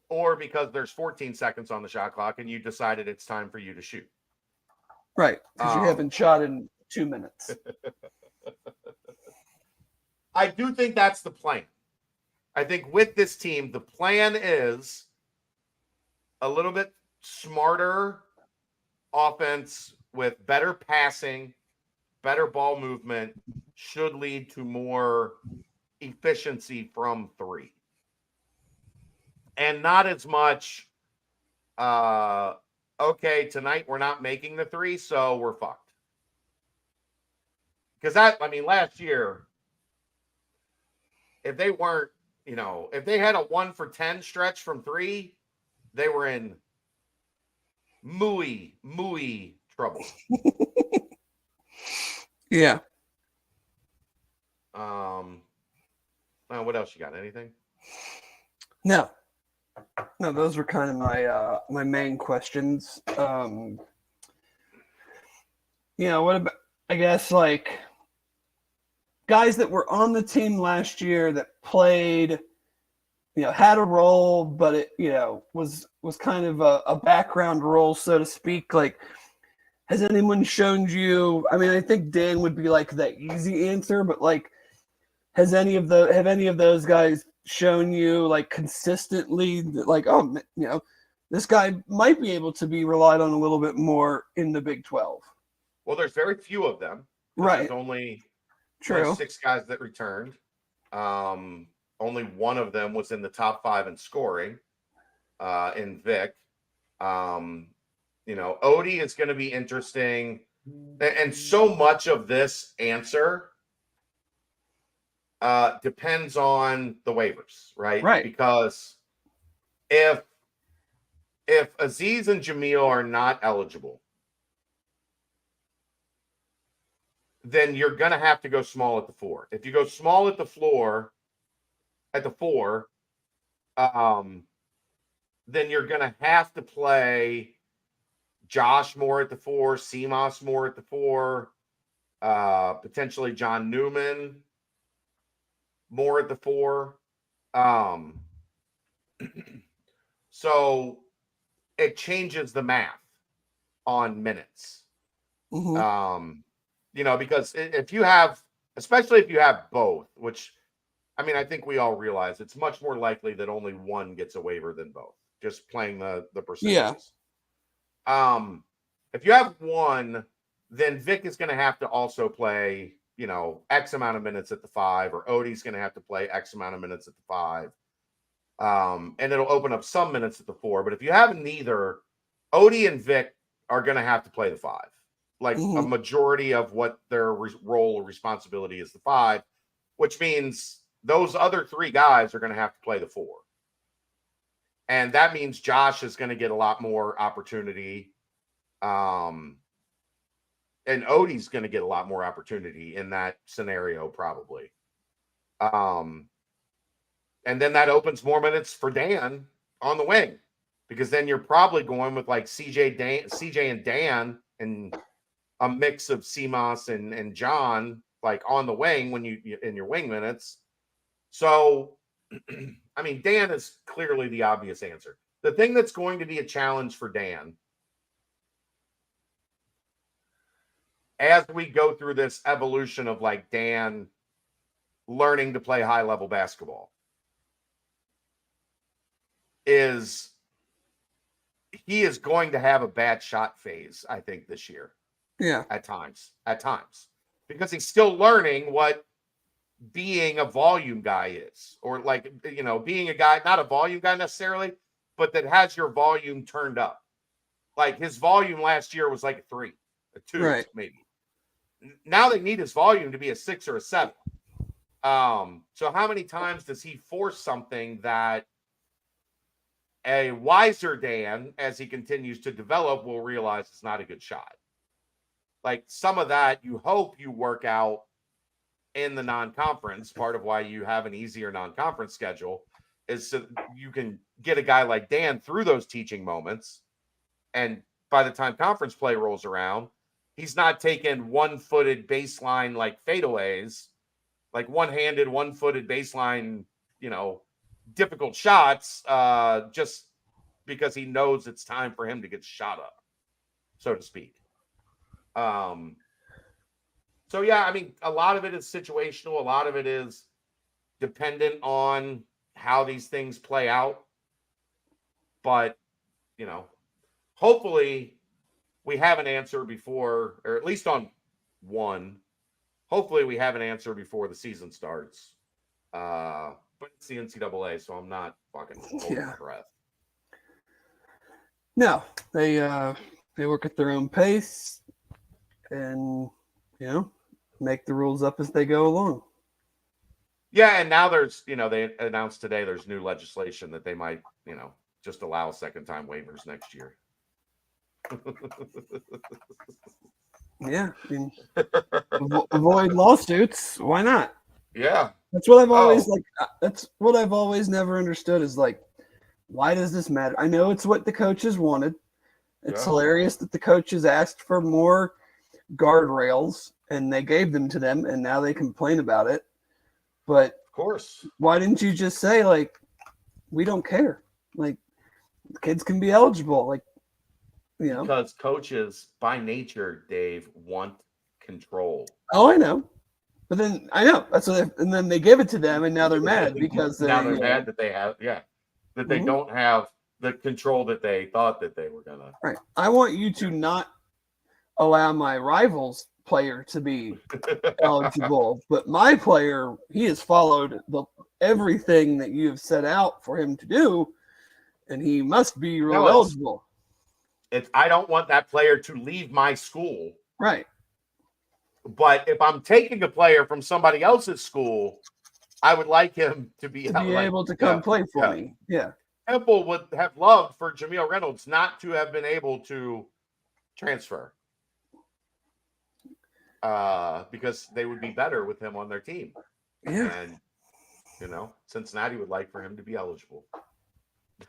Or because there's 14 seconds on the shot clock and you decided it's time for you to shoot. Right, because you haven't shot in 2 minutes. I do think that's the plan. I think with this team, the plan is a little bit smarter offense with better passing, better ball movement should lead to more efficiency from three. And not as much, okay, tonight we're not making the three, so we're fucked. because last year, if they weren't, if they had a 1 for 10 stretch from 3, they were in muy trouble. Yeah. What else you got? Anything? No, those were kind of my main questions. What about, I guess, like guys that were on the team last year that played, had a role, but it, was kind of a background role, so to speak. Like, has anyone shown you? I mean, I think Dan would be like the easy answer, but like, have any of those guys shown you like consistently, like, oh, this guy might be able to be relied on a little bit more in the Big 12? Well, there's very few of them. Right. There's only True. 6 guys that returned. Only one of them was in the top 5 in scoring, in Vic. Odie is going to be interesting. And so much of this answer depends on the waivers, right? Right. Because if Aziz and Jamil are not eligible, then you're going to have to go small at the 4. If you go small at the 4, then you're going to have to play Josh more at the 4, Seamus more at the 4, potentially John Newman more at the 4. So it changes the math on minutes. Mm-hmm. Because if you have, especially if you have both, which, I think we all realize it's much more likely that only one gets a waiver than both, just playing the percentages. Yeah. If you have one, then Vic is going to have to also play, X amount of minutes at the 5, or Odie's going to have to play X amount of minutes at the 5. And it'll open up some minutes at the 4. But if you have neither, Odie and Vic are going to have to play the 5. Like a majority of what their role or responsibility is the 5, which means those other 3 guys are going to have to play the 4. And that means Josh is going to get a lot more opportunity. And Odie's going to get a lot more opportunity in that scenario, probably. And then that opens more minutes for Dan on the wing, because then you're probably going with like CJ and Dan and a mix of Seamus and John, like on the wing when you in your wing minutes. So, Dan is clearly the obvious answer. The thing that's going to be a challenge for Dan as we go through this evolution of like Dan learning to play high level basketball is he is going to have a bad shot phase, I think, this year. Yeah. At times, because he's still learning what being a volume guy is, or like, being a guy, not a volume guy necessarily, but that has your volume turned up. Like his volume last year was like a 3, a 2, right, maybe. Now they need his volume to be a 6 or a 7. So how many times does he force something that a wiser Dan, as he continues to develop, will realize it's not a good shot? Like some of that, you hope you work out in the non-conference. Part of why you have an easier non-conference schedule is so you can get a guy like Dan through those teaching moments. And by the time conference play rolls around, he's not taking one-footed baseline like fadeaways, like one-handed, one-footed baseline, difficult shots, just because he knows it's time for him to get shot up, so to speak. So yeah, a lot of it is situational. A lot of it is dependent on how these things play out. But, hopefully we have an answer before, or at least on one, hopefully we have an answer before the season starts. But it's the NCAA, so I'm not fucking holding my breath. No, they work at their own pace, and make the rules up as they go along. Yeah, and now there's, they announced today there's new legislation that they might, just allow second-time waivers next year. Yeah, I mean, avoid lawsuits. Why not? Yeah. That's what I've always That's what I've always never understood is like, why does this matter? I know it's what the coaches wanted. It's hilarious that the coaches asked for more guardrails and they gave them to them, and now they complain about it. But of course, why didn't you just say like, we don't care? Like, kids can be eligible. Like, because coaches by nature, Dave, want control. Oh, I know. But then I know that's what and then they give it to them, and now they're mad because they're mad that they have that they don't have the control that they thought that they were gonna. Right. I want you to not allow my rival's player to be eligible, but my player, he has followed everything that you have set out for him to do, and he must be eligible. I don't want that player to leave my school. Right. But if I'm taking a player from somebody else's school, I would like him to be able to come play for me. Yeah. Temple would have loved for Jameel Reynolds not to have been able to transfer because they would be better with him on their team. Yeah. And, Cincinnati would like for him to be eligible.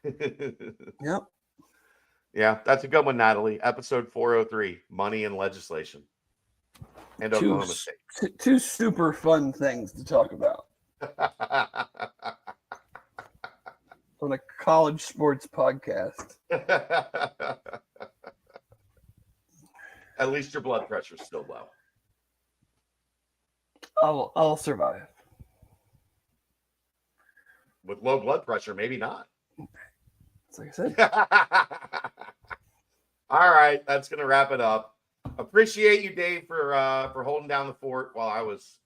Yep. Yeah, that's a good one, Natalie. Episode 403, Money and Legislation. And Oklahoma State. Two super fun things to talk about on a college sports podcast. At least your blood pressure's still low. I'll survive. With low blood pressure, maybe not. Like I said. All right, that's gonna wrap it up. Appreciate you, Dave, for holding down the fort while I was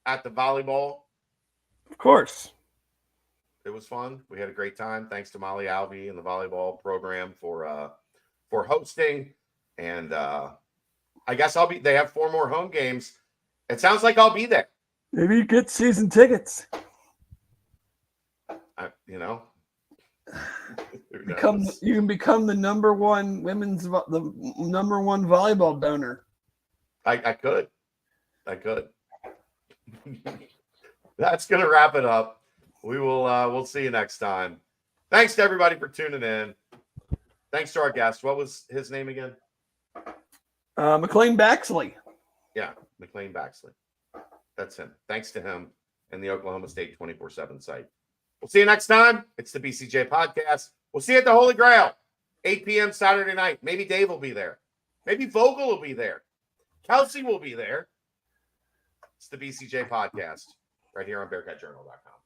at the volleyball. Of course. It was fun. We had a great time. Thanks to Molly Alvey and the volleyball program for hosting. And I guess I'll be. They have 4 more home games. It sounds like I'll be there. Maybe you get season tickets. You can become the number one volleyball donor. I could. That's gonna wrap it up. We will we'll see you next time. Thanks to everybody for tuning in. Thanks to our guest. What was his name again? McLean Baxley. Yeah, McLean Baxley. That's him. Thanks to him and the Oklahoma State 24/7 site. We'll see you next time. It's the BCJ podcast. We'll see you at the Holy Grail, 8 p.m. Saturday night. Maybe Dave will be there. Maybe Vogel will be there. Kelsey will be there. It's the BCJ podcast right here on BearcatJournal.com.